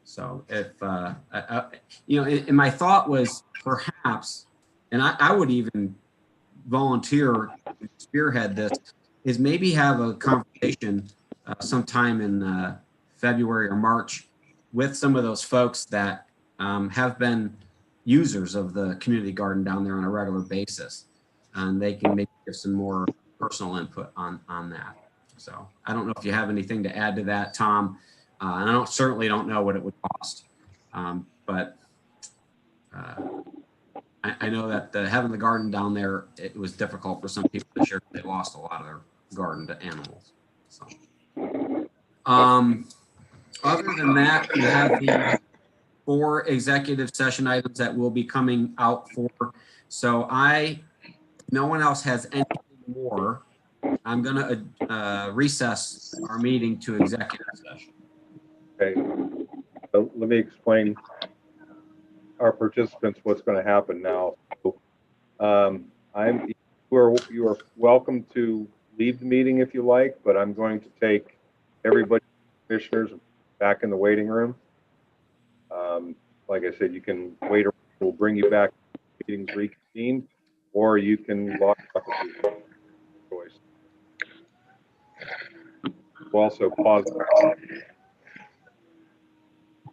So if, and my thought was perhaps, and I would even volunteer to spearhead this, is maybe have a conversation sometime in February or March with some of those folks that have been users of the community garden down there on a regular basis. And they can maybe give some more personal input on that. So I don't know if you have anything to add to that, Tom. And I certainly don't know what it would cost. But I know that having the garden down there, it was difficult for some people this year. They lost a lot of their garden to animals. So, other than that, we have the 4 executive session items that will be coming out for. So no one else has anything more. I'm going to recess our meeting to executive session. Okay, so let me explain our participants what's going to happen now. So, you are welcome to leave the meeting if you like, but I'm going to take everybody, commissioners, back in the waiting room. Like I said, you can wait. We'll bring you back. Meetings reconvened, or you can log off if you choice. We'll also pause.